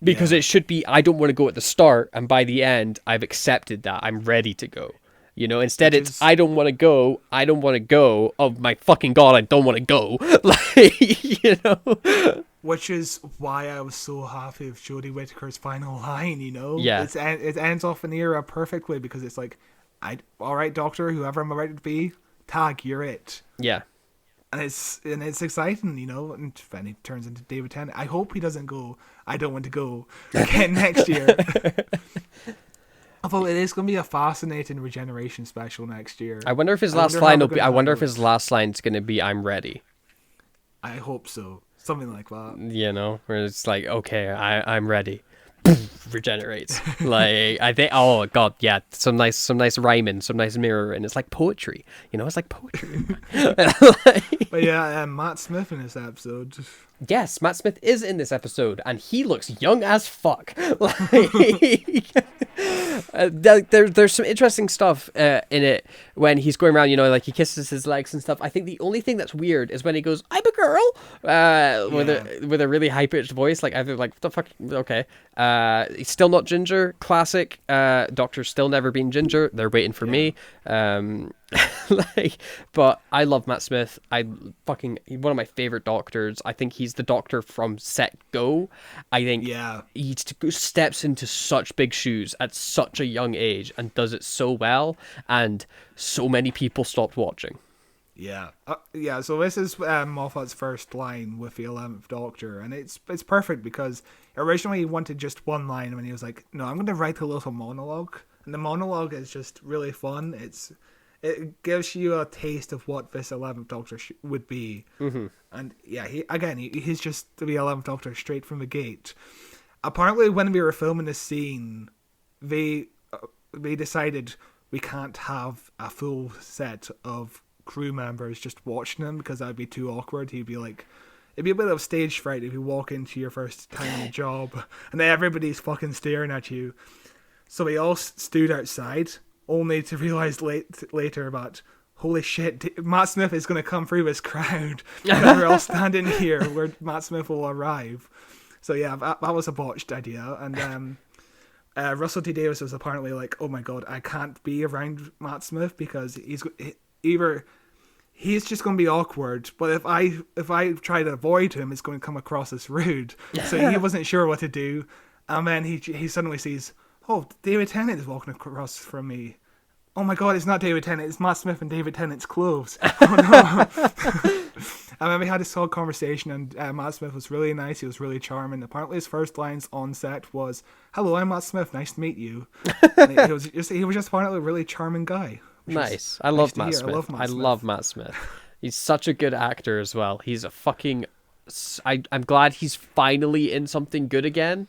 Because Yeah. it should be I don't want to go at the start, and by the end, I've accepted that. I'm ready to go. You know, instead Which it's is- I don't want to go. I don't want to go. Oh my fucking god, I don't want to go. Like, you know. Which is why I was so happy with Jodie Whittaker's final line, you know? Yeah. It ends off an era perfectly because it's like, all right, Doctor, whoever I'm about to be, tag, you're it. Yeah. And it's exciting, you know? And then he turns into David Tennant. I hope he doesn't go, I don't want to go again next year. Although it is going to be a fascinating regeneration special next year. I wonder if his I last wonder how line we're will be gonna I wonder if handle his last line's going to be I'm ready. I hope so. Something like that. You know, where it's like, okay, I'm ready. Regenerates. Like, I think, oh god, yeah, some nice rhyming, some nice mirror, and it's like poetry. You know, it's like poetry. But yeah, Matt Smith in this episode. Yes, Matt Smith is in this episode, and he looks young as fuck. Like, there's some interesting stuff in it when he's going around, you know, like he kisses his legs and stuff. I think the only thing that's weird is when he goes, "I'm a girl," with a really high pitched voice. Like, either like, what the fuck? Okay, he's still not ginger. Classic. Doctor's still never been ginger. They're waiting for me. Like, but I love Matt Smith. He's one of my favorite doctors. I think he's the Doctor from Set Go. I think he steps into such big shoes at such a young age and does it so well, and so many people stopped watching. Yeah. So this is Moffat's first line with the 11th Doctor, and it's perfect because originally he wanted just one line, and he was like, "No, I'm going to write a little monologue," and the monologue is just really fun. It gives you a taste of what this 11th Doctor would be. Mm-hmm. And yeah, he's just the 11th Doctor straight from the gate. Apparently, when we were filming this scene, they decided we can't have a full set of crew members just watching him because that'd be too awkward. It'd be a bit of stage fright if you walk into your first time on the job and then everybody's fucking staring at you. So we all stood outside, only to realise later that, holy shit, Matt Smith is going to come through this crowd. And we're all standing here where Matt Smith will arrive. So yeah, that was a botched idea. And Russell T Davies was apparently like, oh my god, I can't be around Matt Smith because he's just going to be awkward, but if I try to avoid him, it's going to come across as rude. So he wasn't sure what to do. And then he suddenly sees, oh, David Tennant is walking across from me. Oh my god, it's not David Tennant, it's Matt Smith in David Tennant's clothes. Oh no. And then we had this whole conversation, and Matt Smith was really nice, he was really charming. Apparently his first lines on set was, "Hello, I'm Matt Smith, nice to meet you." And he was just apparently a really charming guy. Nice. I love Matt Smith. I love Matt Smith. He's such a good actor as well. He's a fucking... I'm glad he's finally in something good again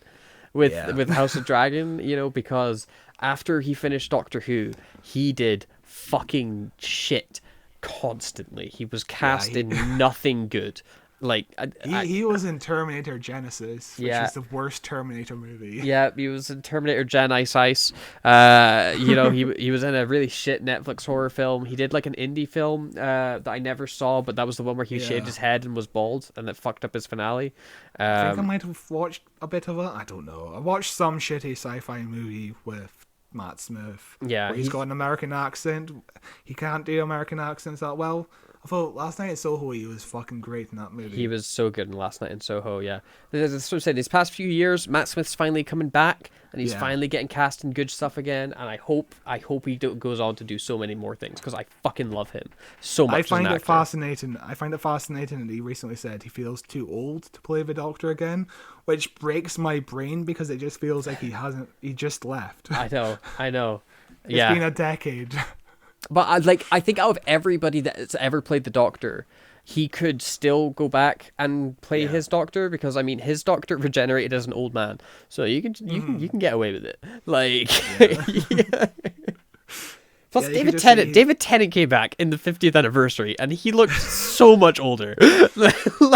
with House of Dragon, you know, because after he finished Doctor Who, he did fucking shit constantly. He was cast in nothing good. Like he was in Terminator Genesis, which is the worst Terminator movie. Yeah, he was in Terminator Gen Ice. You know, he was in a really shit Netflix horror film. He did like an indie film that I never saw, but that was the one where he shaved his head and was bald, and it fucked up his finale. I think I might have watched a bit of it. I don't know. I watched some shitty sci-fi movie with Matt Smith. Yeah, where he's got an American accent. He can't do American accents that well. Although Last Night in Soho, he was fucking great in that movie. He was so good in Last Night in Soho, yeah. As I sort of said, these past few years, Matt Smith's finally coming back, and he's finally getting cast in good stuff again, and I hope he goes on to do so many more things, because I fucking love him so much. I find it fascinating that he recently said he feels too old to play the Doctor again, which breaks my brain, because it just feels like he just left. I know. It's been a decade. But I think out of everybody that's ever played the Doctor, he could still go back and play his Doctor, because I mean his Doctor regenerated as an old man, so you can get away with it. Like, Plus, David Tennant came back in the 50th anniversary, and he looked so much older.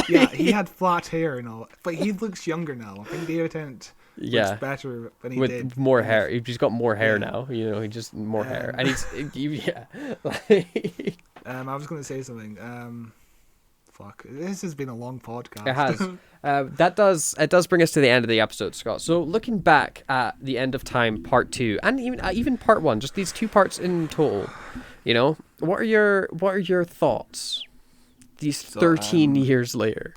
Yeah, he had flat hair and all, but he looks younger now. I think David Tennant Yeah. Looks better than he With did. more hair. He's got more hair now. You know, he just more hair. And yeah. I was going to say something. Fuck. This has been a long podcast. It has. It does bring us to the end of the episode, Scott. So looking back at the End of Time Part 2 and even Part 1, just these 2 parts in total, you know, what are your thoughts these 13 years later?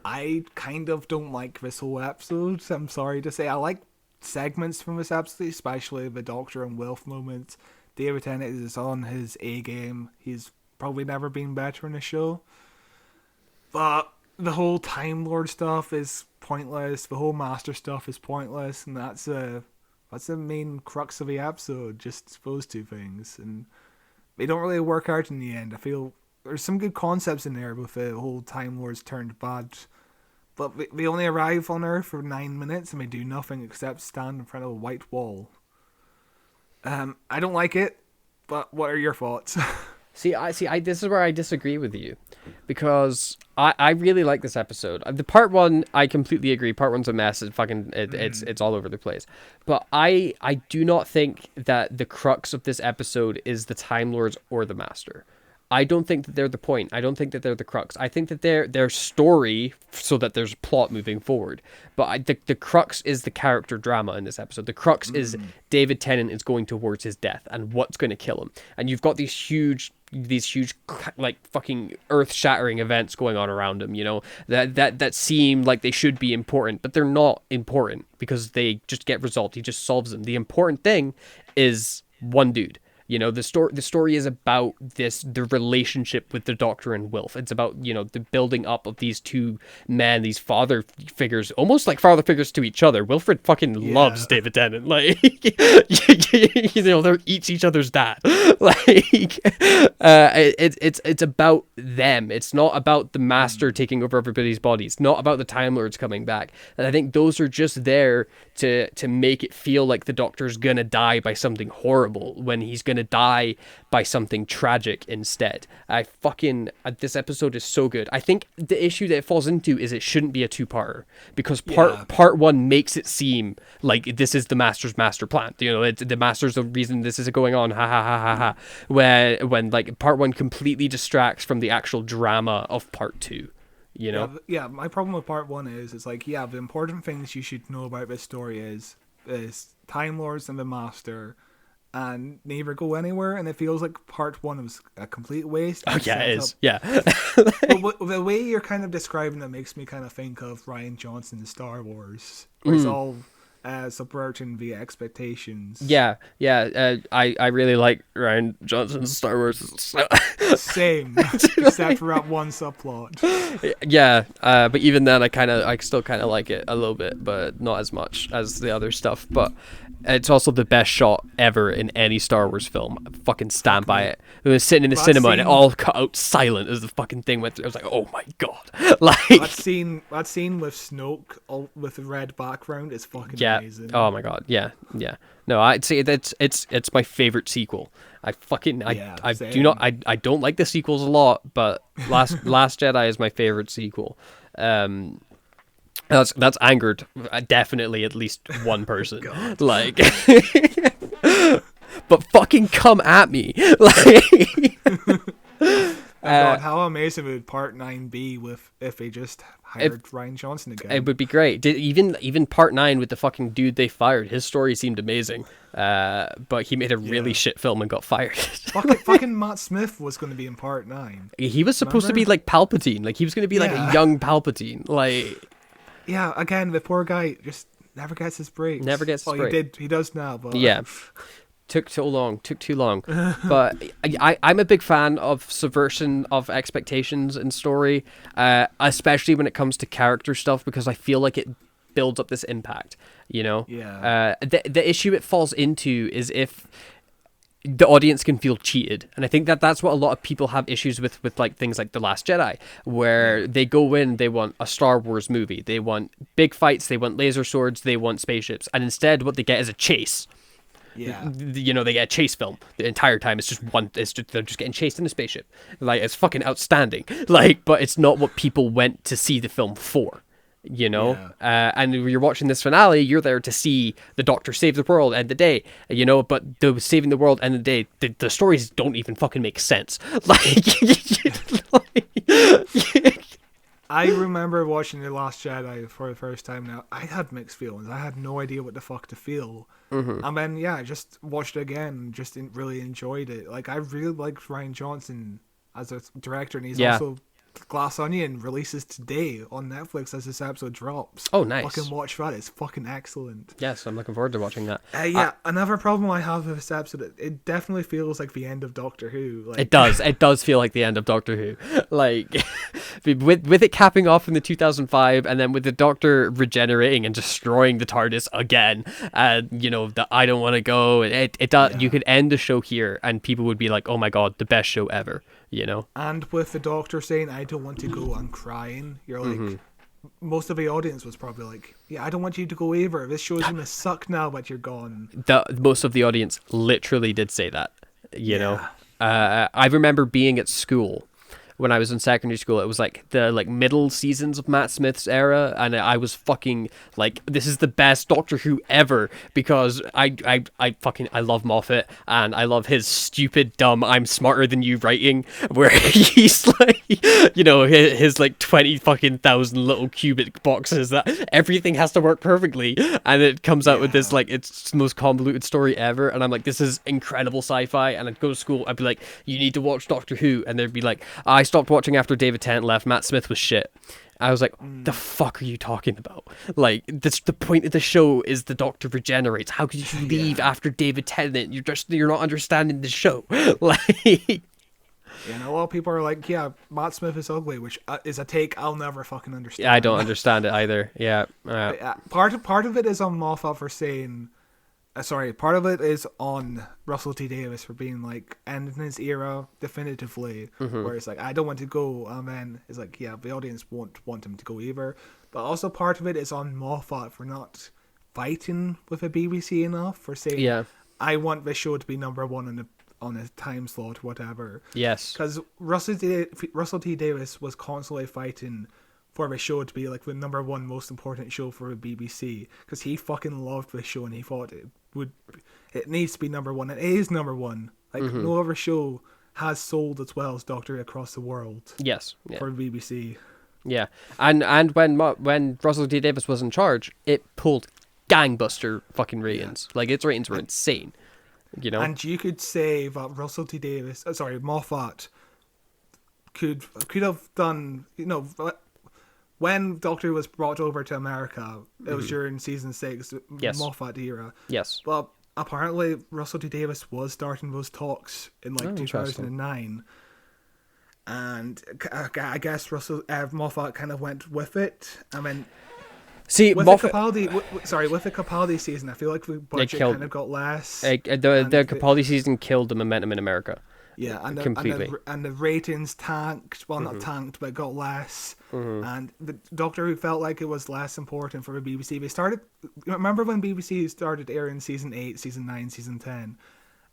I kind of don't like this whole episode. I'm sorry to say. I like segments from this episode, especially the Doctor and Wilf moments. David Tennant is on his A game. He's probably never been better in the show. But the whole Time Lord stuff is pointless. The whole Master stuff is pointless, and that's the main crux of the episode. Just those 2 things, and they don't really work out in the end. I feel there's some good concepts in there with the whole Time Lords turned bad, but they only arrive on Earth for 9 minutes and they do nothing except stand in front of a white wall. I don't like it, but what are your thoughts? See, this is where I disagree with you, because I really like this episode. The Part 1, I completely agree. Part 1's a mess. It's all over the place. But I do not think that the crux of this episode is the Time Lords or the Master. I don't think that they're the point. I don't think that they're the crux. I think that they're their story so that there's plot moving forward. But the crux is the character drama in this episode. The crux is David Tennant is going towards his death and what's going to kill him. And you've got these huge like fucking earth-shattering events going on around him, you know, that seem like they should be important, but they're not important because they just get resolved. He just solves them. The important thing is one dude. You know, the story is about the relationship with the Doctor and Wilf. It's about, you know, the building up of these 2 men, these father figures, almost like father figures to each other. Wilfred fucking loves David Tennant. Like, you know, they're each other's dad. Like, it's about them. It's not about the Master taking over everybody's bodies. It's not about the Time Lords coming back. And I think those are just there to make it feel like the Doctor's gonna die by something horrible when he's gonna die by something tragic instead. This episode is so good. I think the issue that it falls into is it shouldn't be a 2-parter, because part 1 makes it seem like this is the Master's master plan. You know, the Master's the reason this is going on. Ha ha ha ha ha. When like Part 1 completely distracts from the actual drama of Part 2. You know? Yeah, my problem with Part 1 is it's like, the important things you should know about this story is Time Lords and the Master, and never go anywhere, and it feels like Part 1 was a complete waste. Oh yeah, it is. Yeah. But the way you're kind of describing it makes me kind of think of Rian Johnson's Star Wars, where it's all subverting the expectations. Yeah. I really like Rian Johnson's Star Wars. Same, except for that one subplot. Yeah, but even then, I still kind of like it a little bit, but not as much as the other stuff. But it's also the best shot ever in any Star Wars film. I fucking stand by it. I was sitting in the cinema and it all cut out silent as the fucking thing went through. I was like, oh my god! Like that scene with Snoke with the red background is fucking amazing. Oh my god, yeah. No, I'd say it's my favorite sequel. I don't like the sequels a lot, but Last Jedi is my favorite sequel. That's angered definitely at least one person. Like, but fucking come at me, like. God, how amazing would Part 9 be if they just hired Rian Johnson again? It would be great. Even Part 9 with the fucking dude they fired, his story seemed amazing. But he made a really shit film and got fired. fucking Matt Smith was going to be in Part 9. He was supposed to be like Palpatine. Like, he was going to be like a young Palpatine. Like, yeah, again, the poor guy just never gets his breaks. Never gets his break. He does now, but yeah. Took too long. But I'm a big fan of subversion of expectations in story, especially when it comes to character stuff, because I feel like it builds up this impact, you know? Yeah. The issue it falls into is if the audience can feel cheated. And I think that's what a lot of people have issues with like things like The Last Jedi, where they go in, they want a Star Wars movie. They want big fights, they want laser swords, they want spaceships. And instead what they get is a chase. Yeah, you know, they get a chase film the entire time. They're just getting chased in a spaceship. Like, it's fucking outstanding. Like, but it's not what people went to see the film for. you know? And when you're watching this finale, you're there to see the Doctor save the world, end the day, you know? But the saving the world, end the day, the stories don't even fucking make sense. I remember watching The Last Jedi for the first time now. I had mixed feelings. I had no idea what the fuck to feel. And then, I just watched it again and just really enjoyed it. Like, I really liked Rian Johnson as a director, and he's also... Glass Onion releases today on Netflix as this episode drops. Oh, nice. Fucking watch that. It's fucking excellent. Yes, I'm looking forward to watching that. Another problem I have with this episode, it definitely feels like the end of Doctor Who. Like, it does feel like the end of Doctor Who. Like, with it capping off in the 2005, and then with the Doctor regenerating and destroying the TARDIS again, and, you know, the I don't want to go, it does. You could end the show here, and people would be like, oh my god, the best show ever. You know, and with the Doctor saying I don't want to go and crying, you're like, most of the audience was probably like, yeah, I don't want you to go either. This show's gonna suck now, but you're gone. Most of the audience literally did say that. You know, I remember being at school when I was in secondary school. It was like the middle seasons of Matt Smith's era, and I was fucking like, this is the best Doctor Who ever, because I love Moffat, and I love his stupid, dumb, I'm smarter than you writing, where he's like, you know, his like 20,000 little cubic boxes that everything has to work perfectly, and it comes out with this like, it's the most convoluted story ever, and I'm like, this is incredible sci-fi. And I'd go to school, I'd be like, you need to watch Doctor Who, and they'd be like, I stopped watching after David Tennant left. Matt Smith was shit. I was like, the fuck are you talking about? Like, this, the point of the show is the Doctor regenerates. How could you leave after David Tennant? You're not understanding the show. Like, you know, a lot of people are like, yeah, Matt Smith is ugly, which is a take I'll never fucking understand. Yeah, I don't understand it either. Yeah. Part of it is on Moffat for saying, part of it is on Russell T Davies for being like ending his era definitively, where it's like, I don't want to go, and then it's like, yeah, the audience won't want him to go either. But also part of it is on Moffat for not fighting with the BBC enough, for saying, I want this show to be number one on a time slot, whatever. Yes. Because Russell T Davies was constantly fighting for the show to be like the number one most important show for the BBC, because he fucking loved this show and he thought it needs to be number one, and it is number one. Like, no other show has sold as well as Doctor Who across the world. Yes. For the BBC. Yeah, and when Russell T Davies was in charge, it pulled gangbuster fucking ratings. Like, its ratings were insane. You know, and you could say that Moffat could have done, you know, when Doctor was brought over to America, it was during season 6, Moffat era. Yes. Well, apparently Russell T Davies was starting those talks in 2009. And I guess Moffat kind of went with it. I mean, see, with the Capaldi season, I feel like the budget kind of got less. The Capaldi season killed the momentum in America. Yeah, and completely. And the ratings tanked. Well, not tanked, but got less. And the Doctor Who felt like it was less important for the BBC. They started. Remember when BBC started airing season 8, season 9, season 10,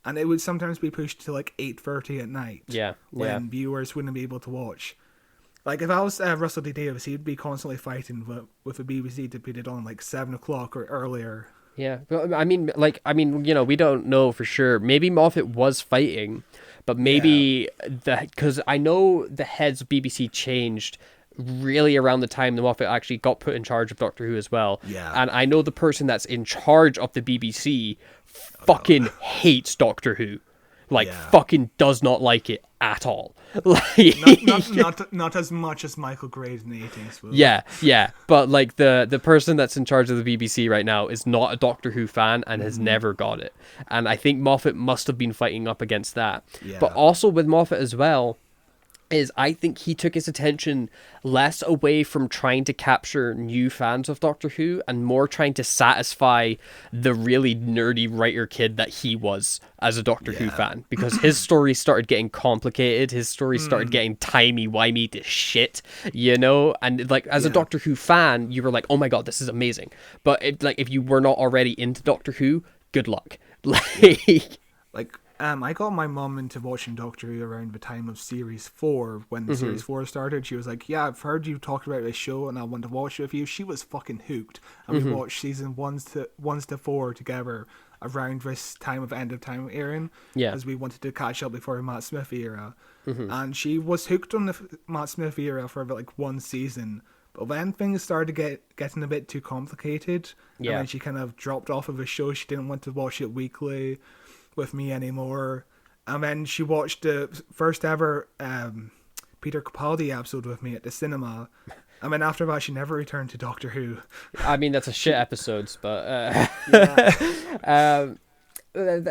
and it would sometimes be pushed to like 8:30 at night. Yeah, when viewers wouldn't be able to watch. Like, if I was Russell T Davies, he'd be constantly fighting with the BBC to put it on like 7 o'clock or earlier. Yeah, but I mean, you know, we don't know for sure. Maybe Moffat was fighting, but maybe because I know the heads of BBC changed really around the time the Moffat actually got put in charge of Doctor Who as well. Yeah, and I know the person that's in charge of the BBC fucking hates Doctor Who. Like, fucking does not like it at all. Like, not as much as Michael Graves in the 80s. Yeah. But, like, the person that's in charge of the BBC right now is not a Doctor Who fan and has never got it. And I think Moffat must have been fighting up against that. Yeah. But also with Moffat as well, is I think he took his attention less away from trying to capture new fans of Doctor Who and more trying to satisfy the really nerdy writer kid that he was as a Doctor Who fan, because his story started getting complicated, his story started getting timey-wimey to shit, you know, and like as a Doctor Who fan, you were like, oh my god, this is amazing. But if you were not already into Doctor Who, good luck. Like I got my mum into watching Doctor Who around the time of Series 4. When the Series 4 started, she was like, yeah, I've heard you talk about this show and I want to watch it with you. She was fucking hooked. And we watched season 1 to 4 together around this time of End of Time airing. Yeah. As we wanted to catch up before the Matt Smith era. And she was hooked on the Matt Smith era for about like one season. But then things started getting a bit too complicated. Yeah. And then she kind of dropped off of the show. She didn't want to watch it weekly with me anymore. And then she watched the first ever Peter Capaldi episode with me at the cinema. And then after that, she never returned to Doctor Who. I mean, that's a shit episodes, but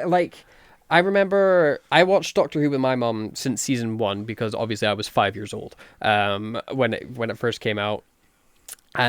like, I remember I watched Doctor Who with my mum since season 1 because obviously I was 5 years old when it first came out.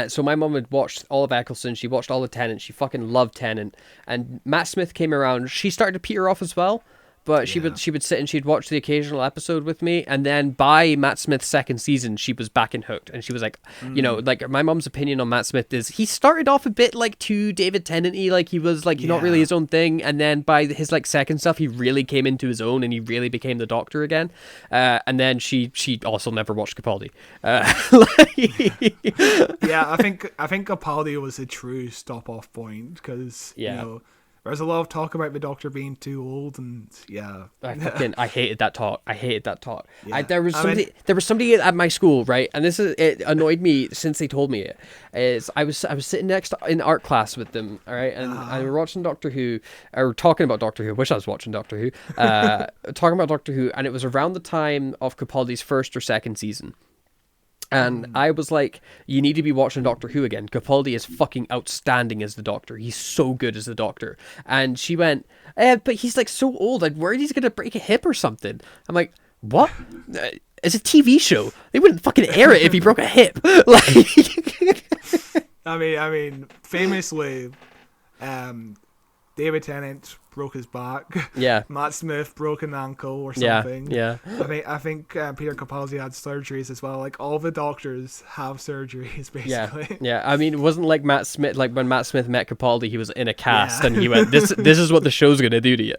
So my mum had watched all of Eccleston, she watched all of Tennant, she fucking loved Tennant, and Matt Smith came around, she started to peter off as well, but she would sit and she'd watch the occasional episode with me, and then by Matt Smith's second season, she was back and hooked, and she was like, you know, like my mum's opinion on Matt Smith is he started off a bit like too David Tennant-y, like he was like not really his own thing, and then by his like second stuff, he really came into his own, and he really became the Doctor again, and then she also never watched Capaldi. Yeah, I think Capaldi was a true stop-off point because you know, there's a lot of talk about the Doctor being too old, and I hated that talk. Yeah. There was somebody at my school, right? And it annoyed me since they told me it. Is I was sitting in art class with them, all right, and we were watching Doctor Who, or talking about Doctor Who. I wish I was watching Doctor Who. Talking about Doctor Who, and it was around the time of Capaldi's first or second season. And I was like, you need to be watching Doctor Who again. Capaldi is fucking outstanding as the Doctor. He's so good as the Doctor. And she went, but he's like so old. I'm worried he's going to break a hip or something. I'm like, what? It's a TV show. They wouldn't fucking air it if he broke a hip. Like, I mean, famously, David Tennant broke his back. Yeah. Matt Smith broke an ankle or something. Yeah. I think Peter Capaldi had surgeries as well. Like all the doctors have surgeries basically. Yeah. I mean, it wasn't like Matt Smith. Like when Matt Smith met Capaldi, he was in a cast and he went, "This is what the show's gonna do to you."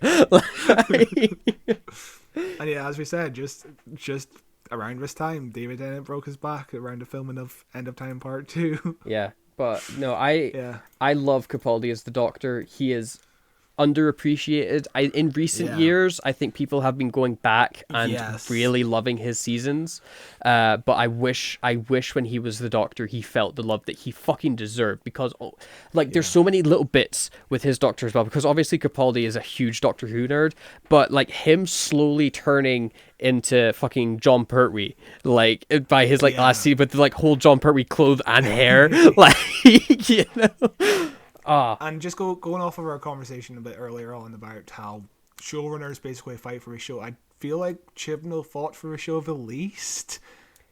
And yeah, as we said, just around this time, David Tennant broke his back around the filming of End of Time Part 2. Yeah. But no, I love Capaldi as the Doctor. He is underappreciated. In recent years, I think people have been going back and really loving his seasons. But I wish when he was the Doctor, he felt the love that he fucking deserved, because there's so many little bits with his Doctor as well, because obviously Capaldi is a huge Doctor Who nerd, but like him slowly turning into fucking John Pertwee, like by his last scene with the like whole John Pertwee clothes and hair, like you know. And just going off of our conversation a bit earlier on about how showrunners basically fight for a show, I feel like Chibnall fought for a show the least,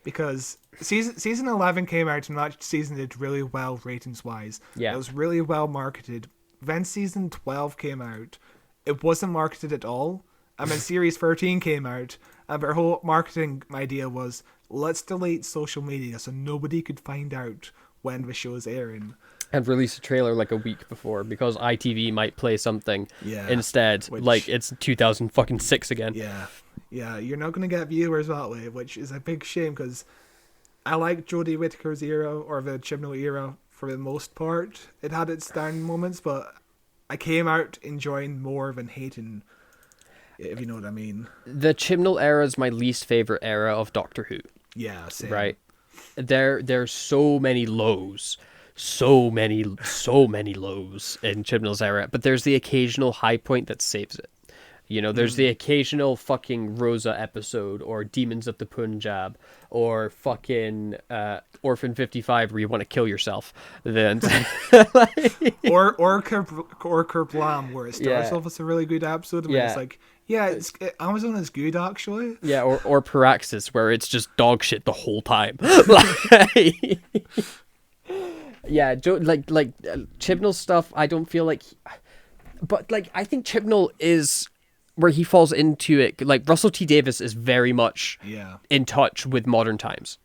because season 11 came out and that season did really well ratings wise. It was really well marketed. Then season 12 came out, it wasn't marketed at all, and then series 13 came out, and their whole marketing idea was, let's delete social media so nobody could find out when the show is airing. And release a trailer like a week before, because ITV might play something instead, like it's 2006 again. Yeah, you're not going to get viewers that way, which is a big shame, because I like Jodie Whittaker's era, or the Chibnall era, for the most part. It had its down moments, but I came out enjoying more than hating, if you know what I mean. The Chibnall era is my least favorite era of Doctor Who. Yeah, same. Right. There's so many lows. So many lows in Chibnall's era, but there's the occasional high point that saves it. You know, there's the occasional fucking Rosa episode, or Demons of the Punjab, or fucking Orphan 55 where you want to kill yourself. Then or Kerblam, where it starts off as a really good episode, and it's like, Amazon is good actually. Yeah, or Paraxis, where it's just dog shit the whole time. Yeah, like Chibnall stuff, I don't feel like... But, like, I think Chibnall is where he falls into it. Like, Russell T Davies is very much in touch with modern times.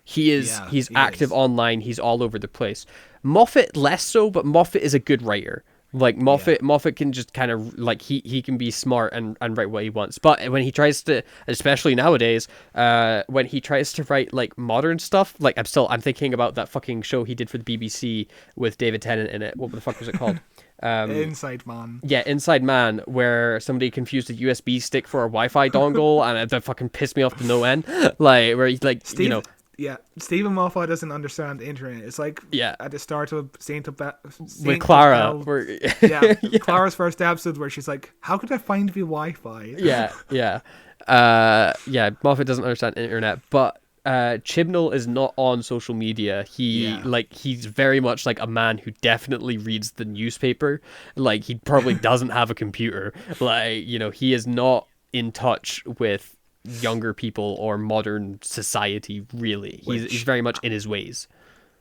He's active online. He's all over the place. Moffat, less so, but Moffat is a good writer. Like Moffat can just kind of like he can be smart and write what he wants, but when he tries to, especially nowadays, when he tries to write like modern stuff, like I'm thinking about that fucking show he did for the BBC with David Tennant in it. What the fuck was it called? Inside Man. Yeah, Inside Man, where somebody confused a USB stick for a Wi-Fi dongle, and that fucking pissed me off to no end. Like where he like Steve, Yeah, Stephen Moffat doesn't understand the internet. It's like at the start of Saint with Clara. Clara's first episode where she's like, "How could I find the Wi-Fi?" Yeah. Moffat doesn't understand internet, but Chibnall is not on social media. He's very much like a man who definitely reads the newspaper. Like he probably doesn't have a computer. Like, he is not in touch with younger people or modern society, really. He's very much in his ways.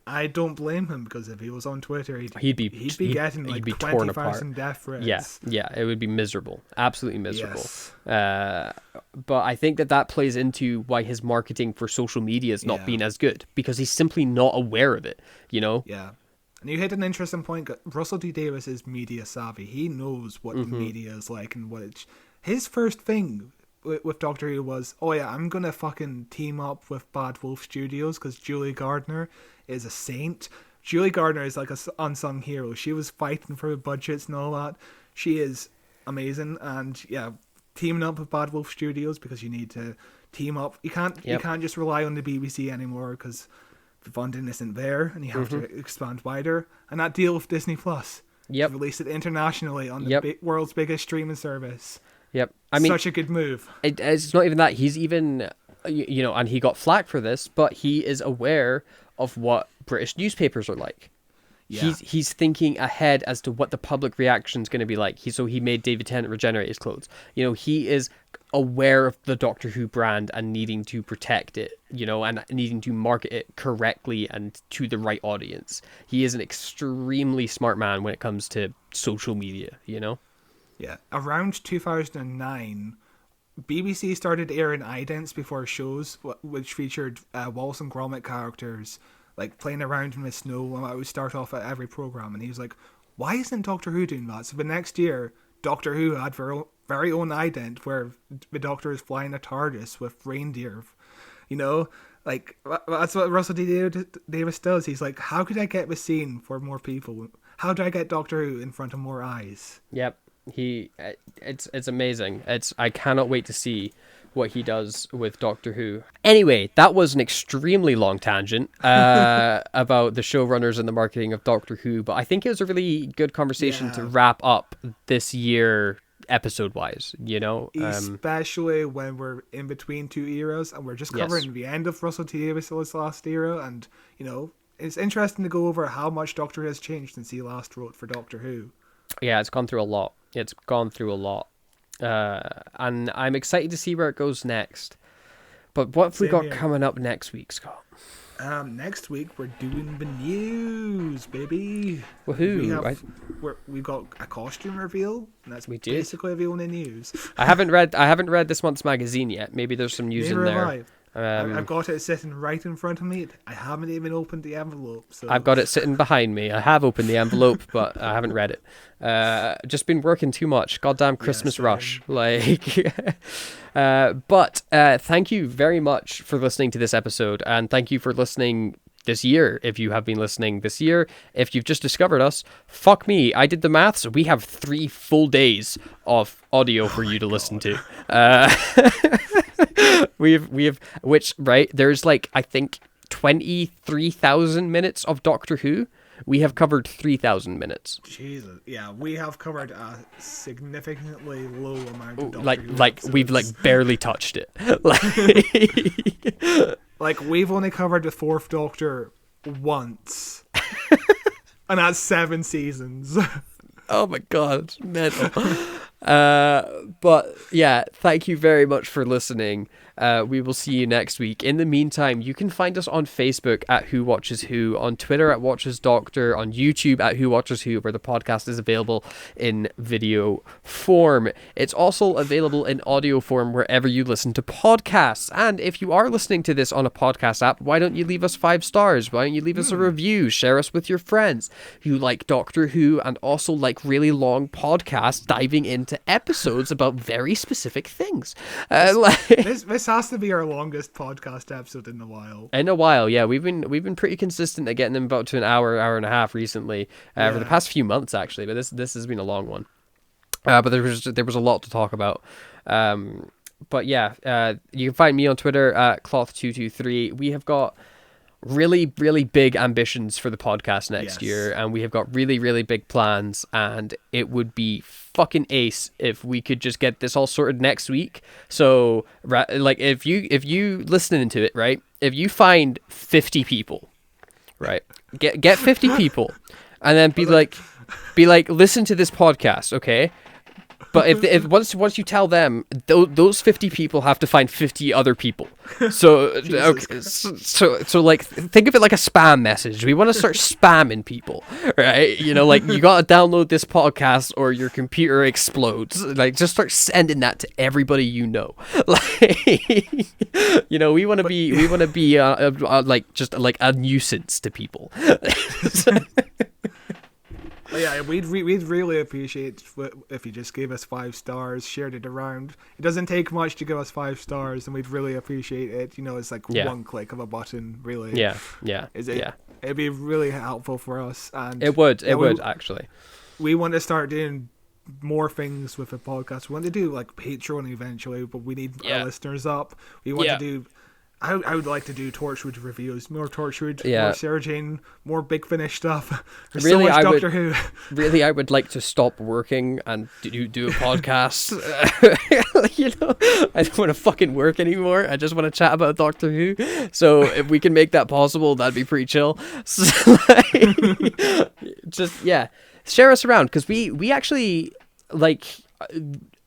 I don't blame him, because if he was on Twitter, he'd be getting like 20,000 death threats. Yeah, it would be miserable, absolutely miserable. Yes. But I think that plays into why his marketing for social media is not being as good, because he's simply not aware of it. Yeah. And you hit an interesting point. Russell T Davies is media savvy. He knows what the media is like and what it's. His first thing with Doctor Who was, I'm gonna fucking team up with Bad Wolf Studios because Julie Gardner is a saint. Julie Gardner is like a unsung hero. She was fighting for budgets and all that. She is amazing, and teaming up with Bad Wolf Studios, because you need to team up. You can't just rely on the BBC anymore, because the funding isn't there, and you have to expand wider. And that deal with Disney Plus. Yep. Release it internationally on the world's biggest streaming service. Yep. I mean, such a good move. It's not even that. He's even, and he got flack for this, but he is aware of what British newspapers are like. Yeah. He's thinking ahead as to what the public reaction is going to be like. He made David Tennant regenerate his clothes. He is aware of the Doctor Who brand and needing to protect it, and needing to market it correctly and to the right audience. He is an extremely smart man when it comes to social media, Yeah, around 2009, BBC started airing idents before shows, which featured Wallace and Gromit characters, like playing around in the snow, and I would start off at every programme, and he was like, why isn't Doctor Who doing that? So the next year, Doctor Who had their very own ident, where the Doctor is flying a TARDIS with reindeer, like, that's what Russell T Davies does. He's like, how could I get the scene for more people? How do I get Doctor Who in front of more eyes? Yep. It's amazing. I cannot wait to see what he does with Doctor Who. Anyway, that was an extremely long tangent about the showrunners and the marketing of Doctor Who, but I think it was a really good conversation to wrap up this year episode-wise, Especially when we're in between two eras, and we're just covering the end of Russell T Davies' last era, and, it's interesting to go over how much Doctor Who has changed since he last wrote for Doctor Who. Yeah, it's gone through a lot. And I'm excited to see where it goes next. But what have we got coming up next week, Scott? Next week we're doing the news, baby. Woohoo! We've got a costume reveal, and that's basically the only news. I haven't read this month's magazine yet. Maybe there's some news in there. I've got it sitting right in front of me. I haven't even opened the envelope. So. I've got it sitting behind me. I have opened the envelope, but I haven't read it. Just been working too much. Goddamn Christmas rush. But thank you very much for listening to this episode, and thank you for listening this year. If you have been listening this year, if you've just discovered us, fuck me, I did the maths. We have 3 full days of audio for you to listen to. we have which, right, there's like, I think 23,000 minutes of Doctor Who. We have covered 3,000 minutes. Jesus, yeah, we have covered a significantly low amount of Doctor Who like episodes. We've like barely touched it. Like we've only covered the 4th Doctor once, and that's 7 seasons. Oh my god, mental. But yeah, thank you very much for listening. We will see you next week. In the meantime, you can find us on Facebook at Who Watches Who, on Twitter at Watches Doctor, on YouTube at Who Watches Who, where the podcast is available in video form. It's also available in audio form wherever you listen to podcasts. And if you are listening to this on a podcast app, why don't you leave us 5 stars? Why don't you leave us a review? Share us with your friends who like Doctor Who and also like really long podcasts diving into episodes about very specific things. This has to be our longest podcast episode in a while. In a while, yeah. We've been pretty consistent at getting them about to an hour and a half recently, for the past few months actually. But this has been a long one. But there was a lot to talk about. But yeah, you can find me on Twitter at Cloth223. We have got really, really big ambitions for the podcast next year, and we have got really, really big plans, and it would be fucking ace if we could just get this all sorted next week. So, like, if you listening to it, right, if you find 50 people, right, get 50 people, and then be like, listen to this podcast, okay? But if once you tell them, those 50 people have to find 50 other people. So okay, so like think of it like a spam message. We want to start spamming people, right? You know, like you gotta download this podcast or your computer explodes. Like just start sending that to everybody you know. Like you know, we want to be like just like a nuisance to people. Yeah, we'd really appreciate if you just gave us 5 stars, shared it around. It doesn't take much to give us 5 stars, and we'd really appreciate it. You know, it's like one click of a button, really. Yeah. It'd be really helpful for us, and it would actually. We want to start doing more things with the podcast. We want to do like Patreon eventually, but we need our listeners up. We want to do. I would like to do Torchwood reviews, more Torchwood, more Sarah Jane, more Big Finish stuff. There's really, so much Doctor Who. Really, I would like to stop working and do a podcast. You know, I don't want to fucking work anymore. I just want to chat about Doctor Who. So if we can make that possible, that'd be pretty chill. So, share us around, because we actually like.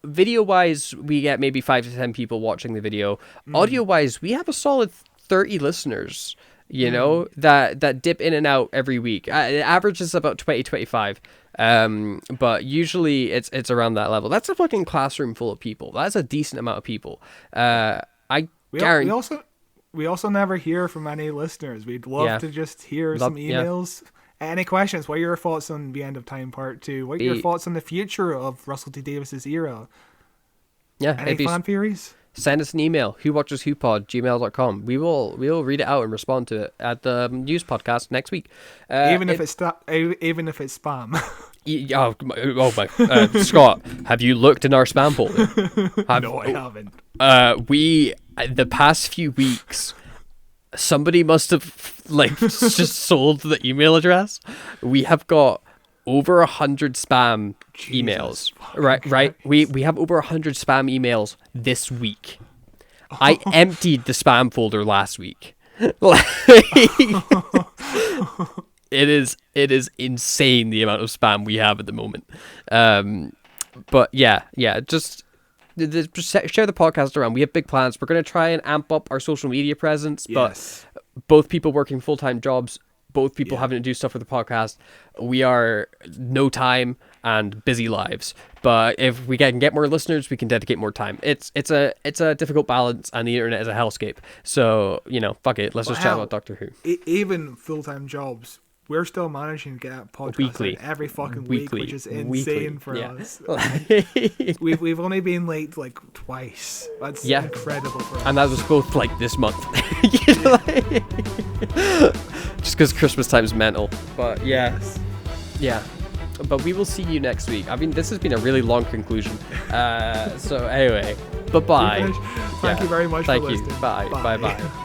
Video wise, we get maybe 5 to 10 people watching the video. Audio wise, we have a solid 30 listeners, you know, that dip in and out every week. It averages about 20-25. But usually it's around that level. That's a fucking classroom full of people. That's a decent amount of people. We also never hear from any listeners. We'd love to just hear some emails. Any questions? What are your thoughts on The End of Time Part 2? What are your thoughts on the future of Russell T Davis's era? Yeah. Any fan theories? Send us an email, whowatcheswhopod@gmail.com. We will read it out and respond to it at the news podcast next week. Even if it's spam. Oh my! Scott, have you looked in our spam folder? No, I haven't. The past few weeks, somebody must have just sold the email address. We have got over 100 spam emails. Right. We have over 100 spam emails this week. I emptied the spam folder last week. It is insane the amount of spam we have at the moment. But yeah, just share the podcast around. We have big plans. We're going to try and amp up our social media presence, but both people working full-time jobs, both people having to do stuff for the podcast, we are no time and busy lives. But if we can get more listeners, we can dedicate more time. It's a difficult balance, and the internet is a hellscape. So, you know, fuck it. Let's just chat about Doctor Who. Even full-time jobs, we're still managing to get a podcast out every fucking week, which is insane for us. We've only been late like twice. That's incredible for us. And that was both like this month. Just because Christmas time's mental. But yeah. But we will see you next week. I mean, this has been a really long conclusion. So anyway, bye-bye. Thank you very much for listening. Thank you. Bye. Bye.